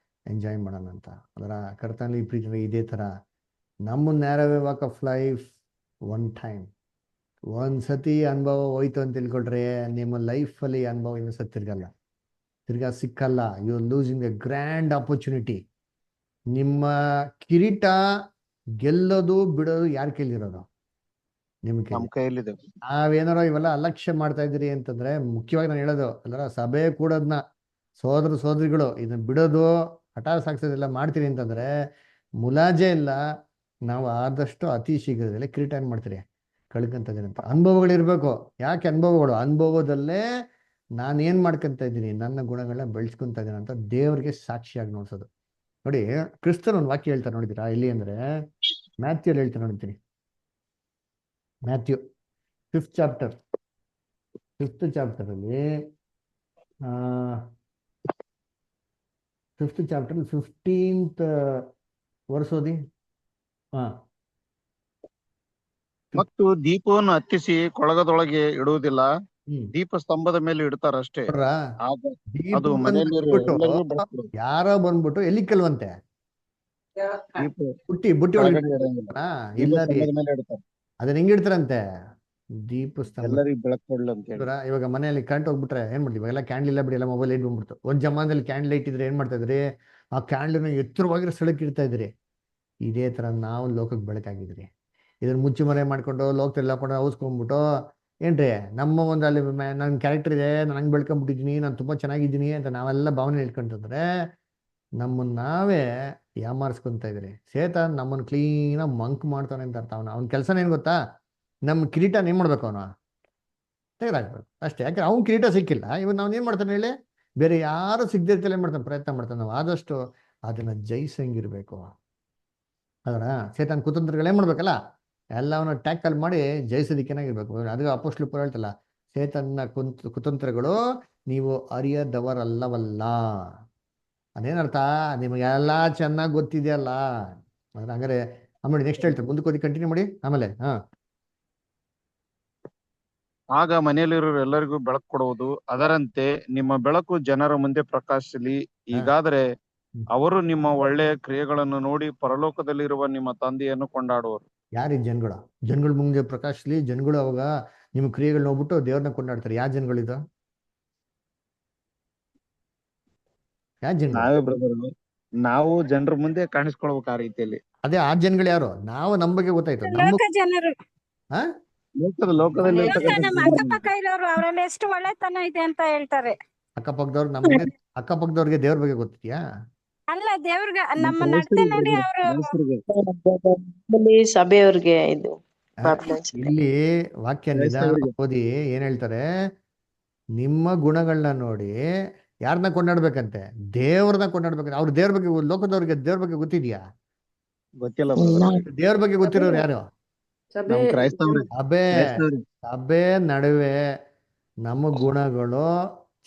ಎಂಜಾಯ್ ಮಾಡೋಣ ಅಂತ. ಅದರ ಕರ್ತನಲ್ಲಿ ಪ್ರೀತಿ ಇದೇ ತರ ನಮ್ಮ narrow way walk of life one time, ಒಂದ್ಸತಿ ಅನುಭವ ಹೋಯ್ತು ಅಂತ ತಿಳ್ಕೊಳ್ರೆ, ನಿಮ್ಮ ಲೈಫಲ್ಲಿ ಅನುಭವ ಇನ್ನೊಂದ್ಸತಿ ತಿರ್ಗಾ ಸಿಕ್ಕಲ್ಲ. You are losing a grand opportunity. ನಿಮ್ಮ ಕಿರೀಟ ಗೆಲ್ಲೋದು ಬಿಡೋದು ಯಾರ ಕೈಲಿರೋದು? ನಿಮ್ ನಮ್ ಕೈಯಲ್ಲಿದೆ. ನಾವೇನಾರೋ ಇವೆಲ್ಲ ಅಲಕ್ಷ್ಯ ಮಾಡ್ತಾ ಇದ್ದೀರಿ ಅಂತಂದ್ರೆ, ಮುಖ್ಯವಾಗಿ ನಾನು ಹೇಳೋದು ಅಲ್ಲರ, ಸಭೆ ಕೂಡೋದನ್ನ ಸೋದರ ಸೋದರಿಗಳು ಇದನ್ನ ಬಿಡೋದು, ಹಠ ಸಾಕ್ಸೋದೆಲ್ಲ ಮಾಡ್ತೀರಿ ಅಂತಂದ್ರೆ ಮುಲಾಜೆ ಇಲ್ಲ. ನಾವು ಆದಷ್ಟು ಅತಿ ಶೀಘ್ರದಲ್ಲೇ ಕಿರೀಟ ಏನ್ ಮಾಡ್ತೀರಿ, ಕಳ್ಕೊಂತಿದ್ದೀನಿ ಅಂತ. ಅನುಭವಗಳಿರ್ಬೇಕು. ಯಾಕೆ ಅನುಭವಗಳು? ಅನುಭವದಲ್ಲೇ ನಾನು ಏನ್ ಮಾಡ್ಕೊಂತ ಇದ್ದೀನಿ, ನನ್ನ ಗುಣಗಳನ್ನ ಬೆಳೆಸ್ಕೊಂತ ಇದ್ದೀನಿ ಅಂತ ದೇವರಿಗೆ ಸಾಕ್ಷಿಯಾಗಿ ನೋಡ್ಸೋದು. ನೋಡಿ, ಕ್ರಿಸ್ತನ್ ಒಂದು ವಾಕ್ಯ ಹೇಳ್ತಾರೆ ನೋಡಿದ್ದೀರಾ ಇಲ್ಲಿ ಅಂದ್ರೆ, ಮ್ಯಾಥ್ಯೂ ಹೇಳ್ತಾರೆ ನೋಡ್ತೀನಿ. Matthew 5th chapter, 5th chapter ಅಲ್ಲಿ 5th chapter 15th verse ಓದಿ. ಮತ್ತು ದೀಪವನ್ನು ಹತ್ತಿಸಿ ಕೊಳಗದೊಳಗೆ ಇಡುವುದಿಲ್ಲ, ದೀಪ ಸ್ತಂಭದ ಮೇಲೆ ಇಡ್ತಾರಷ್ಟೇ. ಅದು ಮನೆಯಲ್ಲಿ ಯಾರೋ ಬಂದ್ಬಿಟ್ಟು ಎಲ್ಲಿ ಕಲ್ವಂತೆ? ದೀಪ ಬುಟ್ಟಿ ಒಳಗೆ ಕೆಳಗಡೆ ಇಡಂಗಿಲ್ಲ. ಇಲ್ಲ ರೀ, ದೀಪಸ್ತಂಭದ ಮೇಲೆ ಇಡ್ತಾರೆ. ಅದನ್ನ ಹೆಂಗ್ ಇಡ್ತಾರಂತೆ? ದೀಪಸ್ತಂಭ. ಎಲ್ಲರಿಗೂ ಬೆಳಕು ಕೊಡ್ಲಿ ಅಂತ ಹೇಳಿ. ಇವಾಗ ಮನೆಯಲ್ಲಿ ಕರೆಂಟ್ ಹೋಗ್ಬಿಟ್ರೆ ಏನ್ ಮಾಡ್ತೀವಿ? ಎಲ್ಲ ಕ್ಯಾಂಡಲ್ ಇಲ್ಲ ಬಿಡಿ, ಎಲ್ಲ ಮೊಬೈಲ್ ಲೈಟ್ ಬಂದ್ಬಿಡ್ತು. ಒಂದ್ ಜಮಾನದಲ್ಲಿ ಕ್ಯಾಂಡಲ್ ಲೈಟ್ ಇದ್ರೆ ಏನ್ ಮಾಡ್ತಾ ಇದ್ರಿ? ಆ ಕ್ಯಾಂಡಲ್ನ ಎತ್ತರವಾಗಿರೋ ಸ್ಥಳಕ್ಕೆ ಇಡ್ತಾ ಇದ್ರಿ. ಇದೇ ತರ ನಾವು ಲೋಕಕ್ಕೆ ಬೆಳಕಾಗಿದ್ರಿ. ಇದನ್ನ ಮುಚ್ಚಿ ಮರೆ ಮಾಡ್ಕೊಂಡು ಲೋಕದಲ್ಲಿ ಹಾಕೊಂಡು ಔಸ್ಕೊಂಡ್ಬಿಟ್ಟು ಏನ್ರಿ ನಮ್ಮ ಒಂದು ಅಲ್ಲಿ ನನ್ನ ಕ್ಯಾರೆಕ್ಟರ್ ಇದೆ, ನಾನು ಹಂಗೆ ಬೆಳ್ಕೊಂಡ್ಬಿಟ್ಟಿದ್ದೀನಿ, ನಾನು ತುಂಬಾ ಚೆನ್ನಾಗಿದ್ದೀನಿ ಅಂತ ನಾವೆಲ್ಲ ಭಾವನೆ ಇಟ್ಕೊಂತಂದ್ರೆ ನಮ್ಮನ್ನ ನಾವೇ ಯಾಮಾರಿಸ್ಕೊಂತ ಇದ್ರಿ. ಸೇತಾನ್ ನಮ್ಮನ್ನು ಕ್ಲೀನಾಗಿ ಮಂಕ್ ಮಾಡ್ತಾನೆ ಅಂತ ಅರ್ಥ. ಅವ್ನ ಕೆಲಸನ ಏನ್ ಗೊತ್ತಾ? ನಮ್ಮ ಕಿರೀಟನ ಏನ್ ಮಾಡ್ಬೇಕು? ಅವನು ತೆಗೆದಾಕ್ಬೇಕು ಅಷ್ಟೇ. ಯಾಕಂದ್ರೆ ಅವ್ನ ಕಿರೀಟ ಸಿಕ್ಕಿಲ್ಲ. ಇವನ್ ನಾವ್ ಏನ್ ಮಾಡ್ತಾನೆ ಹೇಳಿ? ಬೇರೆ ಯಾರು ಸಿಗದಿರ್ತಲ್ಲ ಏನ್ ಮಾಡ್ತಾನೆ? ಪ್ರಯತ್ನ ಮಾಡ್ತಾನೆ. ನಾವು ಆದಷ್ಟು ಅದನ್ನ ಜಯಿಸಂಗಿರ್ಬೇಕು. ಅದರ ಸೇತಾನ್ ಕುತಂತ್ರಗಳು ಏನ್ ಮಾಡ್ಬೇಕಲ್ಲ, ಎಲ್ಲವನ್ನ ಟ್ಯಾಕಲ್ ಮಾಡಿ ಜಯಿಸೋದಿಕ್ಕೇನಾಗಿರ್ಬೇಕು. ಅದು ಅಪೊಸ್ತಲರು ಪೌಲ ಹೇಳ್ತಲ್ಲ, ಸೇತನ್ನ ಕುತಂತ್ರಗಳು ನೀವು ಅರಿಯದವರಲ್ಲವಲ್ಲ. ಅದೇನರ್ಥ? ನಿಮಗೆಲ್ಲ ಚೆನ್ನಾಗಿ ಗೊತ್ತಿದೆಯಲ್ಲ. ಹಂಗಾರೆ ಆಮೇಲೆ ನೆಕ್ಸ್ಟ್ ಹೇಳ್ತಾರೆ, ಮುಂದಕ್ಕೆ ಓದಿ ಕಂಟಿನ್ಯೂ ಮಾಡಿ. ಆಮೇಲೆ ಆಗ ಮನೆಯಲ್ಲಿರೋರು ಎಲ್ಲರಿಗೂ ಬೆಳಕು ಕೊಡುವುದು. ಅದರಂತೆ ನಿಮ್ಮ ಬೆಳಕು ಜನರ ಮುಂದೆ ಪ್ರಕಾಶಿಸಲಿ. ಹೀಗಾದರೆ ಅವರು ನಿಮ್ಮ ಒಳ್ಳೆಯ ಕ್ರಿಯೆಗಳನ್ನು ನೋಡಿ ಪರಲೋಕದಲ್ಲಿರುವ ನಿಮ್ಮ ತಂದೆಯನ್ನು ಕೊಂಡಾಡುವರು. ಯಾರು ಜನಗಳು? ಜನಗಳ ಮುಂದೆ ಪ್ರಕಾಶಿಸಲಿ. ಜನಗಳು ಅವಾಗ ನಿಮ್ಮ ಕ್ರಿಯೆಗಳು ನೋಡ್ಬಿಟ್ಟು ದೇವ್ರನ್ನ ಕೊಂಡಾಡ್ತಾರೆ. ಯಾವ ಜನಗಳಿದು? ಯಾವ ಜನಗಳು? ನಾವೇ ಬ್ರದರ್, ನಾವು ಜನರ ಮುಂದೆ ಕಾಣಿಸ್ಕೊಳ್ಬೇಕು ಆ ರೀತಿಯಲ್ಲಿ. ಅದೇ ಆ ಜನಗಳು ಯಾರು? ನಾವು ನಮ್ಮ ಬಗ್ಗೆ ಗೊತ್ತಾಯ್ತು. ನಮ್ಮ ಲೋಕ ಜನರು, ಲೋಕದಲ್ಲಿ ನಮ್ಮ ಅಕ್ಕಪಕ್ಕ ಇರೋರು ಅವರೆಲ್ಲ ಎಷ್ಟು ಒಳ್ಳೆತನ ಇದೆ ಅಂತ ಹೇಳ್ತಾರೆ. ಅಕ್ಕಪಕ್ಕದವ್ರು ನಮಗೆ ಅಕ್ಕಪಕ್ಕದವ್ರಿಗೆ ದೇವ್ರ ಬಗ್ಗೆ ಗೊತ್ತಿದ್ಯಾ? ಅಲ್ಲ, ದೇವ್ರಿಗೆ ನಮ್ಮ ನಡತೆ ನೋಡಿ ಅವರು ಸಭೆಯವ್ರಿಗೆ ಇದು ಇಲ್ಲಿ ವಾಕ್ಯ ನಿಧಾನ ಓದಿ ಏನ್ ಹೇಳ್ತಾರೆ? ನಿಮ್ಮ ಗುಣಗಳನ್ನ ನೋಡಿ ಯಾರನ್ನ ಕೊಂಡಾಡ್ಬೇಕಂತೆ? ದೇವ್ರನ್ನ ಕೊಂಡಾಡ್ಬೇಕಂತೆ. ಅವ್ರು ದೇವ್ರ ಬಗ್ಗೆ, ಲೋಕದವ್ರಿಗೆ ದೇವ್ರ ಬಗ್ಗೆ ಗೊತ್ತಿದ್ಯಾ? ಗೊತ್ತಿಲ್ಲ. ದೇವ್ರ ಬಗ್ಗೆ ಗೊತ್ತಿರೋರು ಯಾರು? ಸಭೆ ನಡುವೆ ನಮ್ಮ ಗುಣಗಳು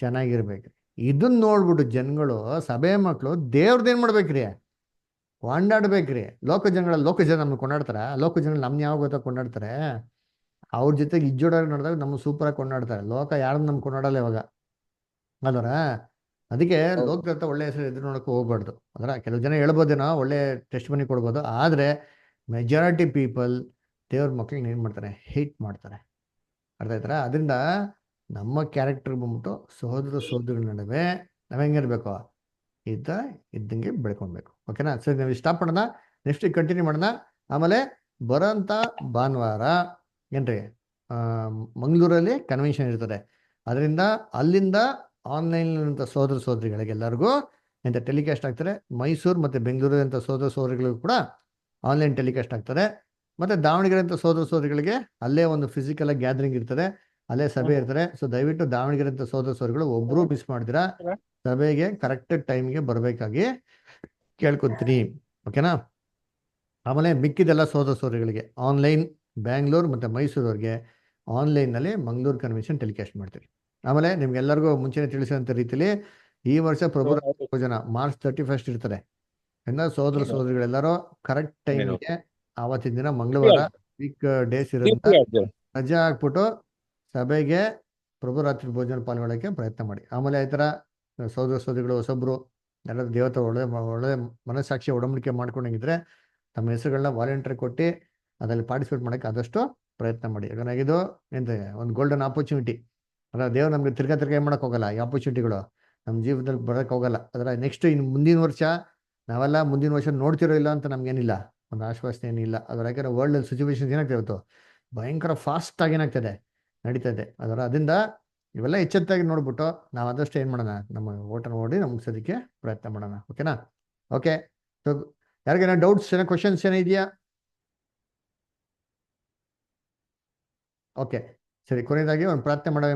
ಚೆನ್ನಾಗಿರ್ಬೇಕ್ರಿ. ಇದನ್ನ ನೋಡ್ಬಿಟ್ಟು ಜನಗಳು, ಸಭೆ ಮಕ್ಕಳು ದೇವ್ರದ್ದೇನ್ ಮಾಡ್ಬೇಕ್ರಿ? ಕೊಂಡಾಡ್ಬೇಕ್ರಿ. ಲೋಕ ಜನ ನಮ್ಗೆ ಕೊಂಡಾಡ್ತಾರ? ಲೋಕ ಜನಗಳು ನಮ್ನ ಯಾವ ಗೊತ್ತಾ ಕೊಂಡಾಡ್ತಾರೆ? ಅವ್ರ ಜೊತೆಗೆ ಇಜ್ಜೋಡಾಗಿ ನೋಡಿದಾಗ ನಮ್ಮ ಸೂಪರ್ ಆಗಿ ಕೊಂಡಾಡ್ತಾರೆ. ಲೋಕ ಯಾರನ್ನ ನಮ್ಗೆ ಕೊಂಡಾಡಲ್ಲ ಇವಾಗ ಅಲ್ವರ? ಅದಕ್ಕೆ ಲೋಕದ ಒಳ್ಳೆ ಹೆಸರು ಎದುರು ನೋಡಕ್ಕೆ ಹೋಗ್ಬಾರ್ದು. ಅದರ ಕೆಲವು ಜನ ಹೇಳ್ಬೋದೇನೋ, ಒಳ್ಳೆ ಟೆಸ್ಟ್ ಮನಿ ಕೊಡ್ಬೋದು. ಆದ್ರೆ ಮೆಜಾರಿಟಿ ಪೀಪಲ್ ದೇವ್ರ ಮಕ್ಳನ್ನ ಏನ್ ಮಾಡ್ತಾರೆ? ಹೇಟ್ ಮಾಡ್ತಾರೆ. ಅರ್ಥ ಆಯ್ತಾರ? ಅದರಿಂದ ನಮ್ಮ ಕ್ಯಾರೆಕ್ಟರ್ ಬಂದ್ಬಿಟ್ಟು ಸಹೋದರಗಳ ನಡುವೆ ನಾವ್ ಹೆಂಗಿರ್ಬೇಕು? ಇದ್ದಂಗೆ ಬೆಳ್ಕೊಳ್ಬೇಕು. ಓಕೆನಾ? ಸರಿ, ನಾವು ಸ್ಟಾಪ್ ಮಾಡೋಣ. ನೆಕ್ಸ್ಟ್ ಕಂಟಿನ್ಯೂ ಮಾಡೋಣ. ಆಮೇಲೆ ಬರೋಂಥ ಭಾನುವಾರ ಏನ್ರಿ ಮಂಗಳೂರಲ್ಲಿ ಕನ್ವೆನ್ಷನ್ ಇರ್ತದೆ. ಅದರಿಂದ ಅಲ್ಲಿಂದ ಆನ್ಲೈನ್ ಸಹೋದರಿಗಳಿಗೆ ಎಲ್ಲರಿಗೂ ಎಂತ ಟೆಲಿಕಾಸ್ಟ್ ಆಗ್ತಾರೆ. ಮೈಸೂರು ಮತ್ತು ಬೆಂಗಳೂರು ಅಂತ ಸಹೋದರಿಗಳಿಗೂ ಕೂಡ ಆನ್ಲೈನ್ ಟೆಲಿಕಾಸ್ಟ್ ಆಗ್ತಾರೆ. ಮತ್ತು ದಾವಣಗೆರೆ ಅಂತ ಸಹೋದರಿಗಳಿಗೆ ಅಲ್ಲೇ ಒಂದು ಫಿಸಿಕಲ್ ಆಗಿ ಗ್ಯಾದರಿಂಗ್ ಇರ್ತದೆ, ಅಲ್ಲೇ ಸಭೆ ಇರ್ತಾರೆ. ಸೊ ದಯವಿಟ್ಟು ದಾವಣಗೆರೆ ಅಂತ ಸಹೋದರಿಗಳು ಒಬ್ಬರು ಮಿಸ್ ಮಾಡಿದಿರಾ ಸಭೆಗೆ ಕರೆಕ್ಟ್ ಟೈಮ್ಗೆ ಬರಬೇಕಾಗಿ ಕೇಳ್ಕೊತೀನಿ. ಓಕೆನಾ? ಆಮೇಲೆ ಮಿಕ್ಕಿದೆಲ್ಲ ಸಹೋದರಿಗಳಿಗೆ ಆನ್ಲೈನ್ ಬ್ಯಾಂಗ್ಳೂರು ಮತ್ತು ಮೈಸೂರವ್ರಿಗೆ ಆನ್ಲೈನ್ನಲ್ಲಿ ಮಂಗಳೂರು ಕನ್ವೆನ್ಷನ್ ಟೆಲಿಕಾಸ್ಟ್ ಮಾಡ್ತೀವಿ. ಆಮೇಲೆ ನಿಮ್ಗೆಲ್ಲರಿಗೂ ಮುಂಚೆನೆ ತಿಳಿಸಿದಂಥ ರೀತಿಯಲ್ಲಿ ಈ ವರ್ಷ ಪ್ರಭು ಭೋಜನ ಮಾರ್ಚ್ 31 ಇರ್ತಾರೆ. ಎಲ್ಲ ಸಹೋದರಿಗಳೆಲ್ಲರೂ ಕರೆಕ್ಟ್ ಟೈಮಿಗೆ ಆವತ್ತಿನ ದಿನ ಮಂಗಳವಾರ ವೀಕ್ ಡೇಸ್ ಇರೋದ್ರಿಂದ ರಜೆ ಹಾಕ್ಬಿಟ್ಟು ಸಭೆಗೆ ಪ್ರಭು ರಾತ್ರಿ ಭೋಜನ ಪಾಲ್ಗೊಳ್ಳೋಕ್ಕೆ ಪ್ರಯತ್ನ ಮಾಡಿ. ಆಮೇಲೆ ಈ ಥರ ಸಹೋದರಿಗಳು ಹೊಸೊಬ್ರು ಎಲ್ಲರೂ ದೇವತೆ ಒಳ್ಳೆ ಮನಸ್ಸಾಕ್ಷಿ ಒಡಂಬಡಿಕೆ ಮಾಡ್ಕೊಂಡಂಗಿದ್ರೆ ತಮ್ಮ ಹೆಸರುಗಳನ್ನ ವಾಲಂಟಿಯರ್ ಕೊಟ್ಟು ಅದರಲ್ಲಿ ಪಾರ್ಟಿಸಿಪೇಟ್ ಮಾಡೋಕ್ಕೆ ಆದಷ್ಟು ಪ್ರಯತ್ನ ಮಾಡಿ. ಯಾಕಂದ್ರೆ ಇದು ಎಂತ ಒಂದು ಗೋಲ್ಡನ್ ಆಪರ್ಚುನಿಟಿ. ಅಲ್ಲ, ದೇವ್ರು ನಮ್ಗೆ ತಿರ್ಗಾ ಏನು ಮಾಡೋಕೆ ಹೋಗಲ್ಲ. ಈ ಆಪರ್ಚುನಿಟಿಗಳು ನಮ್ಮ ಜೀವನದಲ್ಲಿ ಬರೋಕ್ಕೆ ಹೋಗಲ್ಲ. ಅದರ ನೆಕ್ಸ್ಟ್ ಇನ್ನು ಮುಂದಿನ ವರ್ಷ ನಾವೆಲ್ಲ ಮುಂದಿನ ವರ್ಷ ನೋಡ್ತಿರೋ ಇಲ್ಲ ಅಂತ ನಮ್ಗೇನಿಲ್ಲ, ಒಂದು ಆಶ್ವಾಸನೆ ಏನಿಲ್ಲ. ಅದರ ಯಾಕಂದ್ರೆ ವರ್ಲ್ಡ್ ಸಿಚುವೇಶನ್ ಏನಾಗ್ತಾ ಇರುತ್ತೋ ಭಯಂಕರ ಫಾಸ್ಟ್ ಆಗಿ ಏನಾಗ್ತದೆ ನಡೀತಾ ಇದೆ. ಅದರಿಂದ ಇವೆಲ್ಲ ಎಚ್ಚೆತ್ತಾಗಿ ನೋಡ್ಬಿಟ್ಟು ನಾವು ಆದಷ್ಟು ಏನು ಮಾಡೋಣ, ನಮ್ಮ ಓಟ ನೋಡಿ ನಮ್ಗೆ ಮುಗಿಸೋದಕ್ಕೆ ಪ್ರಯತ್ನ ಮಾಡೋಣ. ಓಕೆನಾ? ಓಕೆ. ಸೊ ಯಾರಿಗೇನೋ ಡೌಟ್ಸ್, ಏನೋ ಕ್ವಶನ್ಸ್ ಏನೋ ಇದೆಯಾ? ಓಕೆ, ಸರಿ. ಕೊನೆಯದಾಗಿ ಒಂದು ಪ್ರಾರ್ಥನೆ ಮಾಡೋ